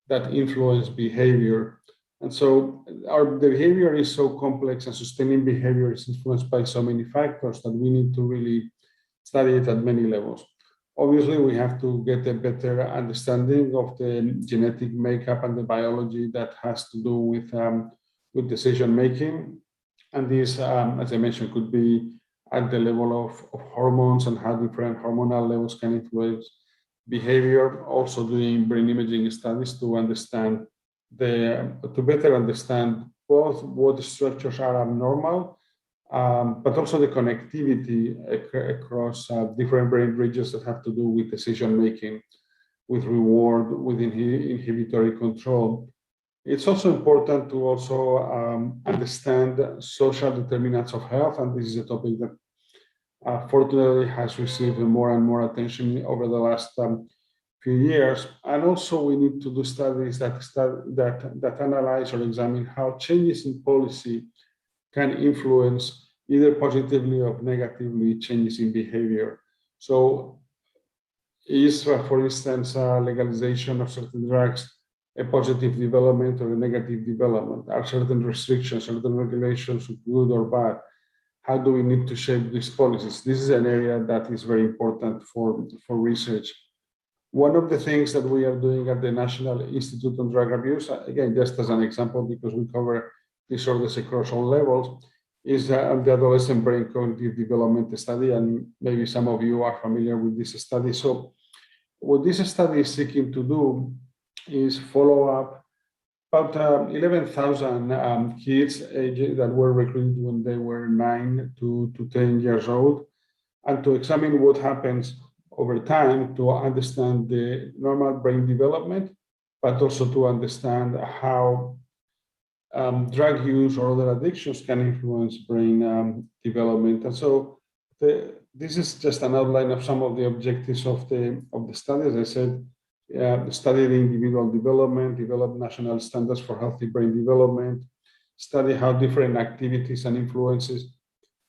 that influence behavior. And so our behavior is so complex, and sustaining behavior is influenced by so many factors that we need to really study it at many levels. Obviously, we have to get a better understanding of the genetic makeup and the biology that has to do with decision making. And this, as I mentioned, could be at the level of hormones and how different hormonal levels can influence behavior. Also doing brain imaging studies to understand to better understand both what structures are abnormal, but also the connectivity across different brain regions that have to do with decision making, with reward, with inhibitory control. It's also important to also understand social determinants of health, and this is a topic that fortunately has received more and more attention over the last few years. And also we need to do studies that analyze or examine how changes in policy can influence either positively or negatively changes in behavior. So is, for instance, legalization of certain drugs a positive development or a negative development? Are certain restrictions, certain regulations good or bad? How do we need to shape these policies? This is an area that is very important for research. One of the things that we are doing at the National Institute on Drug Abuse, again, just as an example, because we cover disorders across all levels, is the adolescent brain cognitive development study, and maybe some of you are familiar with this study. So what this study is seeking to do is follow up about 11,000 kids that were recruited when they were 9 to 10 years old, and to examine what happens over time to understand the normal brain development, but also to understand how drug use or other addictions can influence brain development. And so this is just an outline of some of the objectives of the study. As I said, study the individual development, develop national standards for healthy brain development, study how different activities and influences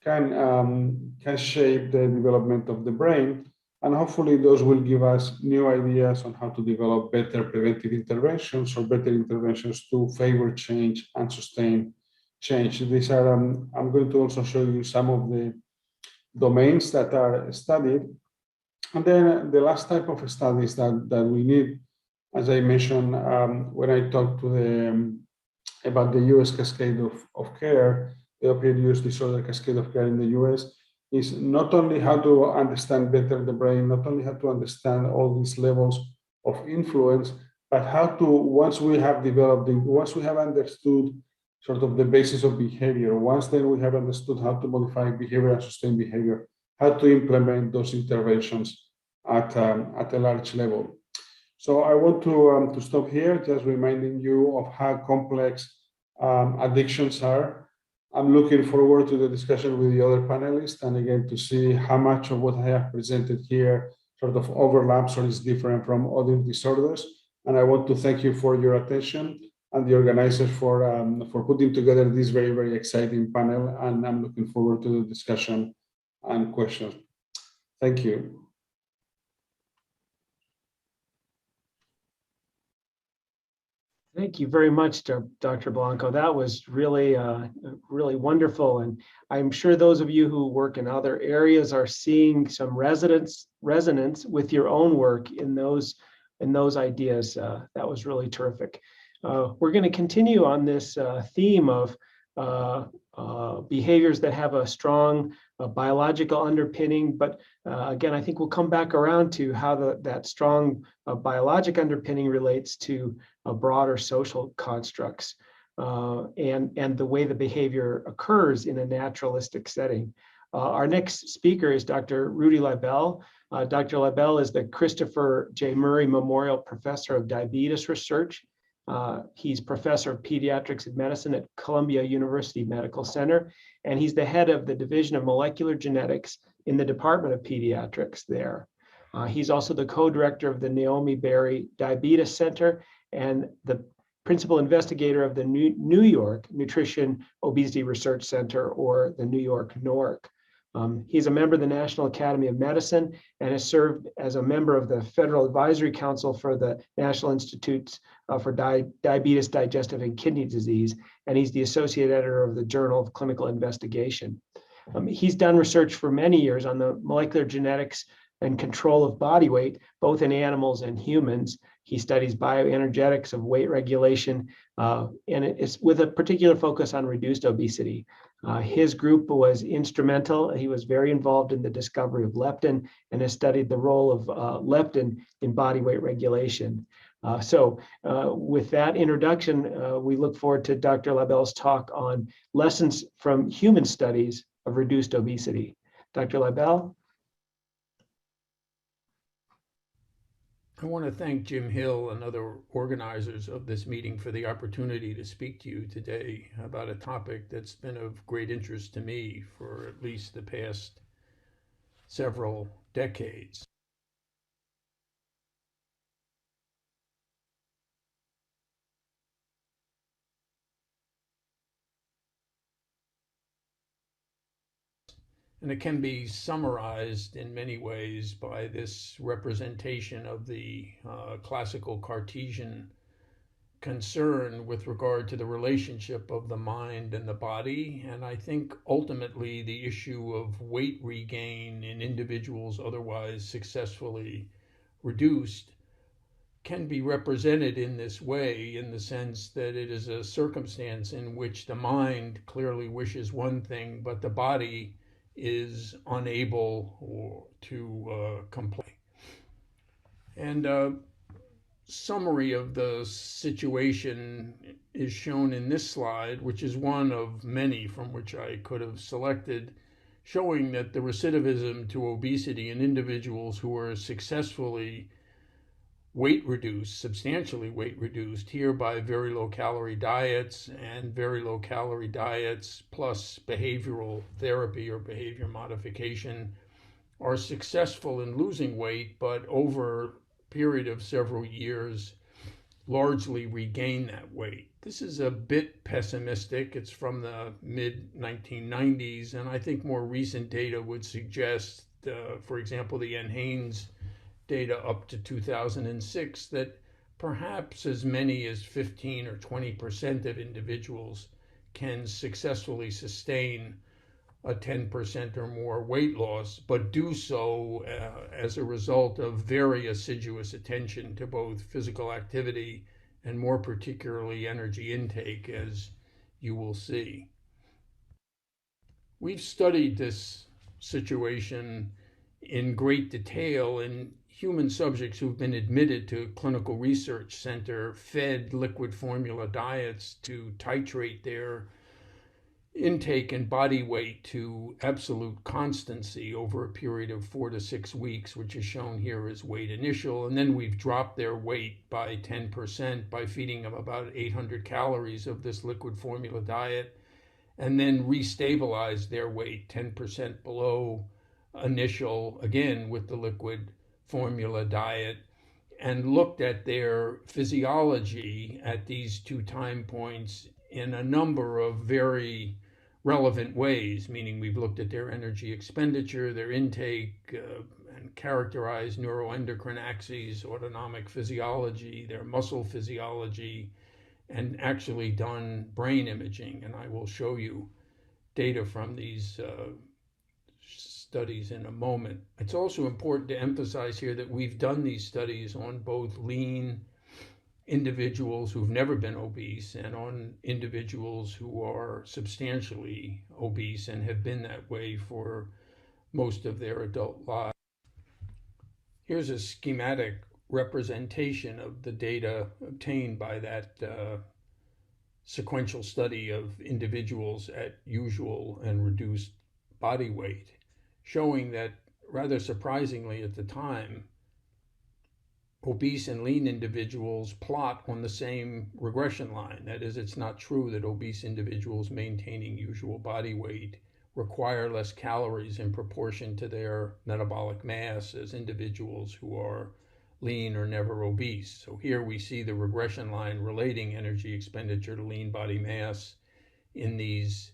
can shape the development of the brain. And hopefully those will give us new ideas on how to develop better preventive interventions or better interventions to favor change and sustain change. These are, I'm going to also show you some of the domains that are studied. And then the last type of studies that we need, as I mentioned, when I talked to about the US cascade of care, the opioid use disorder cascade of care in the US, is not only how to understand better the brain, not only how to understand all these levels of influence, but how to, once we have understood sort of the basis of behavior, once then we have understood how to modify behavior and sustain behavior, how to implement those interventions at a large level. So I want to stop here, just reminding you of how complex addictions are. I'm looking forward to the discussion with the other panelists, and again, to see how much of what I have presented here sort of overlaps or is different from other disorders. And I want to thank you for your attention and the organizers for putting together this very, very exciting panel. And I'm looking forward to the discussion and questions. Thank you. Thank you very much, Dr. Blanco. That was really, really wonderful. And I'm sure those of you who work in other areas are seeing some resonance with your own work in those ideas. That was really terrific. We're going to continue on this theme of behaviors that have a strong biological underpinning, but again, I think we'll come back around to how that strong biologic underpinning relates to broader social constructs and the way the behavior occurs in a naturalistic setting. Our next speaker is Dr. Rudy Leibel. Dr. Leibel is the Christopher J. Murray Memorial Professor of Diabetes Research. He's professor of pediatrics and medicine at Columbia University Medical Center, and he's the head of the Division of Molecular Genetics in the Department of Pediatrics there. He's also the co-director of the Naomi Berry Diabetes Center and the principal investigator of the New York Nutrition Obesity Research Center, or the New York NORC. He's a member of the National Academy of Medicine and has served as a member of the Federal Advisory Council for the National Institutes for Diabetes, Digestive, and Kidney Disease, and he's the associate editor of the Journal of Clinical Investigation. He's done research for many years on the molecular genetics and control of body weight, both in animals and humans. He studies bioenergetics of weight regulation, and it's with a particular focus on reduced obesity. His group was instrumental. He was very involved in the discovery of leptin and has studied the role of leptin in body weight regulation. So with that introduction, we look forward to Dr. Leibel's talk on lessons from human studies of reduced obesity. Dr. Leibel? I want to thank Jim Hill and other organizers of this meeting for the opportunity to speak to you today about a topic that's been of great interest to me for at least the past several decades. And it can be summarized in many ways by this representation of the classical Cartesian concern with regard to the relationship of the mind and the body. And I think ultimately the issue of weight regain in individuals otherwise successfully reduced can be represented in this way, in the sense that it is a circumstance in which the mind clearly wishes one thing, but the body is unable to comply. And a summary of the situation is shown in this slide, which is one of many from which I could have selected, showing that the recidivism to obesity in individuals who are successfully weight reduced, substantially weight reduced, here by very low calorie diets, and very low calorie diets plus behavioral therapy or behavior modification are successful in losing weight, but over a period of several years largely regain that weight. This is a bit pessimistic. It's from the mid 1990s, and I think more recent data would suggest, for example, the NHANES data up to 2006, that perhaps as many as 15 or 20% of individuals can successfully sustain a 10% or more weight loss, but do so as a result of very assiduous attention to both physical activity and more particularly energy intake, as you will see. We've studied this situation in great detail in human subjects who've been admitted to a clinical research center, fed liquid formula diets to titrate their intake and body weight to absolute constancy over a period of 4 to 6 weeks, which is shown here as weight initial. And then we've dropped their weight by 10% by feeding them about 800 calories of this liquid formula diet, and then restabilized their weight 10% below initial, again with the liquid formula diet, and looked at their physiology at these two time points in a number of very relevant ways, meaning we've looked at their energy expenditure, their intake, and characterized neuroendocrine axes, autonomic physiology, their muscle physiology, and actually done brain imaging. And I will show you data from these studies in a moment. It's also important to emphasize here that we've done these studies on both lean individuals who've never been obese and on individuals who are substantially obese and have been that way for most of their adult lives. Here's a schematic representation of the data obtained by that sequential study of individuals at usual and reduced body weight, showing that, rather surprisingly at the time, obese and lean individuals plot on the same regression line. That is, it's not true that obese individuals maintaining usual body weight require less calories in proportion to their metabolic mass as individuals who are lean or never obese. So here we see the regression line relating energy expenditure to lean body mass in these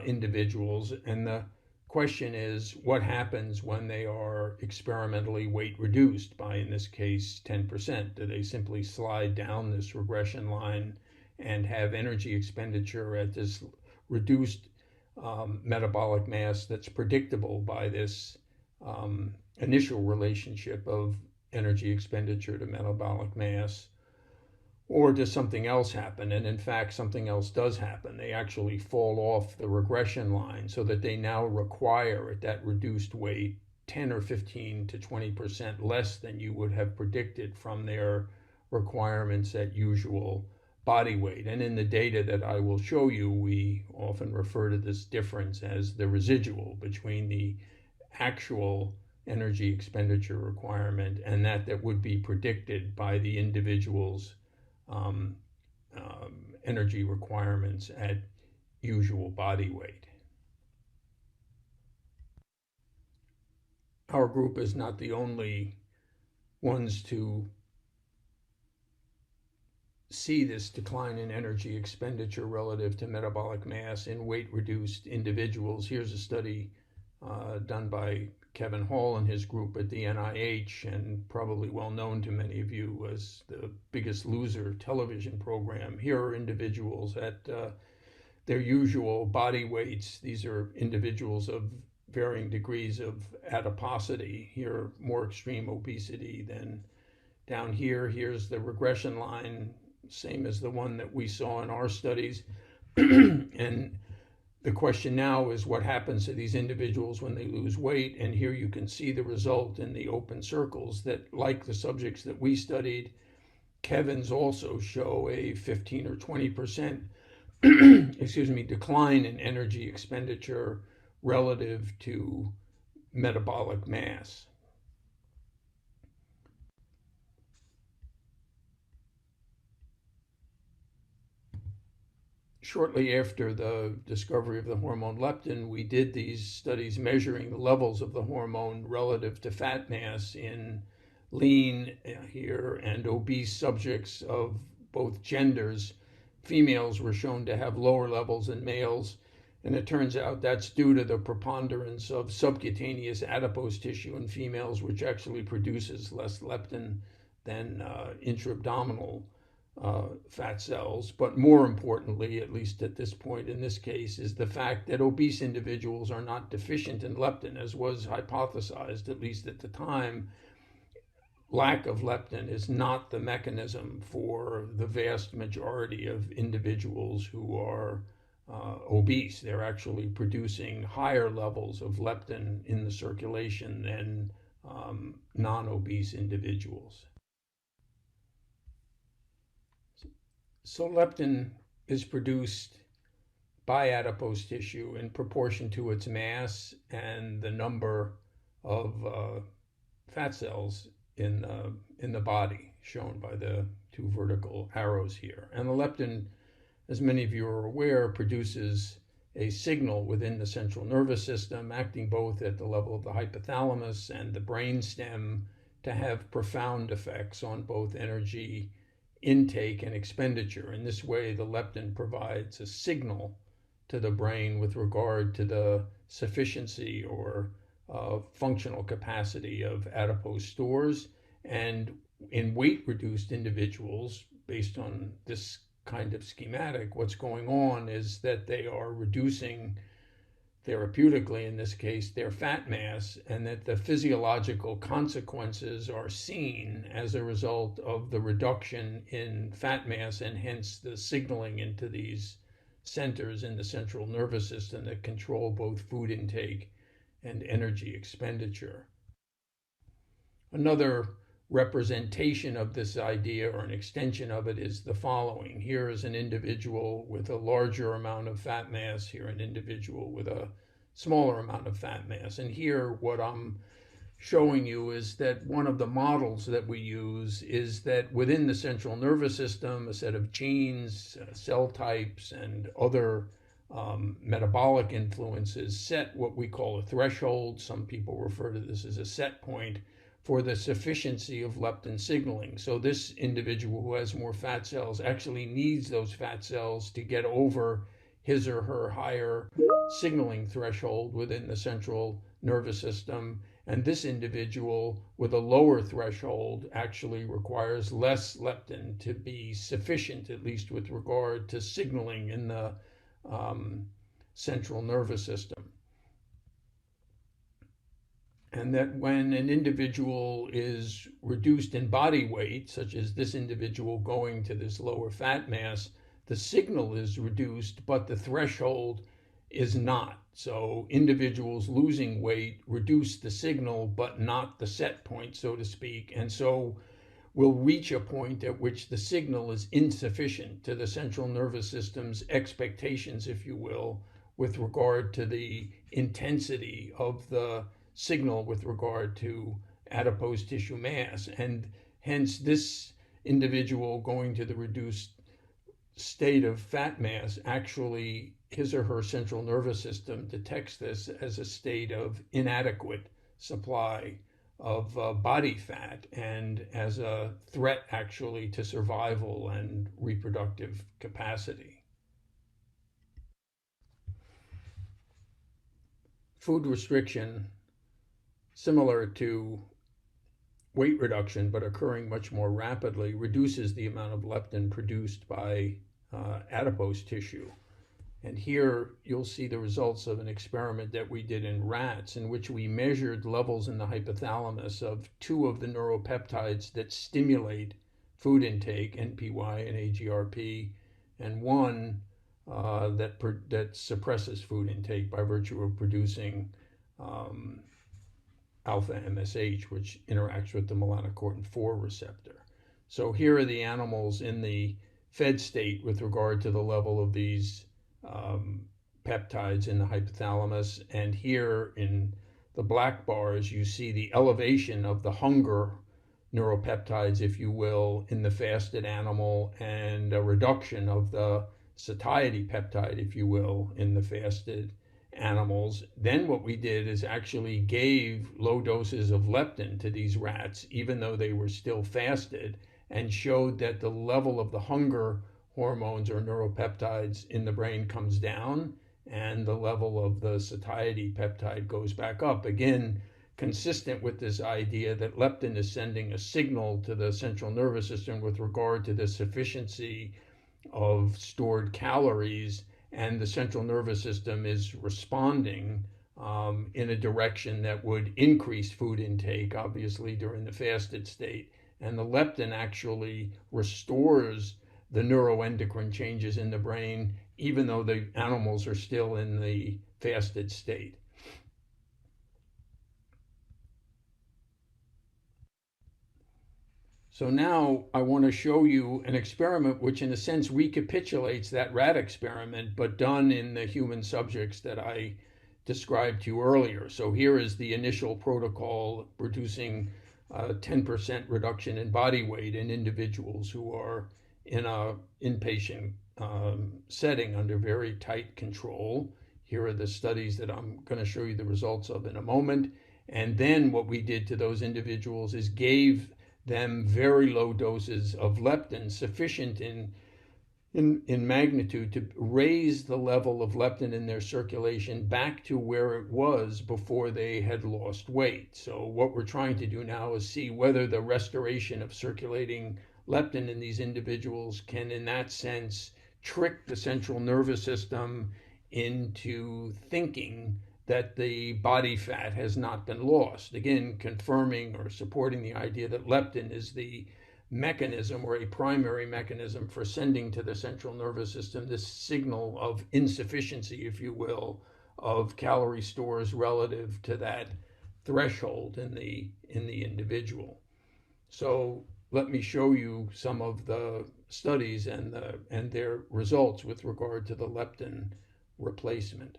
individuals. And the question is, what happens when they are experimentally weight reduced by, in this case, 10%? Do they simply slide down this regression line and have energy expenditure at this reduced metabolic mass that's predictable by this initial relationship of energy expenditure to metabolic mass? Or does something else happen? And in fact, something else does happen. They actually fall off the regression line so that they now require, at that reduced weight, 10 or 15 to 20% less than you would have predicted from their requirements at usual body weight. And in the data that I will show you, we often refer to this difference as the residual between the actual energy expenditure requirement and that would be predicted by the individual's energy requirements at usual body weight. Our group is not the only ones to see this decline in energy expenditure relative to metabolic mass in weight-reduced individuals. Here's a study done by Kevin Hall and his group at the NIH, and probably well known to many of you as the Biggest Loser television program. Here are individuals at their usual body weights. These are individuals of varying degrees of adiposity. Here, more extreme obesity than down here. Here's the regression line, same as the one that we saw in our studies. And the question now is, what happens to these individuals when they lose weight? And here you can see the result in the open circles that, like the subjects that we studied, Kevin's also show a 15 or 20% decline in energy expenditure relative to metabolic mass. shortly after the discovery of the hormone leptin, we did these studies measuring the levels of the hormone relative to fat mass in lean here and obese subjects of both genders. Females were shown to have lower levels than males, and it turns out that's due to the preponderance of subcutaneous adipose tissue in females, which actually produces less leptin than intra-abdominal fat cells. But more importantly, at least at this point in this case, is the fact that obese individuals are not deficient in leptin, as was hypothesized, at least at the time. Lack of leptin is not the mechanism for the vast majority of individuals who are obese. They're actually producing higher levels of leptin in the circulation than non-obese individuals. So leptin is produced by adipose tissue in proportion to its mass and the number of fat cells in the body, shown by the two vertical arrows here. And the leptin, as many of you are aware, produces a signal within the central nervous system, acting both at the level of the hypothalamus and the brainstem to have profound effects on both energy intake and expenditure. In this way, the leptin provides a signal to the brain with regard to the sufficiency or functional capacity of adipose stores. And in weight-reduced individuals, based on this kind of schematic, what's going on is that they are reducing, therapeutically in this case, their fat mass, and that the physiological consequences are seen as a result of the reduction in fat mass, and hence the signaling into these centers in the central nervous system that control both food intake and energy expenditure. Another representation of this idea, or an extension of it, is the following. Here is an individual with a larger amount of fat mass, here an individual with a smaller amount of fat mass. And here what I'm showing you is that one of the models that we use is that within the central nervous system, a set of genes, cell types, and other metabolic influences set what we call a threshold. Some people refer to this as a set point for the sufficiency of leptin signaling. So this individual who has more fat cells actually needs those fat cells to get over his or her higher signaling threshold within the central nervous system. And this individual with a lower threshold actually requires less leptin to be sufficient, at least with regard to signaling in the central nervous system. And that when an individual is reduced in body weight, such as this individual going to this lower fat mass, the signal is reduced, but the threshold is not. So individuals losing weight reduce the signal, but not the set point, so to speak. And so will reach a point at which the signal is insufficient to the central nervous system's expectations, if you will, with regard to the intensity of the signal with regard to adipose tissue mass. And hence this individual going to the reduced state of fat mass, actually his or her central nervous system detects this as a state of inadequate supply of body fat, and as a threat actually to survival and reproductive capacity. Food restriction, similar to weight reduction, but occurring much more rapidly, reduces the amount of leptin produced by adipose tissue. And here you'll see the results of an experiment that we did in rats, in which we measured levels in the hypothalamus of two of the neuropeptides that stimulate food intake, NPY and AGRP, and one that suppresses food intake by virtue of producing alpha MSH, which interacts with the melanocortin-4 receptor. So here are the animals in the fed state with regard to the level of these peptides in the hypothalamus. And here in the black bars, you see the elevation of the hunger neuropeptides, if you will, in the fasted animal, and a reduction of the satiety peptide, if you will, in the fasted animals. Then what we did is actually gave low doses of leptin to these rats, even though they were still fasted, and showed that the level of the hunger hormones or neuropeptides in the brain comes down and the level of the satiety peptide goes back up. Again, consistent with this idea that leptin is sending a signal to the central nervous system with regard to the sufficiency of stored calories, and the central nervous system is responding in a direction that would increase food intake, obviously, during the fasted state. And the leptin actually restores the neuroendocrine changes in the brain, even though the animals are still in the fasted state. So now I want to show you an experiment which in a sense recapitulates that rat experiment, but done in the human subjects that I described to you earlier. So here is the initial protocol producing a 10% reduction in body weight in individuals who are in a inpatient setting under very tight control. Here are the studies that I'm going to show you the results of in a moment. And then what we did to those individuals is gave them very low doses of leptin, sufficient in magnitude to raise the level of leptin in their circulation back to where it was before they had lost weight. So what we're trying to do now is see whether the restoration of circulating leptin in these individuals can, in that sense, trick the central nervous system into thinking that the body fat has not been lost. Again, confirming or supporting the idea that leptin is the mechanism or a primary mechanism for sending to the central nervous system this signal of insufficiency, if you will, of calorie stores relative to that threshold in the individual. So let me show you some of the studies and their results with regard to the leptin replacement.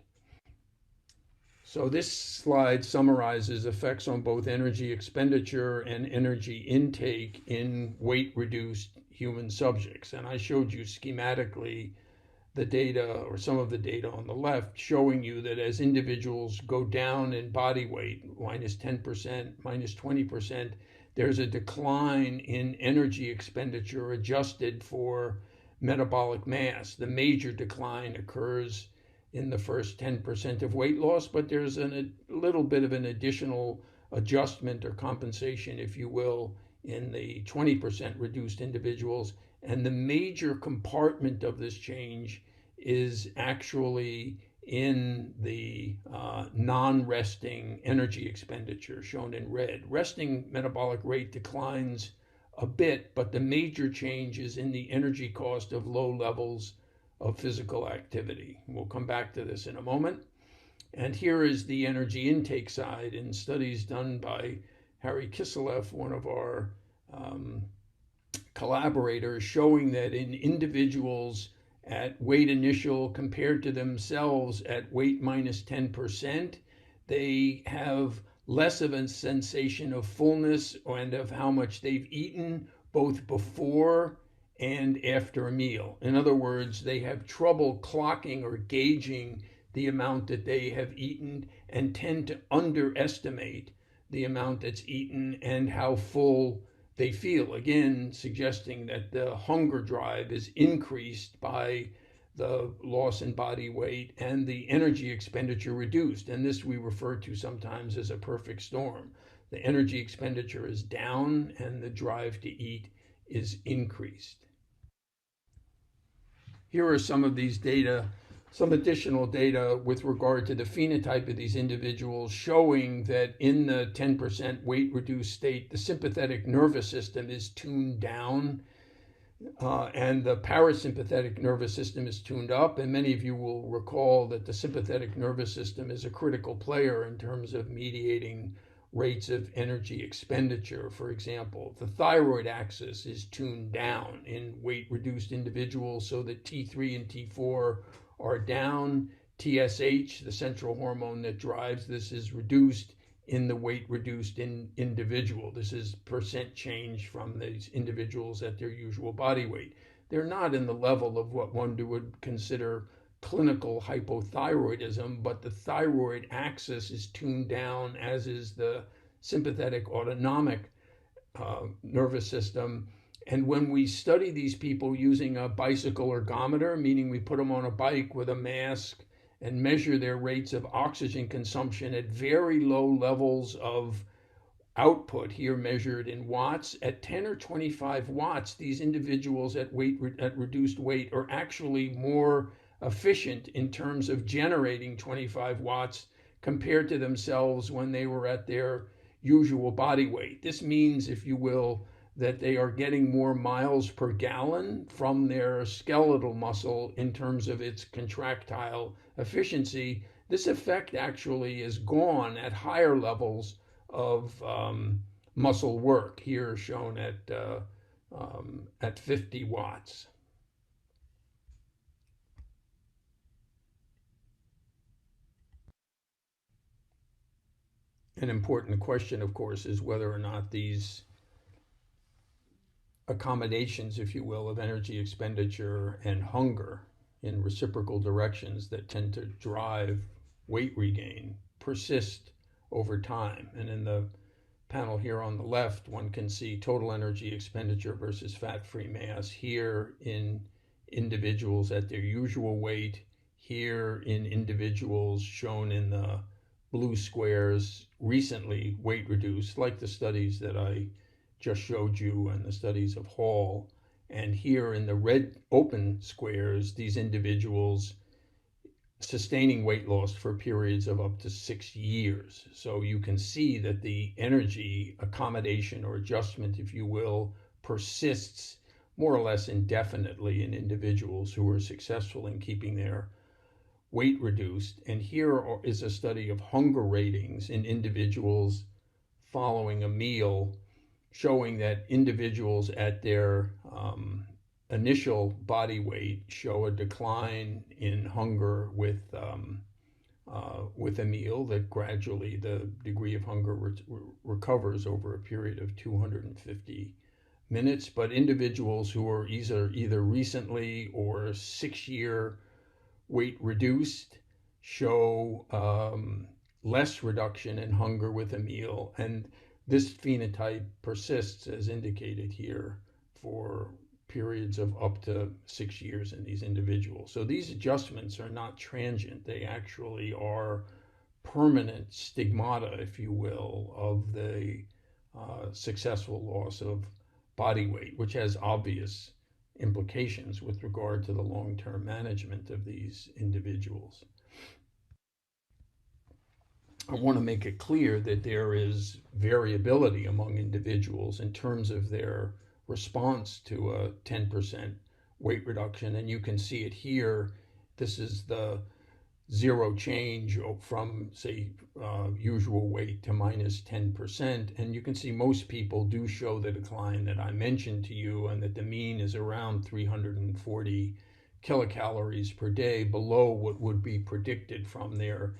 So this slide summarizes effects on both energy expenditure and energy intake in weight-reduced human subjects. And I showed you schematically the data, or some of the data on the left, showing you that as individuals go down in body weight, minus 10%, minus 20%, there's a decline in energy expenditure adjusted for metabolic mass. The major decline occurs in the first 10% of weight loss, but there's a little bit of an additional adjustment or compensation, if you will, in the 20% reduced individuals. And the major compartment of this change is actually in the non-resting energy expenditure, shown in red. Resting metabolic rate declines a bit, but the major change is in the energy cost of low levels of physical activity. We'll come back to this in a moment. And here is the energy intake side in studies done by Harry Kiselev, one of our collaborators, showing that in individuals at weight initial compared to themselves at weight minus 10%, they have less of a sensation of fullness and of how much they've eaten, both before and after a meal. In other words, they have trouble clocking or gauging the amount that they have eaten and tend to underestimate the amount that's eaten and how full they feel. Again, suggesting that the hunger drive is increased by the loss in body weight and the energy expenditure reduced. And this we refer to sometimes as a perfect storm. The energy expenditure is down and the drive to eat is increased. Here are some of these data, some additional data with regard to the phenotype of these individuals, showing that in the 10% weight reduced state, the sympathetic nervous system is tuned down and the parasympathetic nervous system is tuned up. And many of you will recall that the sympathetic nervous system is a critical player in terms of mediating rates of energy expenditure. For example, the thyroid axis is tuned down in weight-reduced individuals so that T3 and T4 are down. TSH, the central hormone that drives this, is reduced in the weight-reduced individual. This is percent change from these individuals at their usual body weight. they're not in the level of what one would consider clinical hypothyroidism, but the thyroid axis is tuned down, as is the sympathetic autonomic nervous system. And when we study these people using a bicycle ergometer, meaning we put them on a bike with a mask and measure their rates of oxygen consumption at very low levels of output, here measured in watts, at 10 or 25 watts, these individuals at reduced weight are actually more efficient in terms of generating 25 watts compared to themselves when they were at their usual body weight. This means, if you will, that they are getting more miles per gallon from their skeletal muscle in terms of its contractile efficiency. This effect actually is gone at higher levels of muscle work, here shown at 50 watts. An important question, of course, is whether or not these accommodations, if you will, of energy expenditure and hunger in reciprocal directions that tend to drive weight regain persist over time. And in the panel here on the left, one can see total energy expenditure versus fat-free mass, here in individuals at their usual weight, here in individuals shown in the blue squares recently weight reduced, like the studies that I just showed you and the studies of Hall. And here in the red open squares, these individuals sustaining weight loss for periods of up to 6 years. So you can see that the energy accommodation or adjustment, if you will, persists more or less indefinitely in individuals who are successful in keeping their weight reduced. And here is a study of hunger ratings in individuals following a meal, showing that individuals at their initial body weight show a decline in hunger with a meal, that gradually the degree of hunger recovers over a period of 250 minutes. But individuals who are either recently or 6-year weight reduced show less reduction in hunger with a meal. And this phenotype persists, as indicated here, for periods of up to 6 years in these individuals. So these adjustments are not transient. They actually are permanent stigmata, if you will, of the successful loss of body weight, which has obvious implications with regard to the long-term management of these individuals. I want to make it clear that there is variability among individuals in terms of their response to a 10% weight reduction. And you can see it here. This is the zero change from, say, usual weight to minus 10%. And you can see most people do show the decline that I mentioned to you, and that the mean is around 340 kilocalories per day, below what would be predicted from their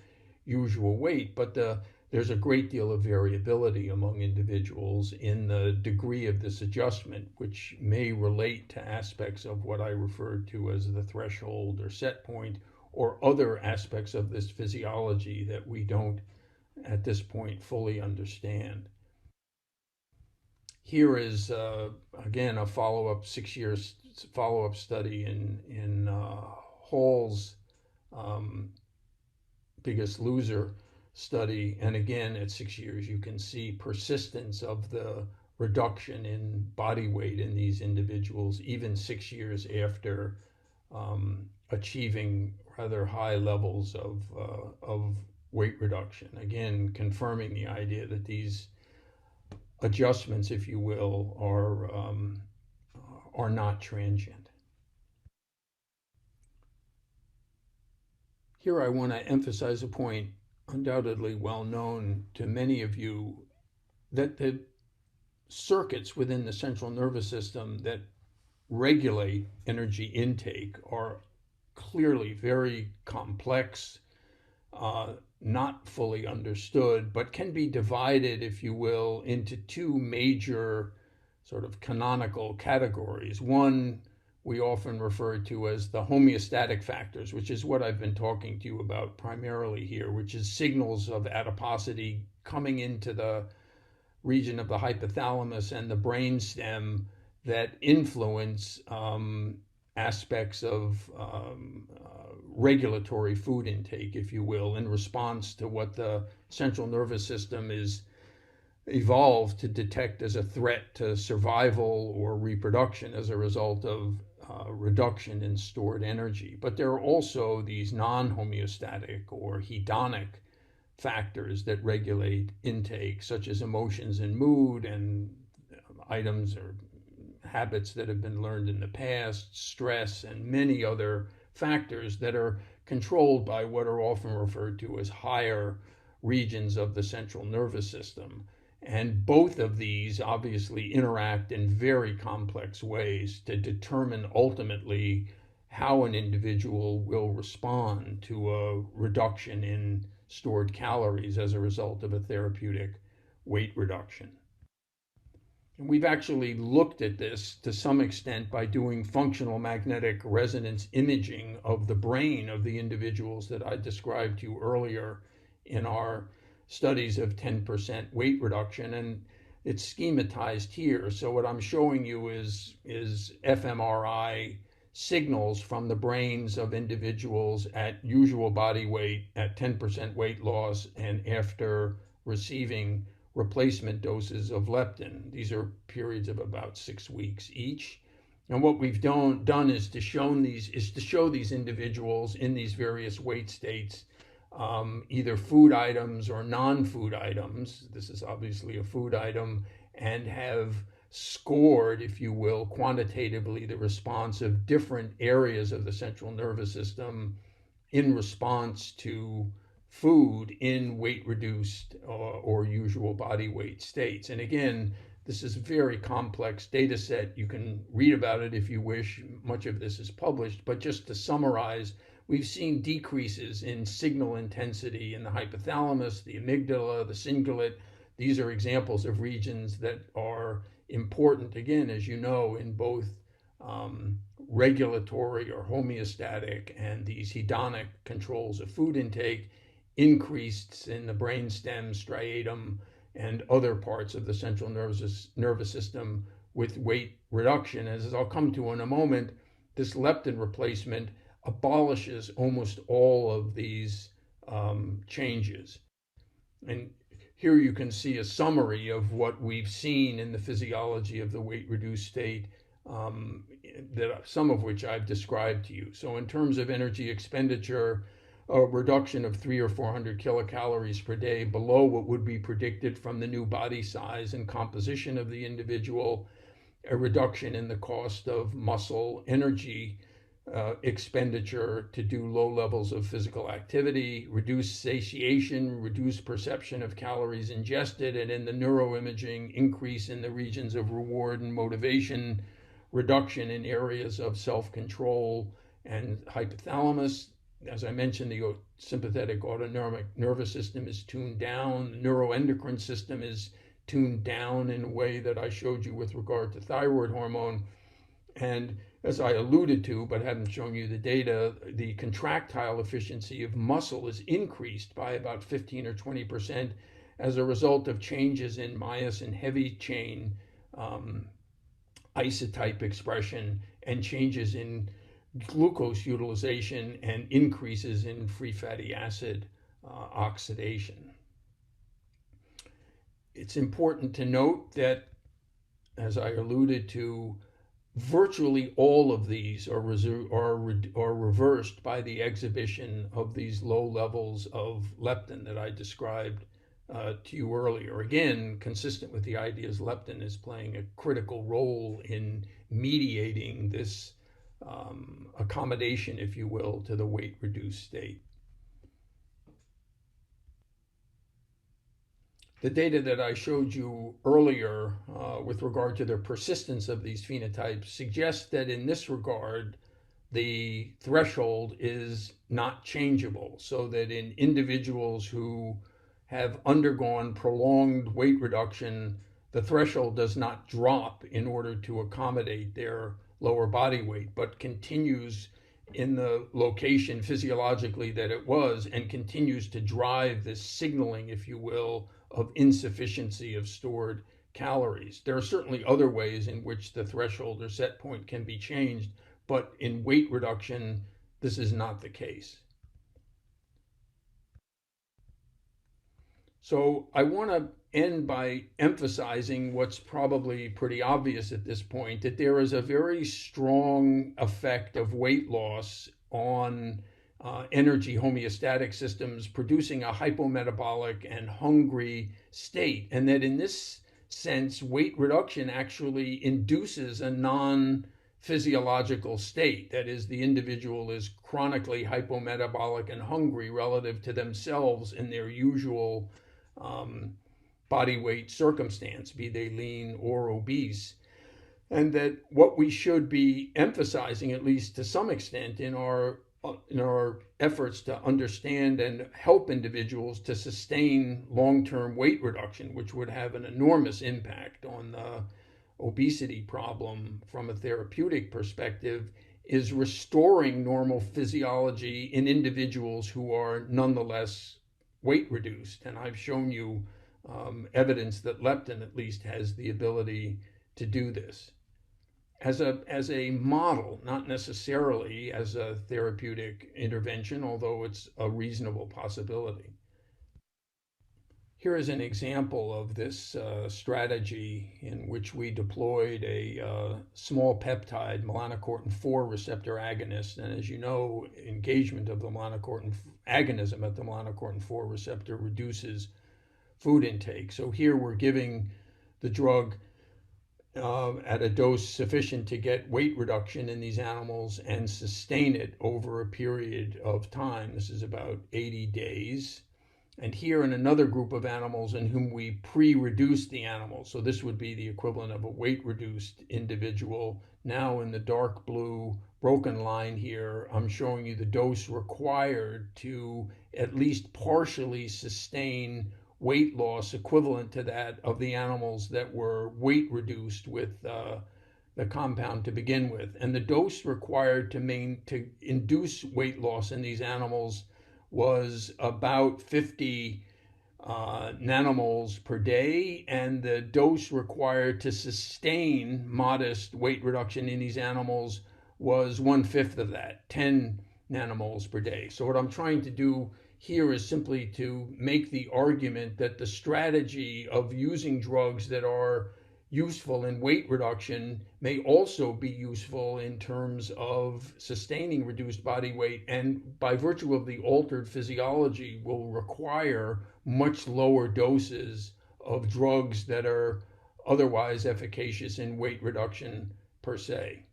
usual weight. But there's a great deal of variability among individuals in the degree of this adjustment, which may relate to aspects of what I referred to as the threshold or set point, or other aspects of this physiology that we don't at this point fully understand. Here is again a follow-up 6 years follow-up study in Hall's Biggest Loser study, and again at 6 years you can see persistence of the reduction in body weight in these individuals, even 6 years after achieving rather high levels of weight reduction. Again, confirming the idea that these adjustments, if you will, are not transient. Here I want to emphasize a point undoubtedly well known to many of you, that the circuits within the central nervous system that regulate energy intake are clearly very complex, not fully understood, but can be divided, if you will, into two major sort of canonical categories. One we often refer to as the homeostatic factors, which is what I've been talking to you about primarily here, which is signals of adiposity coming into the region of the hypothalamus and the brainstem that influence aspects of regulatory food intake, if you will, in response to what the central nervous system is evolved to detect as a threat to survival or reproduction as a result of reduction in stored energy. But there are also these non-homeostatic or hedonic factors that regulate intake, such as emotions and mood and items or habits that have been learned in the past, stress, and many other factors that are controlled by what are often referred to as higher regions of the central nervous system. And both of these obviously interact in very complex ways to determine ultimately how an individual will respond to a reduction in stored calories as a result of a therapeutic weight reduction. And we've actually looked at this to some extent by doing functional magnetic resonance imaging of the brain of the individuals that I described to you earlier in our studies of 10% weight reduction. And it's schematized here. So what I'm showing you is fMRI signals from the brains of individuals at usual body weight, at 10% weight loss, and after receiving replacement doses of leptin. These are periods of about 6 weeks each. And what we've done is to show these individuals in these various weight states, either food items or non-food items. This is obviously a food item, and have scored, if you will, quantitatively the response of different areas of the central nervous system in response to food in weight reduced or usual body weight states. And again, this is a very complex data set. You can read about it if you wish. Much of this is published, but just to summarize, we've seen decreases in signal intensity in the hypothalamus, the amygdala, the cingulate. These are examples of regions that are important, again, as you know, in both regulatory or homeostatic and these hedonic controls of food intake, increased in the brainstem, striatum, and other parts of the central nervous system with weight reduction. As I'll come to in a moment, this leptin replacement abolishes almost all of these changes. And here you can see a summary of what we've seen in the physiology of the weight reduced state, some of which I've described to you. So in terms of energy expenditure, a reduction of 300 or 400 kilocalories per day below what would be predicted from the new body size and composition of the individual, a reduction in the cost of muscle energy expenditure to do low levels of physical activity, reduced satiation, reduced perception of calories ingested, and in the neuroimaging, increase in the regions of reward and motivation, reduction in areas of self-control and hypothalamus. As I mentioned, the sympathetic autonomic nervous system is tuned down. The neuroendocrine system is tuned down in a way that I showed you with regard to thyroid hormone. And as I alluded to, but haven't shown you the data, the contractile efficiency of muscle is increased by about 15 or 20% as a result of changes in myosin heavy chain isotype expression and changes in glucose utilization and increases in free fatty acid oxidation. It's important to note that, as I alluded to, virtually all of these are reversed by the exhibition of these low levels of leptin that I described to you earlier. Again, consistent with the ideas leptin is playing a critical role in mediating this accommodation, if you will, to the weight reduced state. The data that I showed you earlier with regard to the persistence of these phenotypes suggests that in this regard, the threshold is not changeable, so that in individuals who have undergone prolonged weight reduction, the threshold does not drop in order to accommodate their lower body weight, but continues in the location physiologically that it was and continues to drive this signaling, if you will, of insufficiency of stored calories. There are certainly other ways in which the threshold or set point can be changed, but in weight reduction, this is not the case. So I want to end by emphasizing what's probably pretty obvious at this point, that there is a very strong effect of weight loss on energy homeostatic systems, producing a hypometabolic and hungry state. And that in this sense, weight reduction actually induces a non-physiological state. That is, the individual is chronically hypometabolic and hungry relative to themselves in their usual body weight circumstance, be they lean or obese. And that what we should be emphasizing, at least to some extent, in our efforts to understand and help individuals to sustain long-term weight reduction, which would have an enormous impact on the obesity problem from a therapeutic perspective, is restoring normal physiology in individuals who are nonetheless weight reduced. And I've shown you evidence that leptin at least has the ability to do this. As a model, not necessarily as a therapeutic intervention, although it's a reasonable possibility. Here is an example of this strategy in which we deployed a small peptide, melanocortin-4 receptor agonist. And as you know, engagement of the agonism at the melanocortin-4 receptor reduces food intake. So here we're giving the drug at a dose sufficient to get weight reduction in these animals and sustain it over a period of time. This is about 80 days. And here in another group of animals in whom we pre-reduced the animals. So this would be the equivalent of a weight-reduced individual. Now in the dark blue broken line here, I'm showing you the dose required to at least partially sustain weight loss equivalent to that of the animals that were weight reduced with the compound to begin with. And the dose required to induce weight loss in these animals was about 50 nanomoles per day, and the dose required to sustain modest weight reduction in these animals was 1/5 of that, 10 nanomoles per day. So what I'm trying to do here is simply to make the argument that the strategy of using drugs that are useful in weight reduction may also be useful in terms of sustaining reduced body weight, and by virtue of the altered physiology will require much lower doses of drugs that are otherwise efficacious in weight reduction per se.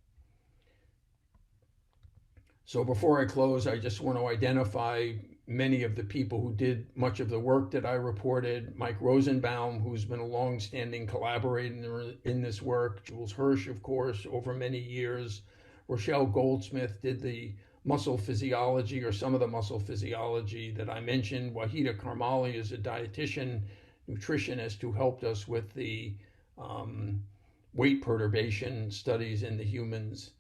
So before I close, I just want to identify many of the people who did much of the work that I reported. Mike Rosenbaum, who's been a long-standing collaborator in this work. Jules Hirsch, of course, over many years. Rochelle Goldsmith did the muscle physiology, or some of the muscle physiology that I mentioned. Wahida Karmali is a dietitian, nutritionist, who helped us with the weight perturbation studies in the humans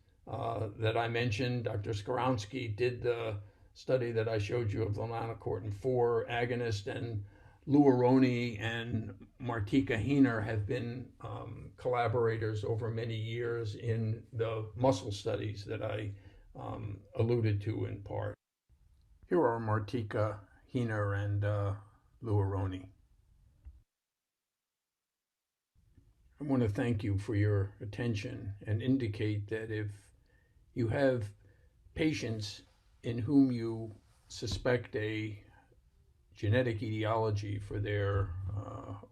that I mentioned. Dr. Skoronsky did the study that I showed you of the melanocortin-4 agonist, and Lou Aroni and Martika Heener have been collaborators over many years in the muscle studies that I alluded to in part. Here are Martika Heener and Lou Aroni. I want to thank you for your attention and indicate that if you have patients in whom you suspect a genetic etiology for their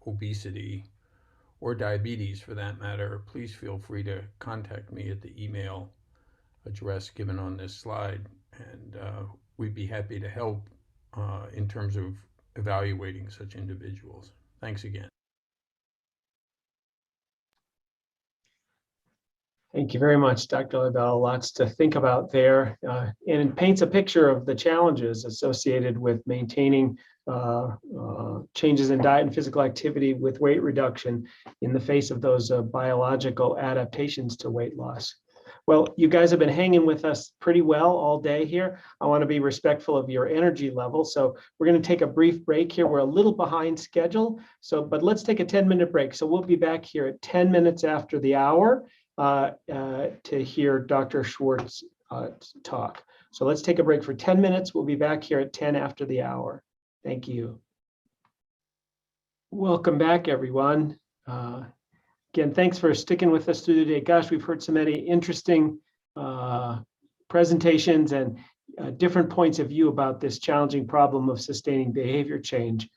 obesity or diabetes for that matter, please feel free to contact me at the email address given on this slide, and we'd be happy to help in terms of evaluating such individuals. Thanks again. Thank you very much, Dr. Lebel. Lots to think about there, and it paints a picture of the challenges associated with maintaining changes in diet and physical activity with weight reduction in the face of those biological adaptations to weight loss. Well, you guys have been hanging with us pretty well all day here. I want to be respectful of your energy level. So we're going to take a brief break here. We're a little behind schedule. But let's take a 10-minute break. So we'll be back here at 10 minutes after the hour to hear Dr. Schwartz talk. So let's take a break for 10 minutes. We'll be back here at 10 after the hour. Thank you. Welcome back, everyone. Again, thanks for sticking with us through the day. Gosh, we've heard so many interesting presentations and different points of view about this challenging problem of sustaining behavior change.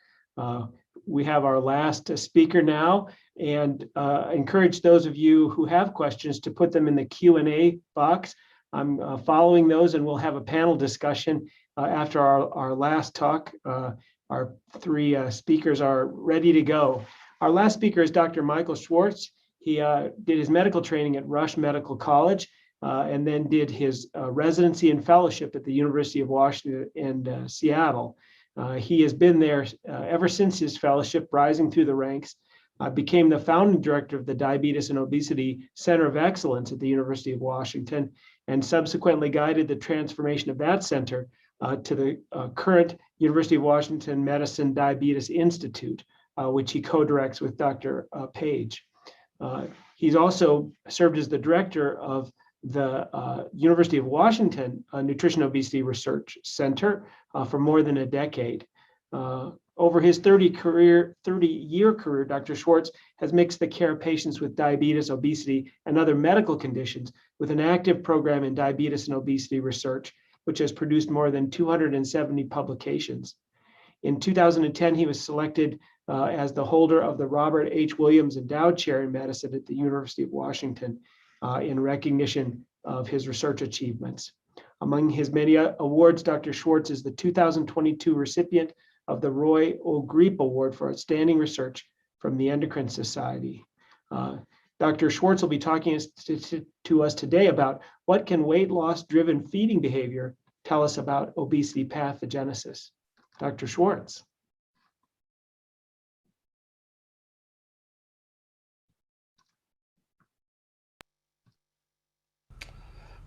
We have our last speaker now, and encourage those of you who have questions to put them in the Q&A box. I'm following those, and we'll have a panel discussion after our last talk. Our three speakers are ready to go. Our last speaker is Dr. Michael Schwartz. He did his medical training at Rush Medical College and then did his residency and fellowship at the University of Washington in Seattle. He has been there ever since his fellowship, rising through the ranks, became the founding director of the Diabetes and Obesity Center of Excellence at the University of Washington, and subsequently guided the transformation of that center to the current University of Washington Medicine Diabetes Institute, which he co-directs with Dr. Page. He's also served as the director of the University of Washington Nutrition Obesity Research Center for more than a decade. Over his 30-year career, Dr. Schwartz has mixed the care of patients with diabetes, obesity, and other medical conditions with an active program in diabetes and obesity research, which has produced more than 270 publications. In 2010, he was selected as the holder of the Robert H. Williams Endowed Chair in Medicine at the University of Washington in recognition of his research achievements. Among his many awards, Dr. Schwartz is the 2022 recipient of the Roy O'Greep Award for Outstanding Research from the Endocrine Society. Dr. Schwartz will be talking to us today about what can weight loss-driven feeding behavior tell us about obesity pathogenesis. Dr. Schwartz.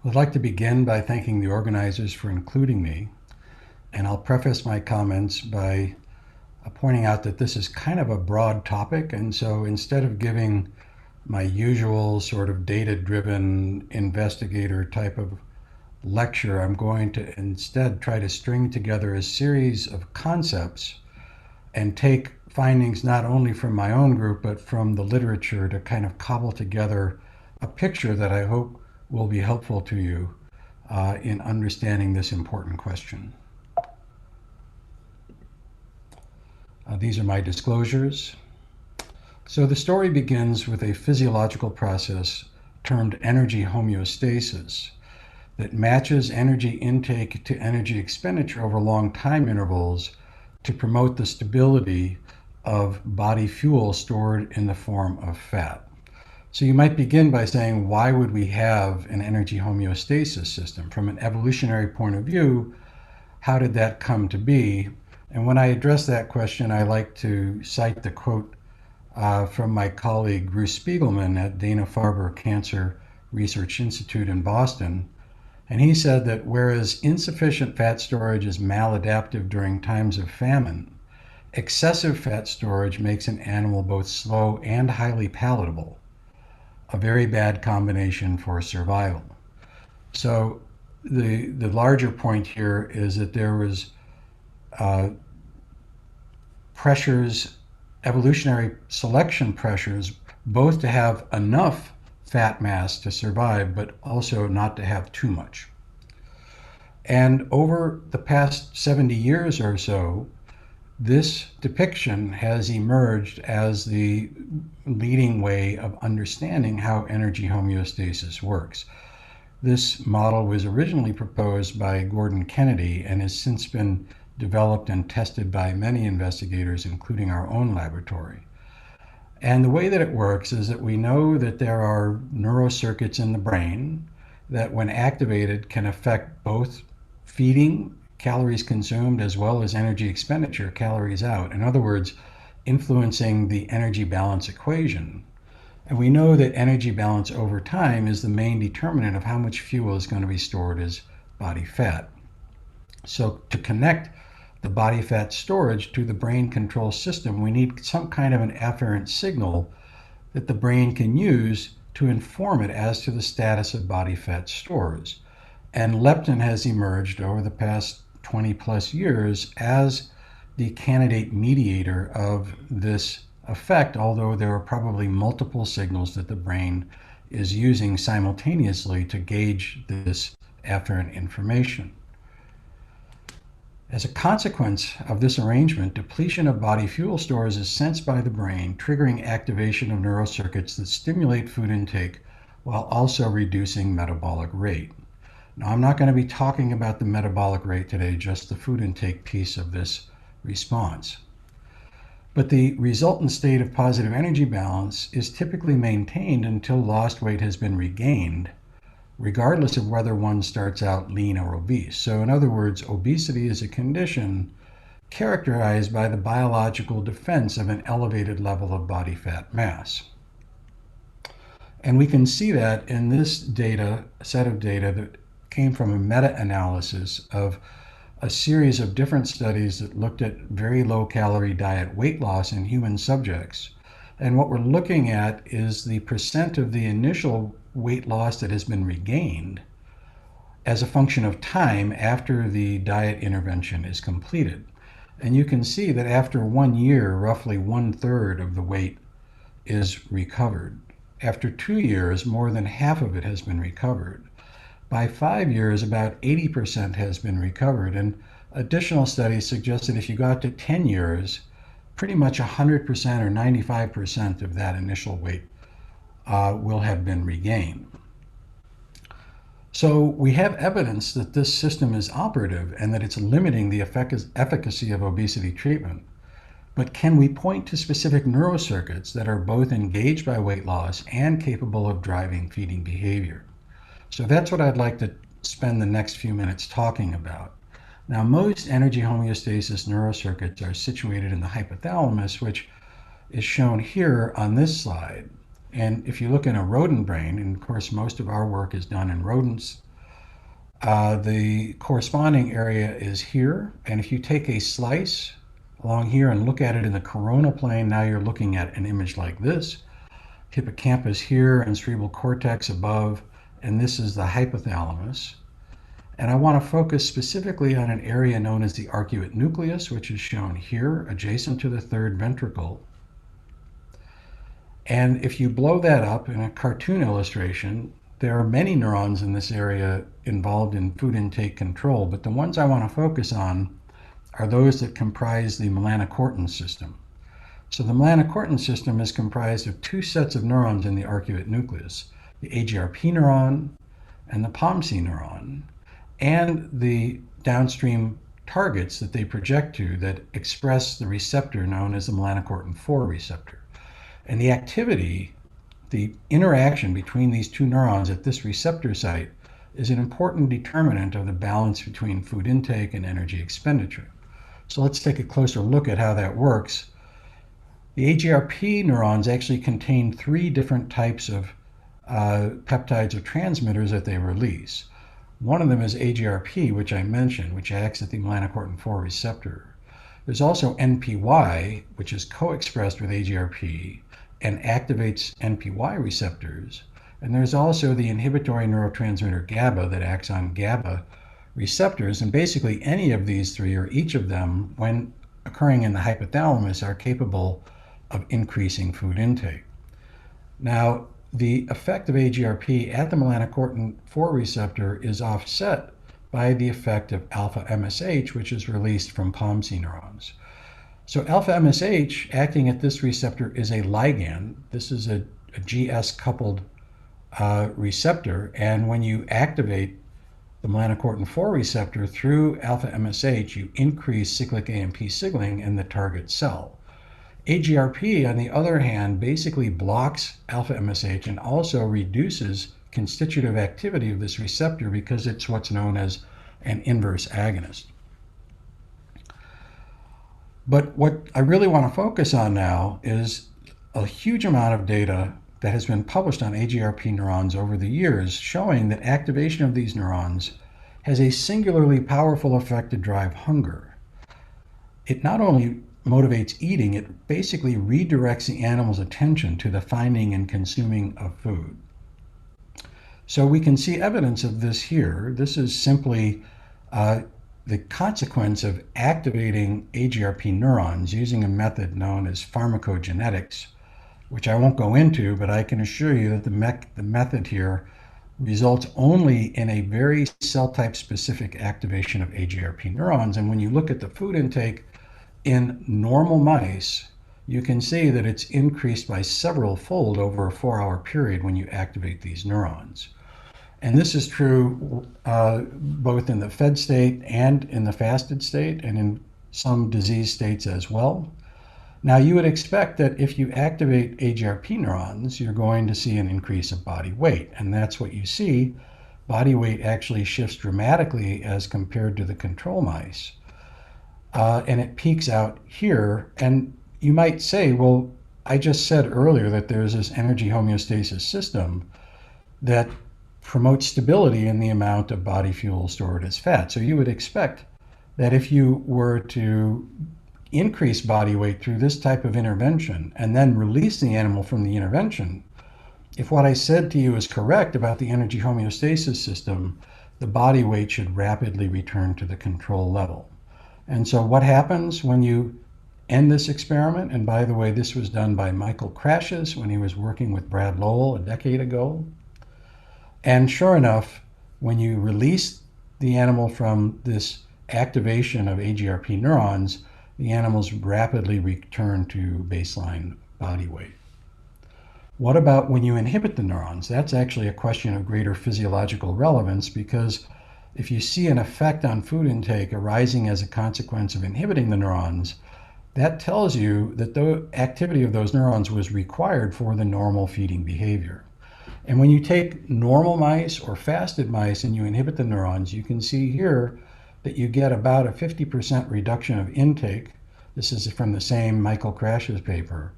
I'd like to begin by thanking the organizers for including me, and I'll preface my comments by pointing out that this is kind of a broad topic, and so instead of giving my usual sort of data-driven investigator type of lecture, I'm going to instead try to string together a series of concepts and take findings not only from my own group, but from the literature to kind of cobble together a picture that I hope will be helpful to you in understanding this important question. These are my disclosures. So the story begins with a physiological process termed energy homeostasis that matches energy intake to energy expenditure over long time intervals to promote the stability of body fuel stored in the form of fat. So you might begin by saying, why would we have an energy homeostasis system? From an evolutionary point of view, how did that come to be? And when I address that question, I like to cite the quote from my colleague Bruce Spiegelman at Dana-Farber Cancer Research Institute in Boston. And he said that whereas insufficient fat storage is maladaptive during times of famine, excessive fat storage makes an animal both slow and highly palatable, a very bad combination for survival. So the larger point here is that there was pressures, evolutionary selection pressures, both to have enough fat mass to survive, but also not to have too much. And over the past 70 years or so, this depiction has emerged as the leading way of understanding how energy homeostasis works. This model was originally proposed by Gordon Kennedy and has since been developed and tested by many investigators, including our own laboratory. And the way that it works is that we know that there are neurocircuits in the brain that, when activated, can affect both feeding, calories consumed, as well as energy expenditure, calories out. In other words, influencing the energy balance equation. And we know that energy balance over time is the main determinant of how much fuel is going to be stored as body fat. So to connect the body fat storage to the brain control system, we need some kind of an afferent signal that the brain can use to inform it as to the status of body fat stores. And leptin has emerged over the past 20 plus years as the candidate mediator of this effect, although there are probably multiple signals that the brain is using simultaneously to gauge this afferent information. As a consequence of this arrangement, depletion of body fuel stores is sensed by the brain, triggering activation of neural circuits that stimulate food intake while also reducing metabolic rate. Now, I'm not going to be talking about the metabolic rate today, just the food intake piece of this response. But the resultant state of positive energy balance is typically maintained until lost weight has been regained, regardless of whether one starts out lean or obese. So in other words, obesity is a condition characterized by the biological defense of an elevated level of body fat mass. And we can see that in this data, set of data that came from a meta-analysis of a series of different studies that looked at very low calorie diet weight loss in human subjects. And what we're looking at is the percent of the initial weight loss that has been regained as a function of time after the diet intervention is completed. And you can see that after 1 year, roughly 1/3 of the weight is recovered. After 2 years, more than half of it has been recovered. By 5 years, about 80% has been recovered. And additional studies suggest that if you go out to 10 years, pretty much 100% or 95% of that initial weight will have been regained. So we have evidence that this system is operative and that it's limiting the efficacy of obesity treatment. But can we point to specific neurocircuits that are both engaged by weight loss and capable of driving feeding behavior? So that's what I'd like to spend the next few minutes talking about. Now, most energy homeostasis neurocircuits are situated in the hypothalamus, which is shown here on this slide. And if you look in a rodent brain, and of course most of our work is done in rodents, the corresponding area is here. And if you take a slice along here and look at it in the coronal plane, now you're looking at an image like this. Hippocampus here and cerebral cortex above, and this is the hypothalamus. And I want to focus specifically on an area known as the arcuate nucleus, which is shown here, adjacent to the third ventricle. And if you blow that up in a cartoon illustration, there are many neurons in this area involved in food intake control, but the ones I want to focus on are those that comprise the melanocortin system. So the melanocortin system is comprised of two sets of neurons in the arcuate nucleus, the AGRP neuron and the POMC neuron, and the downstream targets that they project to that express the receptor known as the melanocortin 4 receptor. And the activity, the interaction between these two neurons at this receptor site is an important determinant of the balance between food intake and energy expenditure. So let's take a closer look at how that works. The AGRP neurons actually contain 3 different types of peptides or transmitters that they release. One of them is AGRP, which I mentioned, which acts at the melanocortin 4 receptor. There's also NPY, which is co-expressed with AGRP and activates NPY receptors. And there's also the inhibitory neurotransmitter GABA that acts on GABA receptors. And basically any of these 3 or each of them, when occurring in the hypothalamus, are capable of increasing food intake. Now, the effect of AGRP at the melanocortin 4 receptor is offset by the effect of alpha MSH, which is released from POMC neurons. So alpha MSH acting at this receptor is a ligand. This is a GS-coupled receptor, and when you activate the melanocortin 4 receptor through alpha MSH, you increase cyclic AMP signaling in the target cell. AGRP, on the other hand, basically blocks alpha MSH and also reduces constitutive activity of this receptor because it's what's known as an inverse agonist. But what I really want to focus on now is a huge amount of data that has been published on AGRP neurons over the years showing that activation of these neurons has a singularly powerful effect to drive hunger. It not only motivates eating, it basically redirects the animal's attention to the finding and consuming of food. So we can see evidence of this here. This is simply the consequence of activating AGRP neurons using a method known as pharmacogenetics, which I won't go into, but I can assure you that the method here results only in a very cell type specific activation of AGRP neurons. And when you look at the food intake in normal mice, you can see that it's increased by several fold over a 4-hour period when you activate these neurons. And this is true both in the fed state and in the fasted state, and in some disease states as well. Now, you would expect that if you activate AGRP neurons, you're going to see an increase of body weight. And that's what you see. Body weight actually shifts dramatically as compared to the control mice. And it peaks out here. And you might say, well, I just said earlier that there's this energy homeostasis system that promotes stability in the amount of body fuel stored as fat. So you would expect that if you were to increase body weight through this type of intervention and then release the animal from the intervention, if what I said to you is correct about the energy homeostasis system, the body weight should rapidly return to the control level. And so what happens when you end this experiment? And by the way, this was done by Michael Krashes when he was working with Brad Lowell a decade ago. And sure enough, when you release the animal from this activation of AGRP neurons, the animals rapidly return to baseline body weight. What about when you inhibit the neurons? That's actually a question of greater physiological relevance, because if you see an effect on food intake arising as a consequence of inhibiting the neurons, that tells you that the activity of those neurons was required for the normal feeding behavior. And when you take normal mice or fasted mice and you inhibit the neurons, you can see here that you get about a 50% reduction of intake. This is from the same Michael Krashes paper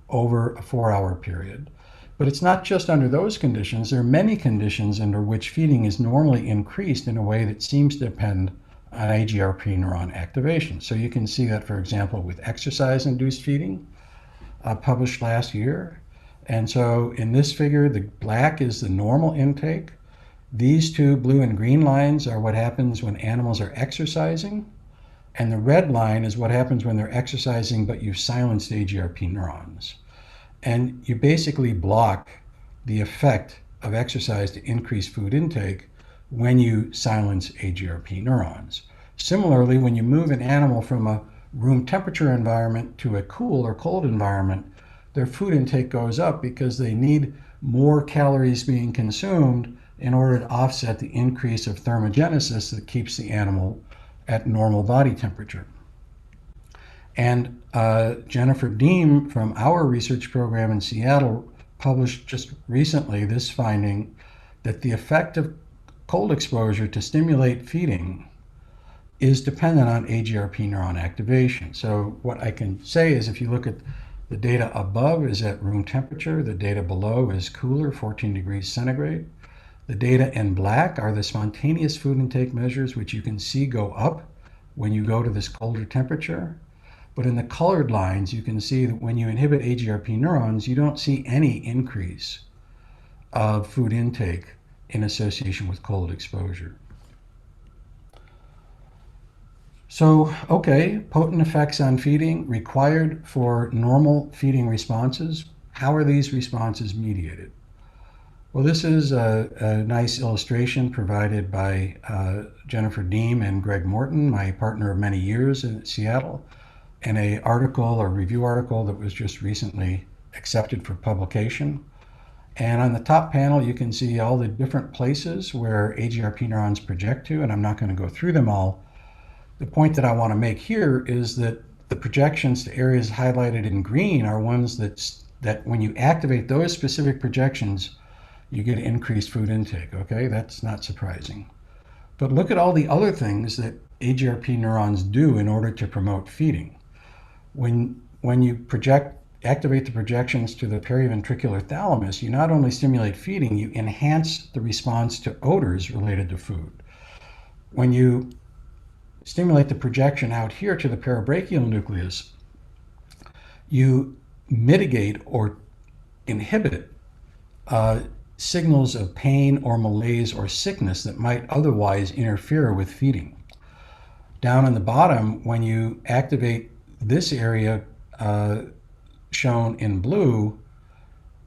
over a 4-hour period. But it's not just under those conditions. There are many conditions under which feeding is normally increased in a way that seems to depend on AGRP neuron activation. So you can see that, for example, with exercise-induced feeding, published last year. And so in this figure, the black is the normal intake. These two blue and green lines are what happens when animals are exercising. And the red line is what happens when they're exercising, but you've silenced AGRP neurons. And you basically block the effect of exercise to increase food intake when you silence AGRP neurons. Similarly, when you move an animal from a room temperature environment to a cool or cold environment, their food intake goes up because they need more calories being consumed in order to offset the increase of thermogenesis that keeps the animal at normal body temperature. And Jennifer Deem from our research program in Seattle published just recently this finding that the effect of cold exposure to stimulate feeding is dependent on AGRP neuron activation. So what I can say is if you look at the data above is at room temperature, the data below is cooler, 14 degrees centigrade. The data in black are the spontaneous food intake measures, which you can see go up when you go to this colder temperature. But in the colored lines, you can see that when you inhibit AGRP neurons, you don't see any increase of food intake in association with cold exposure. So, okay, potent effects on feeding required for normal feeding responses. How are these responses mediated? Well, this is a nice illustration provided by Jennifer Deem and Greg Morton, my partner of many years in Seattle, in an article or review article that was just recently accepted for publication. And on the top panel, you can see all the different places where AGRP neurons project to, and I'm not going to go through them all. The point that I want to make here is that the projections to areas highlighted in green are ones that when you activate those specific projections, you get increased food intake, okay? That's not surprising. But look at all the other things that AGRP neurons do in order to promote feeding. When you project activate the projections to the periventricular thalamus, you not only stimulate feeding, you enhance the response to odors related to food. When you stimulate the projection out here to the parabrachial nucleus, you mitigate or inhibit signals of pain or malaise or sickness that might otherwise interfere with feeding. Down on the bottom, when you activate this area shown in blue,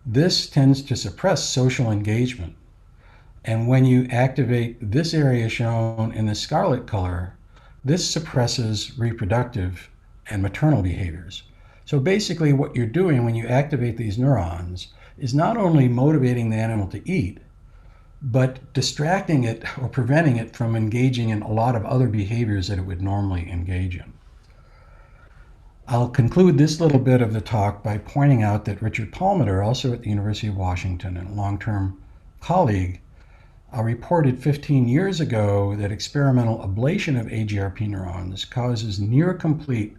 this tends to suppress social engagement. And when you activate this area shown in the scarlet color, this suppresses reproductive and maternal behaviors. So basically what you're doing when you activate these neurons is not only motivating the animal to eat, but distracting it or preventing it from engaging in a lot of other behaviors that it would normally engage in. I'll conclude this little bit of the talk by pointing out that Richard Palmiter, also at the University of Washington and a long-term colleague, reported 15 years ago that experimental ablation of AGRP neurons causes near complete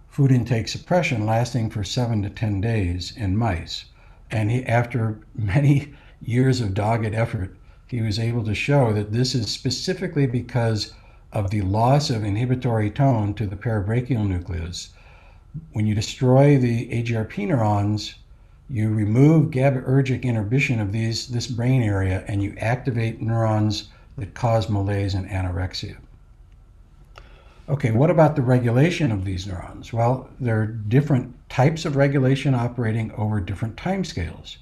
food intake suppression lasting for 7 to 10 days in mice. And after many years of dogged effort, he was able to show that this is specifically because of the loss of inhibitory tone to the parabrachial nucleus. When you destroy the AGRP neurons, you remove GABAergic inhibition of this brain area, and you activate neurons that cause malaise and anorexia. Okay, what about the regulation of these neurons? Well, there are different types of regulation operating over different timescales.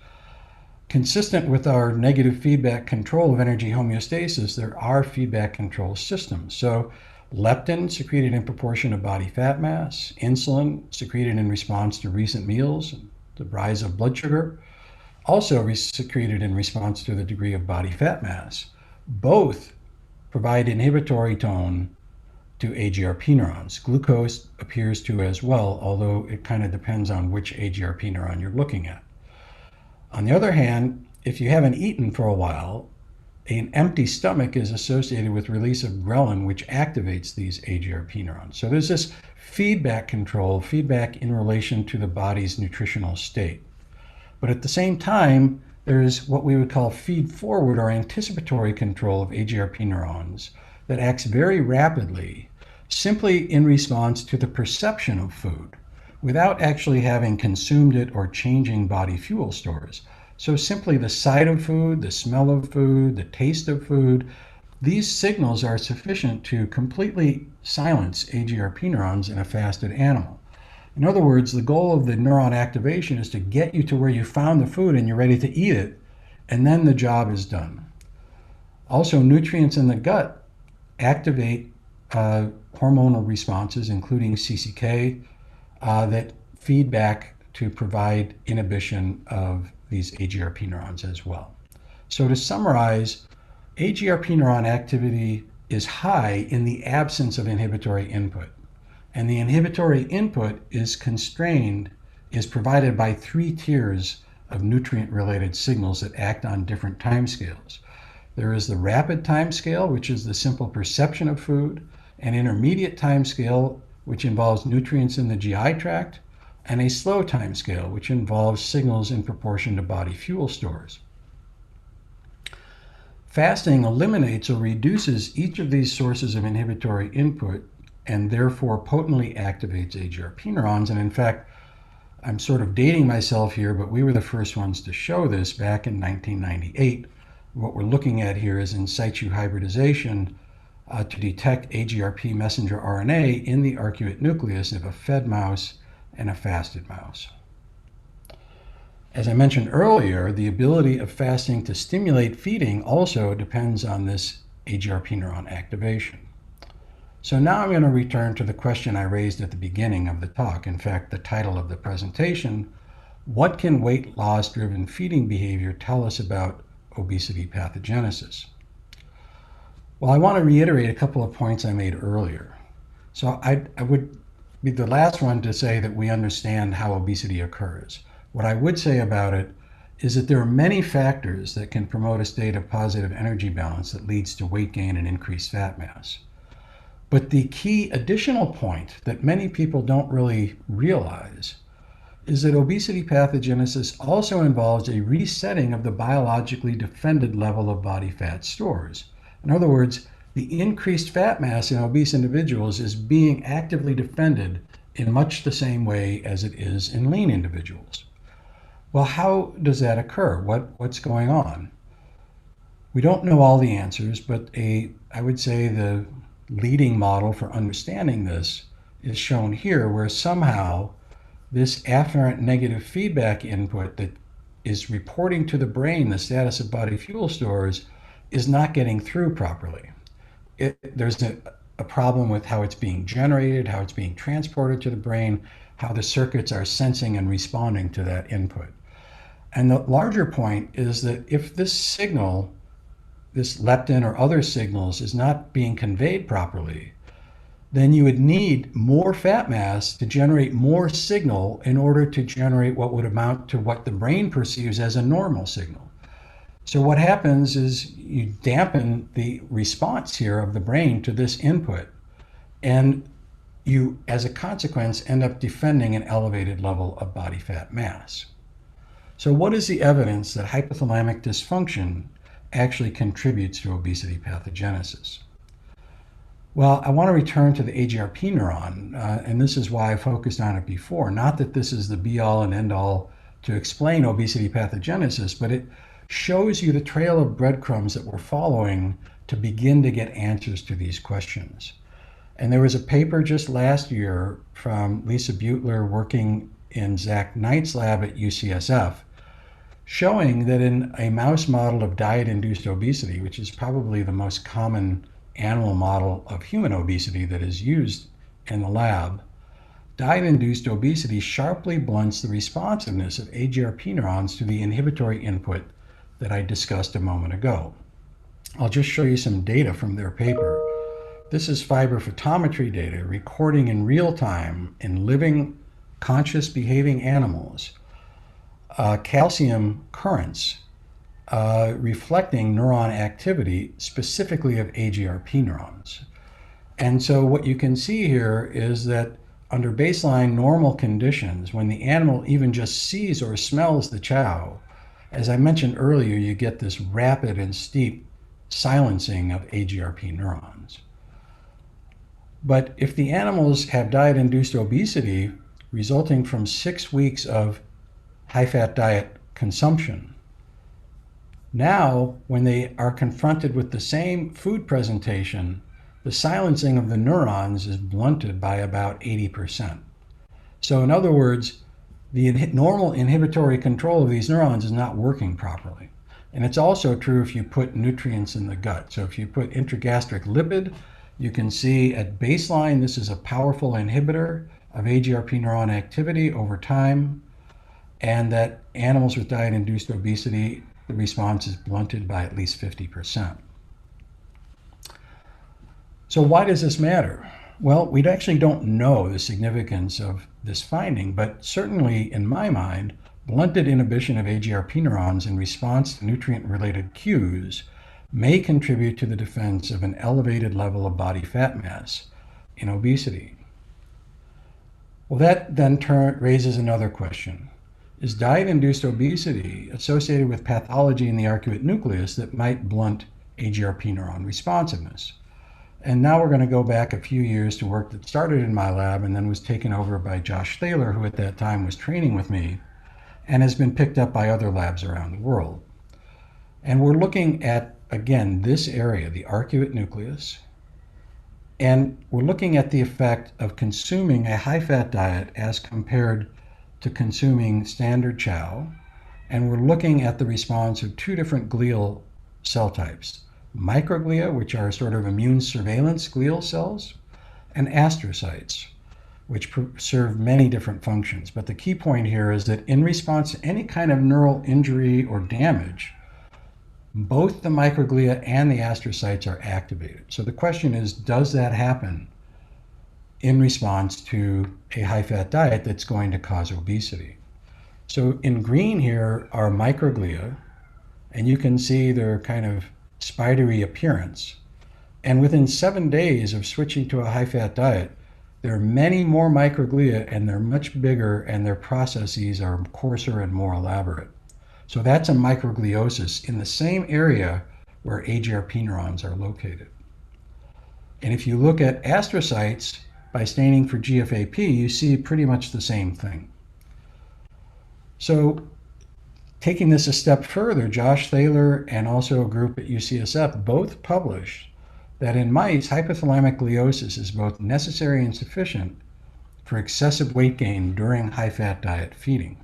Consistent with our negative feedback control of energy homeostasis, there are feedback control systems. So leptin secreted in proportion to body fat mass, insulin secreted in response to recent meals, the rise of blood sugar, also secreted in response to the degree of body fat mass. Both provide inhibitory tone to AGRP neurons. Glucose appears to as well, although it kind of depends on which AGRP neuron you're looking at. On the other hand, if you haven't eaten for a while, an empty stomach is associated with release of ghrelin, which activates these AGRP neurons. So there's this feedback control, feedback in relation to the body's nutritional state. But at the same time, there's what we would call feed forward or anticipatory control of AGRP neurons that acts very rapidly, simply in response to the perception of food, without actually having consumed it or changing body fuel stores. So simply the sight of food, the smell of food, the taste of food, these signals are sufficient to completely silence AGRP neurons in a fasted animal. In other words, the goal of the neuron activation is to get you to where you found the food and you're ready to eat it, and then the job is done. Also, nutrients in the gut activate hormonal responses, including CCK, that feed back to provide inhibition of these AGRP neurons as well. So to summarize, AGRP neuron activity is high in the absence of inhibitory input. And the inhibitory input is provided by 3 tiers of nutrient-related signals that act on different timescales. There is the rapid timescale, which is the simple perception of food, an intermediate timescale, which involves nutrients in the GI tract, and a slow timescale, which involves signals in proportion to body fuel stores. Fasting eliminates or reduces each of these sources of inhibitory input and therefore potently activates AGRP neurons. And in fact, I'm sort of dating myself here, but we were the first ones to show this back in 1998. What we're looking at here is in situ hybridization to detect AGRP messenger RNA in the arcuate nucleus of a fed mouse and a fasted mouse. As I mentioned earlier, the ability of fasting to stimulate feeding also depends on this AGRP neuron activation. So now I'm going to return to the question I raised at the beginning of the talk. In fact, the title of the presentation, what can weight loss-driven feeding behavior tell us about obesity pathogenesis? Well, I want to reiterate a couple of points I made earlier. So I would be the last one to say that we understand how obesity occurs. What I would say about it is that there are many factors that can promote a state of positive energy balance that leads to weight gain and increased fat mass. But the key additional point that many people don't really realize is that obesity pathogenesis also involves a resetting of the biologically defended level of body fat stores. In other words, the increased fat mass in obese individuals is being actively defended in much the same way as it is in lean individuals. Well, how does that occur? What's going on? We don't know all the answers, but I would say the leading model for understanding this is shown here, where somehow this afferent negative feedback input that is reporting to the brain the status of body fuel stores is not getting through properly. There's a problem with how it's being generated, how it's being transported to the brain, how the circuits are sensing and responding to that input. And the larger point is that if this signal, this leptin or other signals, is not being conveyed properly, then you would need more fat mass to generate more signal in order to generate what would amount to what the brain perceives as a normal signal. So what happens is you dampen the response here of the brain to this input, and you, as a consequence, end up defending an elevated level of body fat mass. So what is the evidence that hypothalamic dysfunction actually contributes to obesity pathogenesis? Well, I want to return to the AGRP neuron, and this is why I focused on it before. Not that this is the be-all and end-all to explain obesity pathogenesis, but it shows you the trail of breadcrumbs that we're following to begin to get answers to these questions. And there was a paper just last year from Lisa Butler working in Zach Knight's lab at UCSF, showing that in a mouse model of diet-induced obesity, which is probably the most common animal model of human obesity that is used in the lab, diet-induced obesity sharply blunts the responsiveness of AGRP neurons to the inhibitory input that I discussed a moment ago. I'll just show you some data from their paper. This is fiber photometry data recording in real time in living, conscious behaving animals, calcium currents reflecting neuron activity, specifically of AGRP neurons. And so what you can see here is that under baseline normal conditions, when the animal even just sees or smells the chow, as I mentioned earlier, you get this rapid and steep silencing of AGRP neurons. But if the animals have diet-induced obesity resulting from 6 weeks of high-fat diet consumption, now when they are confronted with the same food presentation, the silencing of the neurons is blunted by about 80%. So in other words, the normal inhibitory control of these neurons is not working properly. And it's also true if you put nutrients in the gut. So if you put intragastric lipid, you can see at baseline, this is a powerful inhibitor of AGRP neuron activity over time, and that animals with diet-induced obesity, the response is blunted by at least 50%. So why does this matter? Well, we actually don't know the significance of this finding, but certainly in my mind, blunted inhibition of AGRP neurons in response to nutrient-related cues may contribute to the defense of an elevated level of body fat mass in obesity. Well, that then raises another question. Is diet-induced obesity associated with pathology in the arcuate nucleus that might blunt AGRP neuron responsiveness? And now we're going to go back a few years to work that started in my lab and then was taken over by Josh Thaler, who at that time was training with me and has been picked up by other labs around the world. And we're looking at, again, this area, the arcuate nucleus, and we're looking at the effect of consuming a high-fat diet as compared to consuming standard chow, and we're looking at the response of two different glial cell types: microglia, which are sort of immune surveillance glial cells, and astrocytes, which serve many different functions. But the key point here is that in response to any kind of neural injury or damage, both the microglia and the astrocytes are activated. So the question is, does that happen in response to a high-fat diet that's going to cause obesity? So in green here are microglia, and you can see their kind of spidery appearance. And within 7 days of switching to a high-fat diet, there are many more microglia, and they're much bigger, and their processes are coarser and more elaborate. So that's a microgliosis in the same area where AGRP neurons are located. And if you look at astrocytes by staining for GFAP, you see pretty much the same thing. So taking this a step further, Josh Thaler and also a group at UCSF both published that in mice, hypothalamic gliosis is both necessary and sufficient for excessive weight gain during high-fat diet feeding.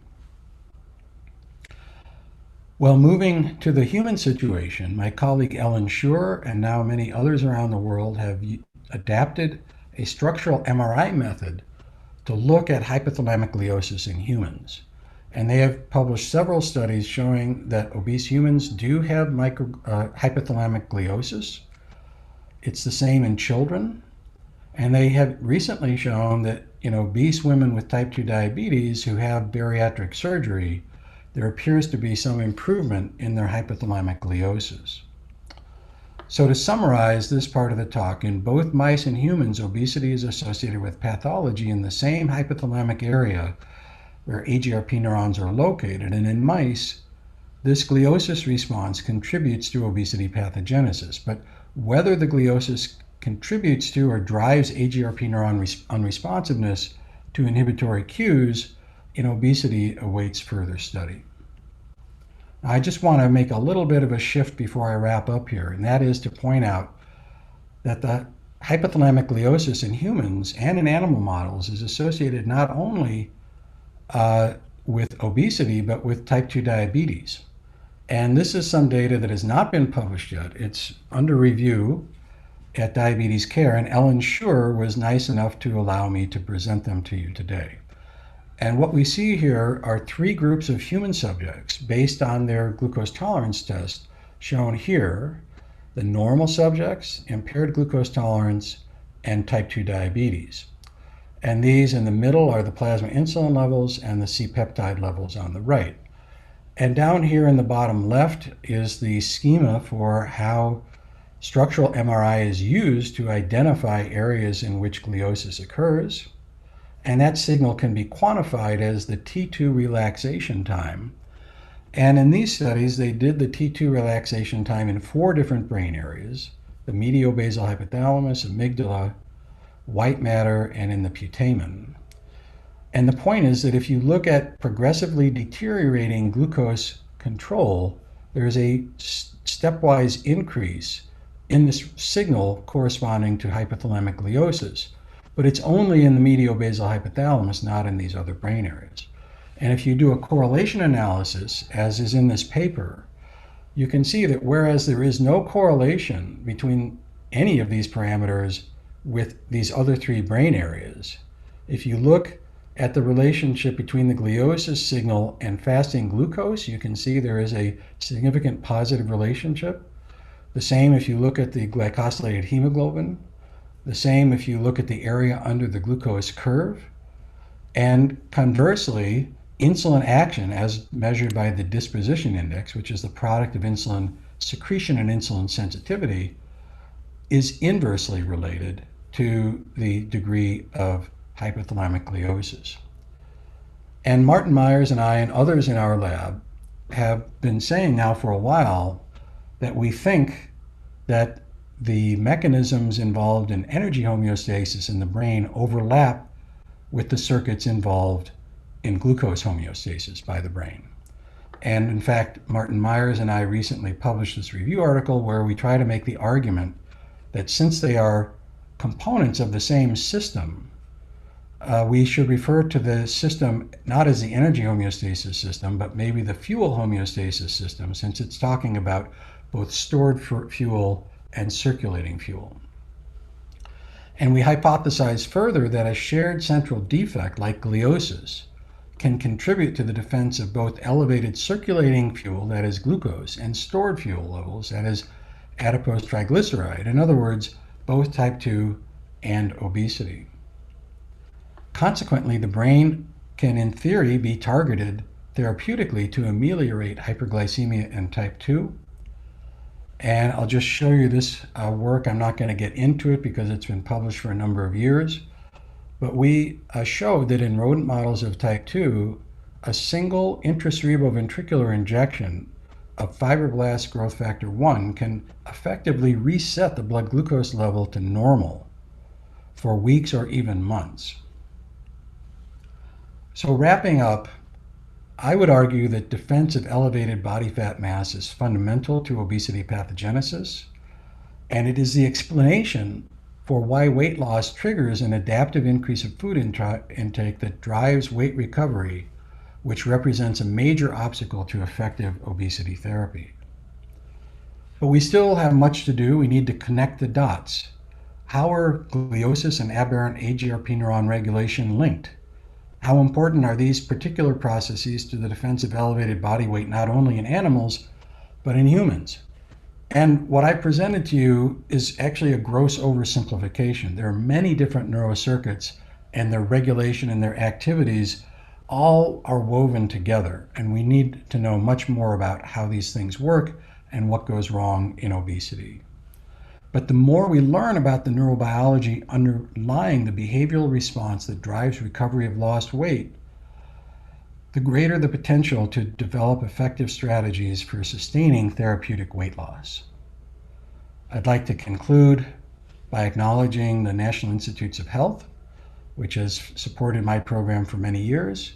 Well, moving to the human situation, my colleague Ellen Schur and now many others around the world have adapted a structural MRI method to look at hypothalamic gliosis in humans. And they have published several studies showing that obese humans do have hypothalamic gliosis. It's the same in children. And they have recently shown that in obese women with type 2 diabetes who have bariatric surgery, there appears to be some improvement in their hypothalamic gliosis. So to summarize this part of the talk, in both mice and humans, obesity is associated with pathology in the same hypothalamic area where AGRP neurons are located. And in mice, this gliosis response contributes to obesity pathogenesis. But whether the gliosis contributes to or drives AGRP neuron unresponsiveness to inhibitory cues in obesity awaits further study. I just want to make a little bit of a shift before I wrap up here, and that is to point out that the hypothalamic gliosis in humans and in animal models is associated not only with obesity, but with type 2 diabetes. And this is some data that has not been published yet. It's under review at Diabetes Care, and Ellen Schur was nice enough to allow me to present them to you today. And what we see here are 3 groups of human subjects based on their glucose tolerance test, shown here: the normal subjects, impaired glucose tolerance, and type 2 diabetes. And these in the middle are the plasma insulin levels and the C-peptide levels on the right. And down here in the bottom left is the schema for how structural MRI is used to identify areas in which gliosis occurs. And that signal can be quantified as the T2 relaxation time. And in these studies, they did the T2 relaxation time in 4 different brain areas: the mediobasal hypothalamus, amygdala, white matter, and in the putamen. And the point is that if you look at progressively deteriorating glucose control, there is a stepwise increase in this signal corresponding to hypothalamic gliosis. But it's only in the mediobasal hypothalamus, not in these other brain areas. And if you do a correlation analysis, as is in this paper, you can see that whereas there is no correlation between any of these parameters with these other 3 brain areas, if you look at the relationship between the gliosis signal and fasting glucose, you can see there is a significant positive relationship. The same if you look at the glycosylated hemoglobin. The same if you look at the area under the glucose curve. And conversely, insulin action, as measured by the disposition index, which is the product of insulin secretion and insulin sensitivity, is inversely related to the degree of hypothalamic gliosis. And Martin Myers and I and others in our lab have been saying now for a while that we think that the mechanisms involved in energy homeostasis in the brain overlap with the circuits involved in glucose homeostasis by the brain. And in fact, Martin Myers and I recently published this review article where we try to make the argument that since they are components of the same system, we should refer to the system not as the energy homeostasis system, but maybe the fuel homeostasis system, since it's talking about both stored fuel and circulating fuel. And we hypothesize further that a shared central defect like gliosis can contribute to the defense of both elevated circulating fuel, that is glucose, and stored fuel levels, that is adipose triglyceride. In other words, both type 2 and obesity. Consequently, the brain can, in theory, be targeted therapeutically to ameliorate hyperglycemia in type 2. And I'll just show you this work. I'm not going to get into it because it's been published for a number of years. But we showed that in rodent models of type 2, a single intracerebroventricular injection of fibroblast growth factor 1 can effectively reset the blood glucose level to normal for weeks or even months. So wrapping up, I would argue that defense of elevated body fat mass is fundamental to obesity pathogenesis, and it is the explanation for why weight loss triggers an adaptive increase of food intake that drives weight recovery, which represents a major obstacle to effective obesity therapy. But we still have much to do. We need to connect the dots. How are gliosis and aberrant AGRP neuron regulation linked? How important are these particular processes to the defense of elevated body weight, not only in animals, but in humans? And what I presented to you is actually a gross oversimplification. There are many different neurocircuits, and their regulation and their activities all are woven together. And we need to know much more about how these things work and what goes wrong in obesity. But the more we learn about the neurobiology underlying the behavioral response that drives recovery of lost weight, the greater the potential to develop effective strategies for sustaining therapeutic weight loss. I'd like to conclude by acknowledging the National Institutes of Health, which has supported my program for many years,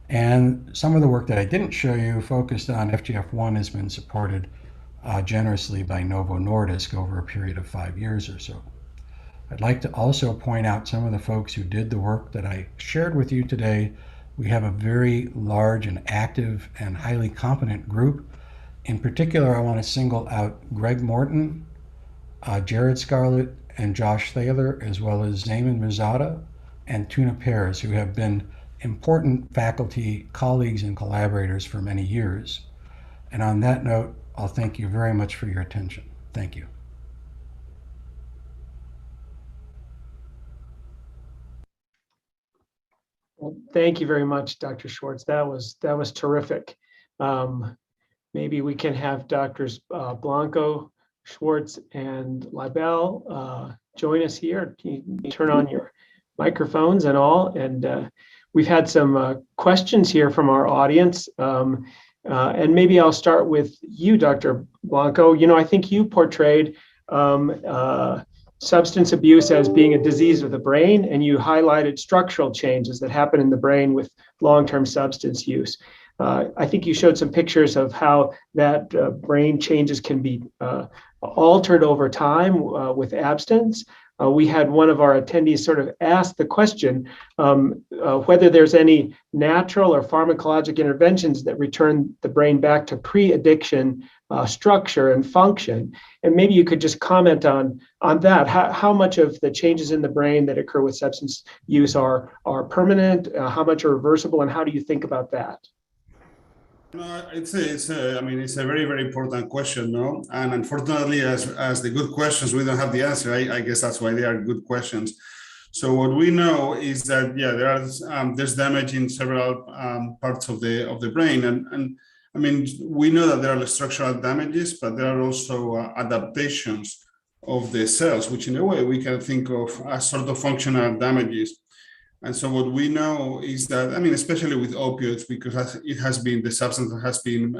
and some of the work that I didn't show you focused on FGF1 has been supported generously by Novo Nordisk over a period of 5 years or so. I'd like to also point out some of the folks who did the work that I shared with you today. We have a very large and active and highly competent group. In particular, I want to single out Greg Morton, Jared Scarlett, and Josh Thaler, as well as Zaman Mizada and Tuna Pears, who have been important faculty, colleagues, and collaborators for many years. And on that note, I'll thank you very much for your attention. Thank you. Well, thank you very much, Dr. Schwartz. That was terrific. Maybe we can have Drs. Blanco, Schwartz, and Leibel join us here. You turn on your microphones and all. And we've had some questions here from our audience. And maybe I'll start with you, Dr. Blanco. You know, I think you portrayed substance abuse as being a disease of the brain, and you highlighted structural changes that happen in the brain with long-term substance use. I think you showed some pictures of how that brain changes can be altered over time with abstinence. We had one of our attendees sort of ask the question whether there's any natural or pharmacologic interventions that return the brain back to pre-addiction structure and function. And maybe you could just comment on that. How much of the changes in the brain that occur with substance use are permanent? How much are reversible? And how do you think about that? No, it's a very, very important question, no? And unfortunately, as the good questions, we don't have the answer. I guess that's why they are good questions. So what we know is that, yeah, there's damage in several parts of the brain. And I mean, we know that there are structural damages, but there are also adaptations of the cells, which in a way we can think of as sort of functional damages. And so what we know is that, I mean, especially with opioids, because it has been, the substance that has been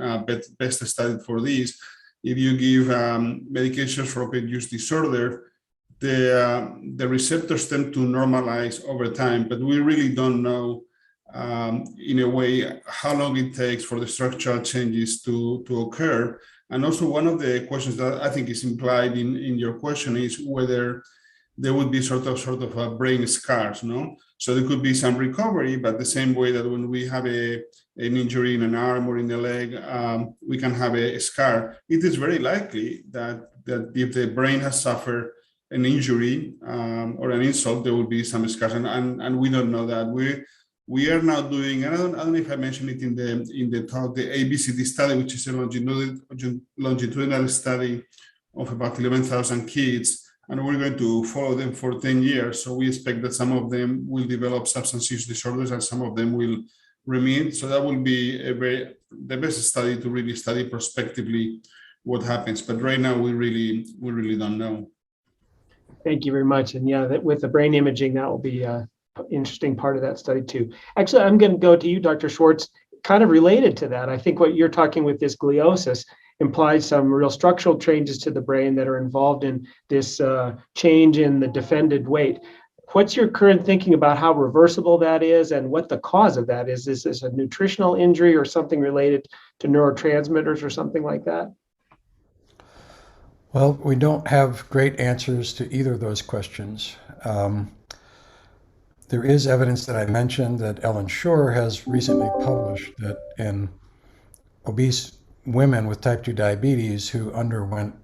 best studied for this, if you give medications for opioid use disorder, the receptors tend to normalize over time, but we really don't know in a way how long it takes for the structural changes to occur. And also one of the questions that I think is implied in your question is whether there would be sort of a brain scars, no? So there could be some recovery, but the same way that when we have an injury in an arm or in the leg, we can have a scar. It is very likely that if the brain has suffered an injury or an insult, there will be some scars, and we don't know that. We are now doing, and I don't know if I mentioned it in the talk, the ABCD study, which is a longitudinal study of about 11,000 kids. And we're going to follow them for 10 years. So we expect that some of them will develop substance use disorders and some of them will remit. So that will be the best study to really study prospectively what happens. But right now, we really don't know. Thank you very much. And yeah, with the brain imaging, that will be interesting part of that study too. Actually, I'm going to go to you, Dr. Schwartz, kind of related to that. I think what you're talking with this gliosis implies some real structural changes to the brain that are involved in this change in the defended weight. What's your current thinking about how reversible that is and what the cause of that is? Is this a nutritional injury or something related to neurotransmitters or something like that? Well, we don't have great answers to either of those questions. There is evidence that I mentioned that Ellen Shore has recently published that in obese women with type 2 diabetes who underwent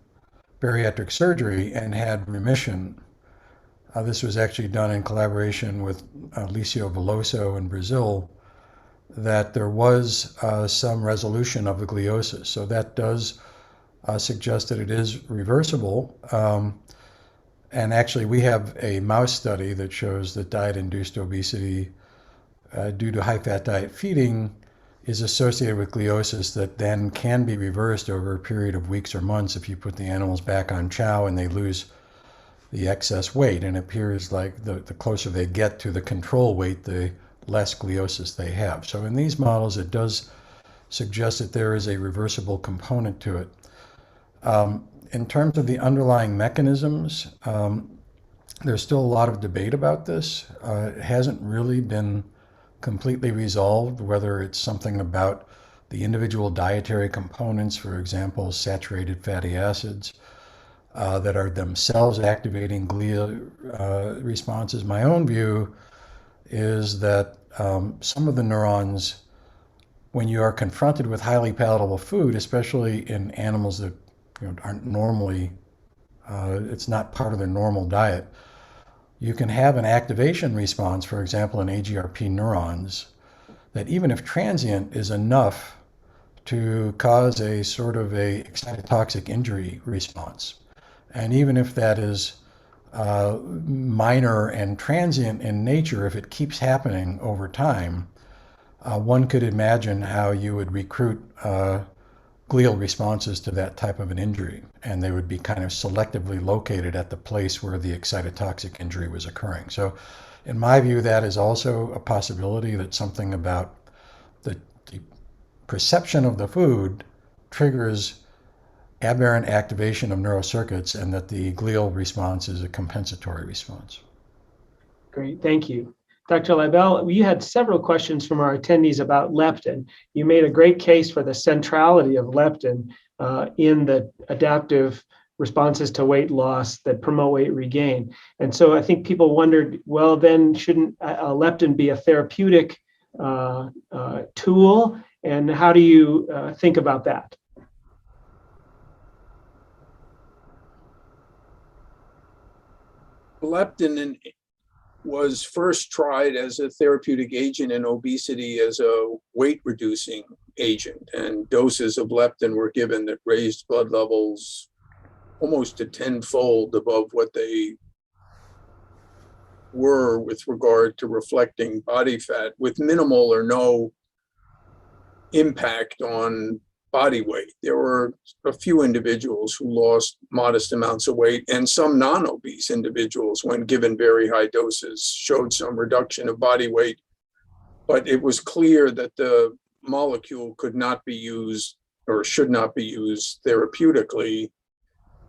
bariatric surgery and had remission. This was actually done in collaboration with Licio Veloso in Brazil, that there was some resolution of the gliosis. So that does suggest that it is reversible. And actually, we have a mouse study that shows that diet-induced obesity due to high-fat diet feeding is associated with gliosis that then can be reversed over a period of weeks or months if you put the animals back on chow and they lose the excess weight. And it appears like the closer they get to the control weight, the less gliosis they have. So in these models, it does suggest that there is a reversible component to it. In terms of the underlying mechanisms, there's still a lot of debate about this. It hasn't really been completely resolved, whether it's something about the individual dietary components, for example, saturated fatty acids, that are themselves activating glial responses. My own view is that some of the neurons, when you are confronted with highly palatable food, especially in animals that aren't normally, it's not part of their normal diet, you can have an activation response, for example, in AGRP neurons, that even if transient is enough to cause a sort of a excitotoxic injury response. And even if that is minor and transient in nature, if it keeps happening over time, one could imagine how you would recruit glial responses to that type of an injury, and they would be kind of selectively located at the place where the excitotoxic injury was occurring. So in my view, that is also a possibility, that something about the perception of the food triggers aberrant activation of neural circuits, and that the glial response is a compensatory response. Great, thank you. Dr. Leibel, we had several questions from our attendees about leptin. You made a great case for the centrality of leptin in the adaptive responses to weight loss that promote weight regain. And so I think people wondered, well, then shouldn't leptin be a therapeutic tool? And how do you think about that? Leptin was first tried as a therapeutic agent in obesity as a weight-reducing agent, and doses of leptin were given that raised blood levels almost to tenfold above what they were with regard to reflecting body fat, with minimal or no impact on body weight. There were a few individuals who lost modest amounts of weight, and some non-obese individuals, when given very high doses, showed some reduction of body weight. But it was clear that the molecule could not be used, or should not be used therapeutically,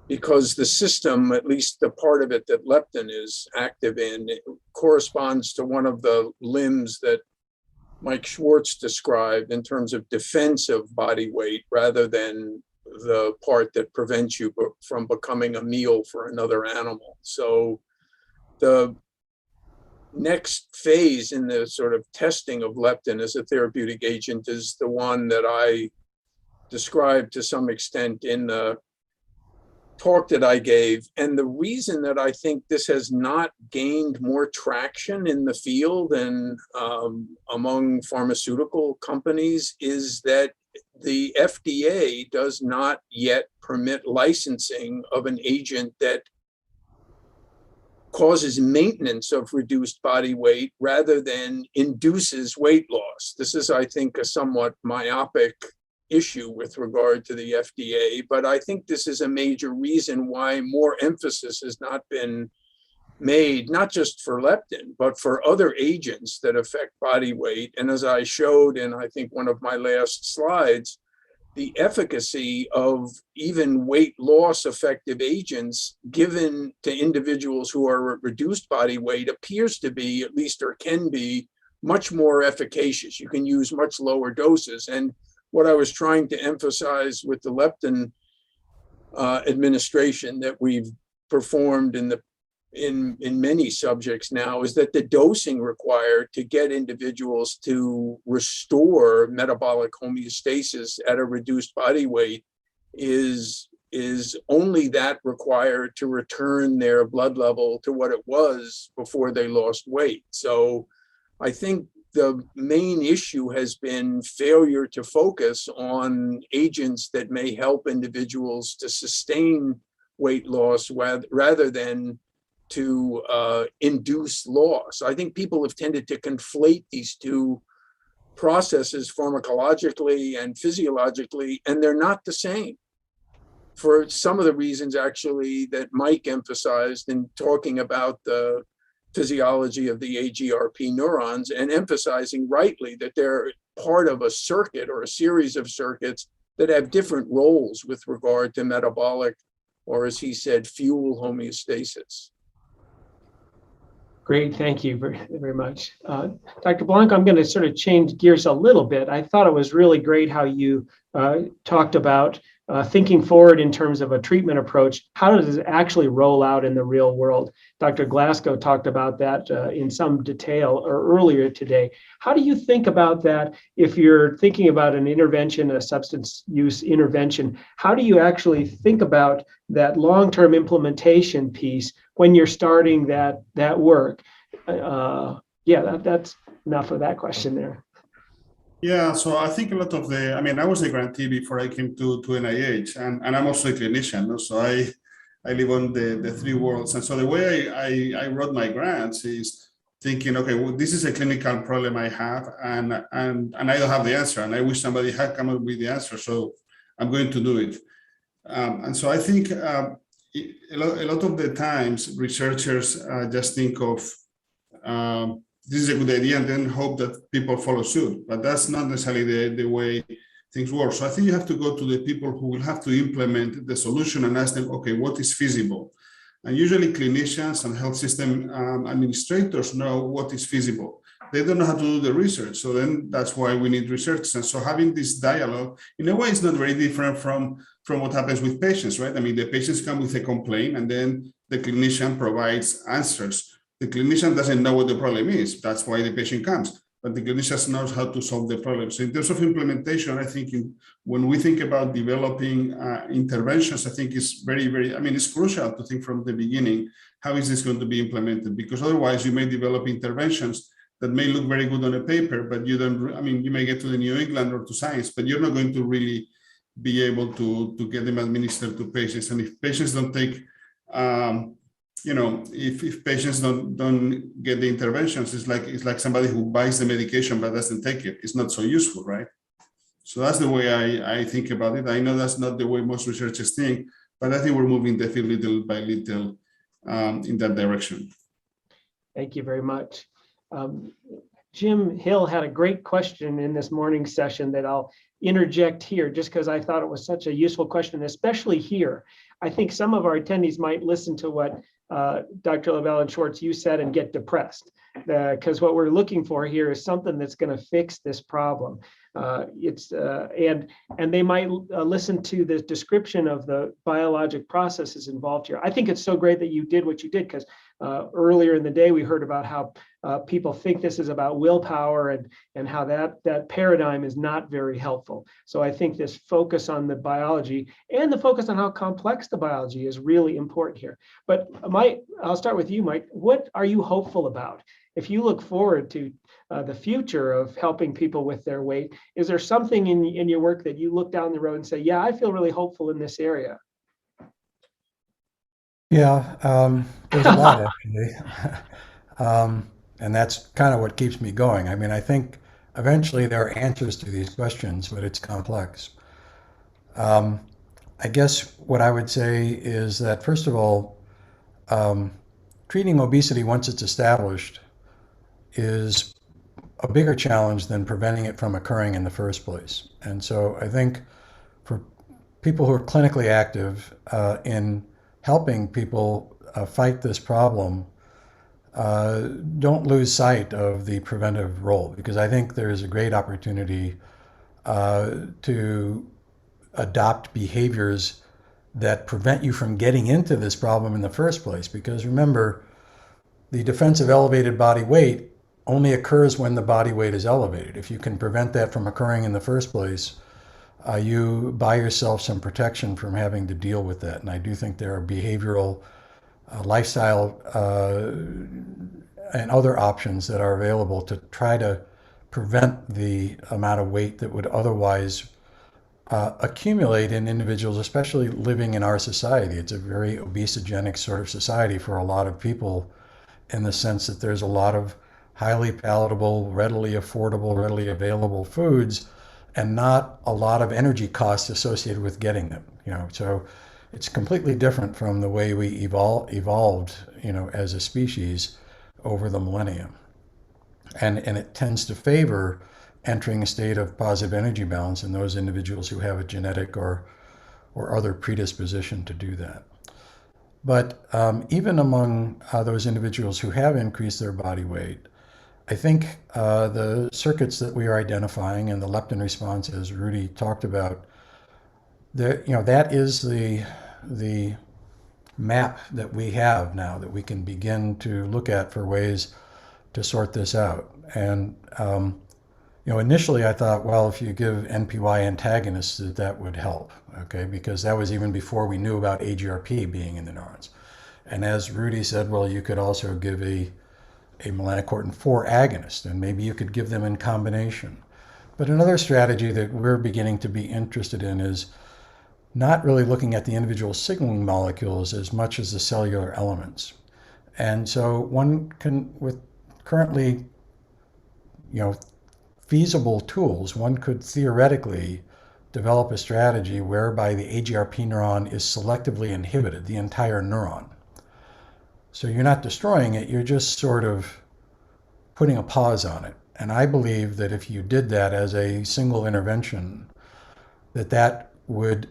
because the system, at least the part of it that leptin is active in, it corresponds to one of the limbs that Mike Schwartz described in terms of defense of body weight, rather than the part that prevents you from becoming a meal for another animal. So the next phase in the sort of testing of leptin as a therapeutic agent is the one that I described to some extent in the talk that I gave. And the reason that I think this has not gained more traction in the field and among pharmaceutical companies is that the FDA does not yet permit licensing of an agent that causes maintenance of reduced body weight rather than induces weight loss. This is, I think, a somewhat myopic issue with regard to the FDA, but I think this is a major reason why more emphasis has not been made, not just for leptin, but for other agents that affect body weight. And as I showed in, I think, one of my last slides, the efficacy of even weight loss effective agents given to individuals who are at reduced body weight appears to be, at least, or can be, much more efficacious. You can use much lower doses. And what I was trying to emphasize with the leptin administration that we've performed in many subjects now is that the dosing required to get individuals to restore metabolic homeostasis at a reduced body weight is only that required to return their blood level to what it was before they lost weight. So I think the main issue has been failure to focus on agents that may help individuals to sustain weight loss rather than to induce loss. I think people have tended to conflate these two processes pharmacologically and physiologically, and they're not the same for some of the reasons actually that Mike emphasized in talking about the physiology of the AGRP neurons, and emphasizing rightly that they're part of a circuit or a series of circuits that have different roles with regard to metabolic, or as he said, fuel homeostasis. Great, thank you very, very much. Dr. Blanco, I'm going to sort of change gears a little bit. I thought it was really great how you talked about thinking forward in terms of a treatment approach. How does it actually roll out in the real world? Dr. Glasgow talked about that in some detail earlier today. How do you think about that if you're thinking about an intervention, a substance use intervention? How do you actually think about that long-term implementation piece when you're starting that work? That's enough of that question there. Yeah, so I think a lot of I was a grantee before I came to NIH, and I'm also a clinician. So I live on the three worlds. And so the way I wrote my grants is thinking, okay, well, this is a clinical problem I have, and I don't have the answer, and I wish somebody had come up with the answer. So I'm going to do it. And so I think a lot of the times researchers just think of this is a good idea and then hope that people follow suit. But that's not necessarily the way things work. So I think you have to go to the people who will have to implement the solution and ask them, okay, what is feasible? And usually clinicians and health system administrators know what is feasible. They don't know how to do the research. So then that's why we need research. And so having this dialogue, in a way, is not very different from what happens with patients, right? I mean, the patients come with a complaint and then the clinician provides answers. The clinician doesn't know what the problem is. That's why the patient comes. But the clinician knows how to solve the problem. So in terms of implementation, I think when we think about developing interventions, I think it's very, very, it's crucial to think from the beginning, how is this going to be implemented? Because otherwise you may develop interventions that may look very good on a paper, but you don't, you may get to the New England or to Science, but you're not going to really be able to get them administered to patients. And if patients don't take, if patients don't get the interventions, it's like somebody who buys the medication but doesn't take it. It's not so useful, right? So that's the way I think about it. I know that's not the way most researchers think, but I think we're moving the field little by little in that direction. Thank you very much. Jim Hill had a great question in this morning's session that I'll interject here just because I thought it was such a useful question, especially here. I think some of our attendees might listen to what Dr. Lavelle and Schwartz, you said, and get depressed, because what we're looking for here is something that's going to fix this problem. And they might listen to the description of the biologic processes involved here. I think it's so great that you did what you did, because earlier in the day we heard about how people think this is about willpower and how that paradigm is not very helpful. So I think this focus on the biology and the focus on how complex the biology is really important here. But I'll start with you, Mike. What are you hopeful about? If you look forward to the future of helping people with their weight, is there something in your work that you look down the road and say, yeah, I feel really hopeful in this area? Yeah, there's a lot actually. And that's kind of what keeps me going. I think eventually there are answers to these questions, but it's complex. I guess what I would say is that, first of all, treating obesity once it's established is a bigger challenge than preventing it from occurring in the first place. And so I think for people who are clinically active in helping people fight this problem, don't lose sight of the preventive role, because I think there is a great opportunity to adopt behaviors that prevent you from getting into this problem in the first place. Because remember, the defense of elevated body weight only occurs when the body weight is elevated. If you can prevent that from occurring in the first place, you buy yourself some protection from having to deal with that. And I do think there are behavioral, lifestyle, and other options that are available to try to prevent the amount of weight that would otherwise accumulate in individuals, especially living in our society. It's a very obesogenic sort of society for a lot of people, in the sense that there's a lot of highly palatable, readily affordable, readily available foods, and not a lot of energy costs associated with getting them. So it's completely different from the way we evolved, as a species over the millennium. And it tends to favor entering a state of positive energy balance in those individuals who have a genetic or other predisposition to do that. But even among those individuals who have increased their body weight, I think the circuits that we are identifying and the leptin response, as Rudy talked about, that is the map that we have now that we can begin to look at for ways to sort this out. And initially I thought, well, if you give NPY antagonists, that would help, okay? Because that was even before we knew about AGRP being in the neurons. And as Rudy said, well, you could also give a melanocortin-4 agonist, and maybe you could give them in combination. But another strategy that we're beginning to be interested in is not really looking at the individual signaling molecules as much as the cellular elements. And so one can, with currently, feasible tools, one could theoretically develop a strategy whereby the AGRP neuron is selectively inhibited, the entire neuron. So you're not destroying it, you're just sort of putting a pause on it. And I believe that if you did that as a single intervention, that would,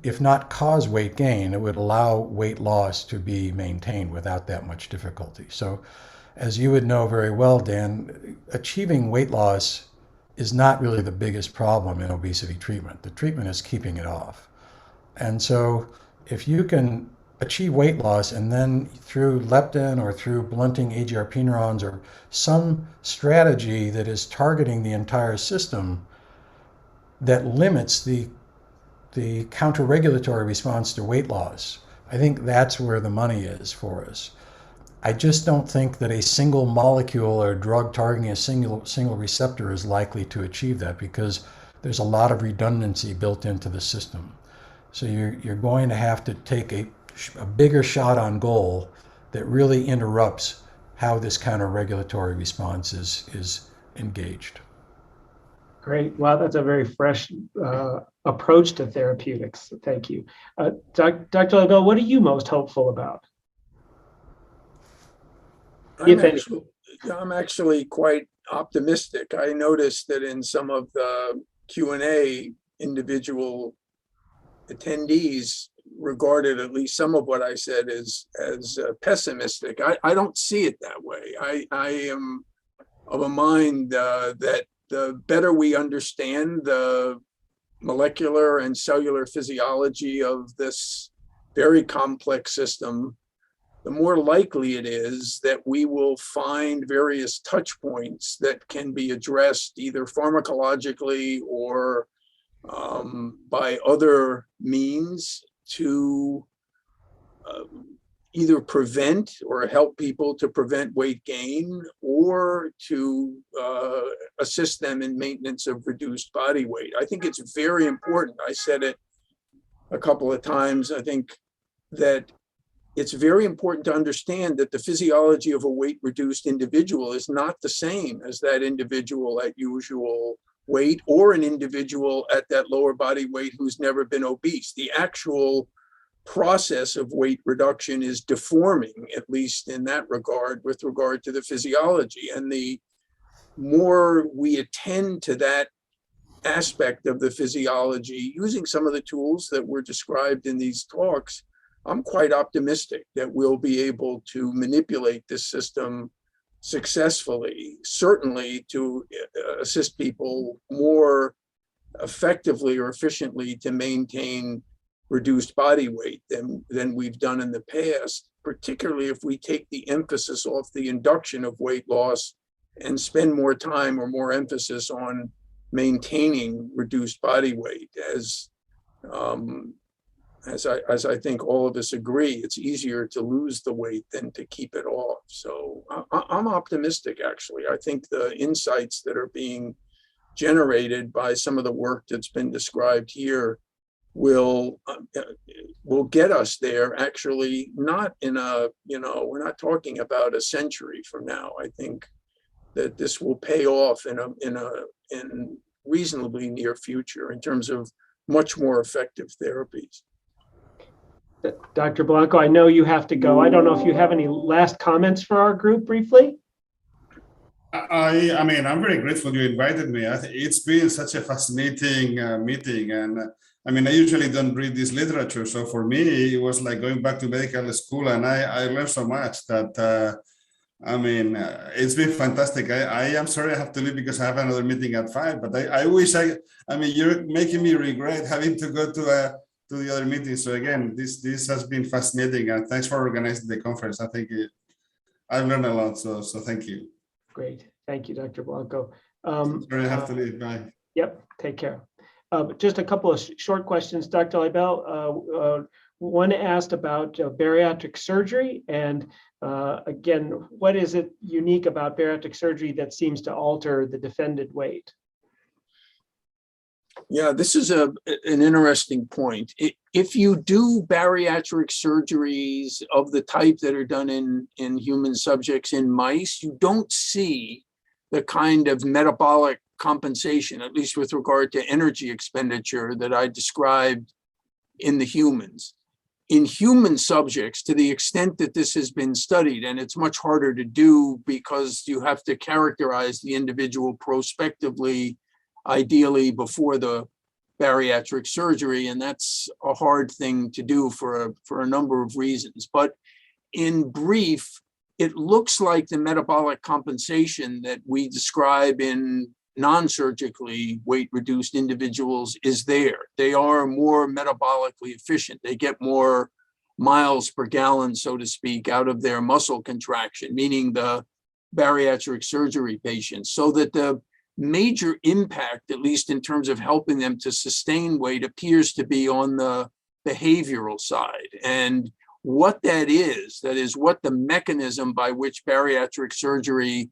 if not cause weight gain, it would allow weight loss to be maintained without that much difficulty. So as you would know very well, Dan, achieving weight loss is not really the biggest problem in obesity treatment. The treatment is keeping it off. And so if you can achieve weight loss and then through leptin or through blunting AGRP neurons or some strategy that is targeting the entire system that limits the counter-regulatory response to weight loss, I think that's where the money is for us. I just don't think that a single molecule or drug targeting a single receptor is likely to achieve that, because there's a lot of redundancy built into the system. So you're going to have to take a bigger shot on goal that really interrupts how this counter-regulatory response is engaged. Great. Wow, that's a very fresh approach to therapeutics. Thank you. Dr. Labelle, what are you most hopeful about? I'm actually quite optimistic. I noticed that in some of the Q&A, individual attendees regarded at least some of what I said as pessimistic. I don't see it that way. I am of a mind that the better we understand the molecular and cellular physiology of this very complex system, the more likely it is that we will find various touch points that can be addressed either pharmacologically or by other means to either prevent or help people to prevent weight gain or to assist them in maintenance of reduced body weight. I think it's very important. I said it a couple of times. I think that it's very important to understand that the physiology of a weight-reduced individual is not the same as that individual at usual weight or an individual at that lower body weight who's never been obese. The actual process of weight reduction is deforming, at least in that regard, with regard to the physiology. And the more we attend to that aspect of the physiology using some of the tools that were described in these talks, I'm quite optimistic that we'll be able to manipulate this system successfully, certainly to assist people more effectively or efficiently to maintain reduced body weight than we've done in the past, particularly if we take the emphasis off the induction of weight loss and spend more time or more emphasis on maintaining reduced body weight. As I think all of us agree, it's easier to lose the weight than to keep it off. So I'm optimistic, actually. I think the insights that are being generated by some of the work that's been described here will get us there, actually, not in a, we're not talking about a century from now. I think that this will pay off in reasonably near future in terms of much more effective therapies. Dr. Blanco, I know you have to go. I don't know if you have any last comments for our group briefly. I mean, I'm very grateful you invited me. It's been such a fascinating meeting. And I mean, I usually don't read this literature. So for me, it was like going back to medical school, and I learned so much that, I mean, it's been fantastic. I am sorry I have to leave because I have another meeting at 5, but I wish I mean, you're making me regret having to go to the other meeting. So again, this has been fascinating, and thanks for organizing the conference. I think I've learned a lot. So thank you. Great. Thank you, Dr. Blanco. Sorry, I have to leave. Bye. Yep. Take care. Just a couple of short questions, Dr. Leibel. One asked about bariatric surgery, and again, what is it unique about bariatric surgery that seems to alter the defended weight? Yeah, this is an interesting point. If you do bariatric surgeries of the type that are done in human subjects in mice, you don't see the kind of metabolic compensation, at least with regard to energy expenditure, that I described in the humans. In human subjects, to the extent that this has been studied, and it's much harder to do because you have to characterize the individual prospectively, ideally before the bariatric surgery, and that's a hard thing to do for a number of reasons. But in brief, it looks like the metabolic compensation that we describe in non-surgically weight-reduced individuals is there. They are more metabolically efficient. They get more miles per gallon, so to speak, out of their muscle contraction, meaning the bariatric surgery patients, so that the major impact, at least in terms of helping them to sustain weight, appears to be on the behavioral side. And what that is what the mechanism by which bariatric surgery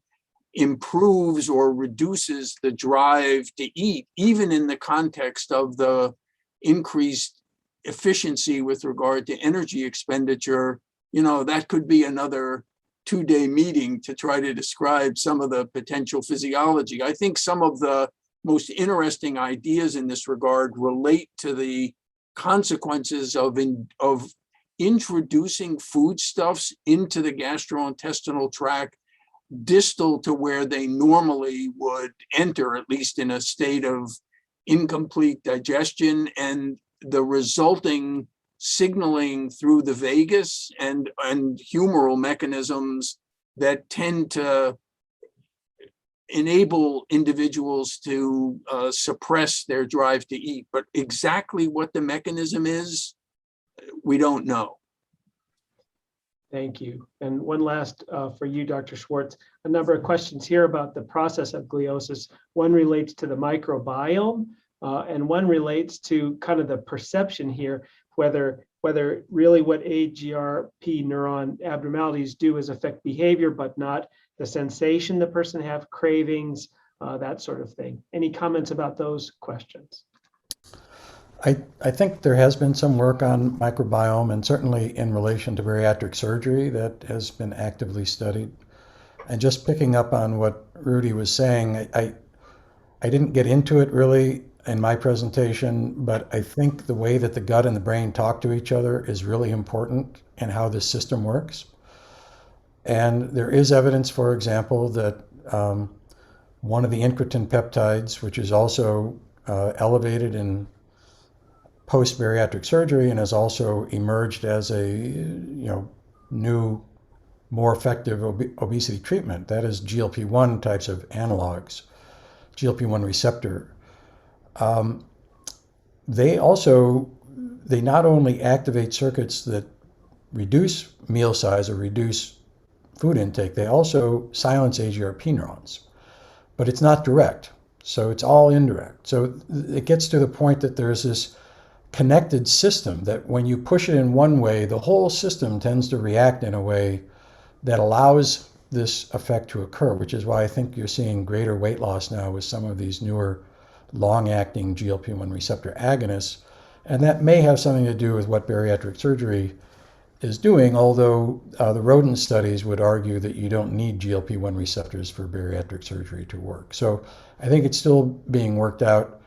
improves or reduces the drive to eat, even in the context of the increased efficiency with regard to energy expenditure. That could be another 2-day meeting to try to describe some of the potential physiology. I think some of the most interesting ideas in this regard relate to the consequences of introducing foodstuffs into the gastrointestinal tract distal to where they normally would enter, at least in a state of incomplete digestion, and the resulting signaling through the vagus and humoral mechanisms that tend to enable individuals to suppress their drive to eat. But exactly what the mechanism is, we don't know. Thank you. And one last for you, Dr. Schwartz, a number of questions here about the process of gliosis. One relates to the microbiome, and one relates to kind of the perception here, whether really what AGRP neuron abnormalities do is affect behavior, but not the sensation the person have, cravings, that sort of thing. Any comments about those questions? I think there has been some work on microbiome, and certainly in relation to bariatric surgery, that has been actively studied. And just picking up on what Rudy was saying, I didn't get into it really in my presentation, but I think the way that the gut and the brain talk to each other is really important in how this system works. And there is evidence, for example, that one of the incretin peptides, which is also elevated in post-bariatric surgery and has also emerged as a new, more effective obesity treatment, that is GLP-1 types of analogs, GLP-1 receptor. They not only activate circuits that reduce meal size or reduce food intake, they also silence AGRP neurons. But it's not direct, so it's all indirect. So it gets to the point that there's this connected system that when you push it in one way, the whole system tends to react in a way that allows this effect to occur, which is why I think you're seeing greater weight loss now with some of these newer long-acting GLP-1 receptor agonists. And that may have something to do with what bariatric surgery is doing, although the rodent studies would argue that you don't need GLP-1 receptors for bariatric surgery to work. So I think it's still being worked out.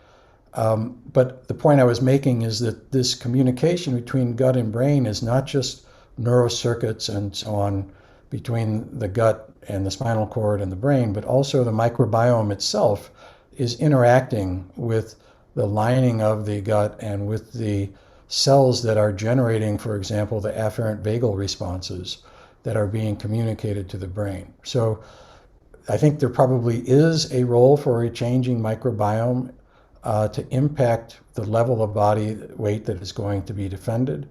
But the point I was making is that this communication between gut and brain is not just neurocircuits and so on between the gut and the spinal cord and the brain, but also the microbiome itself is interacting with the lining of the gut and with the cells that are generating, for example, the afferent vagal responses that are being communicated to the brain. So I think there probably is a role for a changing microbiome to impact the level of body weight that is going to be defended.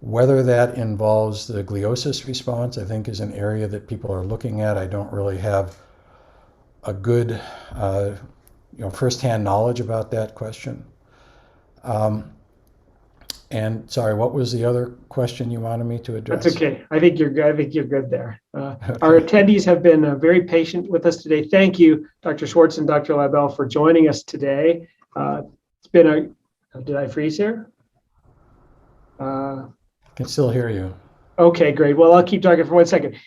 Whether that involves the gliosis response, I think, is an area that people are looking at. I don't really have a good firsthand knowledge about that question. And sorry, what was the other question you wanted me to address? That's okay. I think you're good. I think you're good there. Our attendees have been very patient with us today. Thank you, Dr. Schwartz and Dr. Leibel, for joining us today. It's been did I freeze here? I can still hear you. Okay, great. Well, I'll keep talking for 1 second.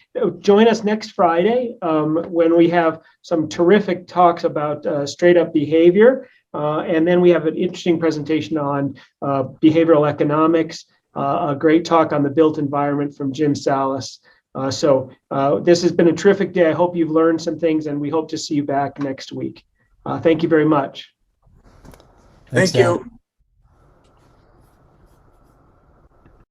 Join us next Friday when we have some terrific talks about straight up behavior. And then we have an interesting presentation on behavioral economics, a great talk on the built environment from Jim Salas. So this has been a terrific day. I hope you've learned some things, and we hope to see you back next week. Thank you very much. Thanks, Thank Dan. you.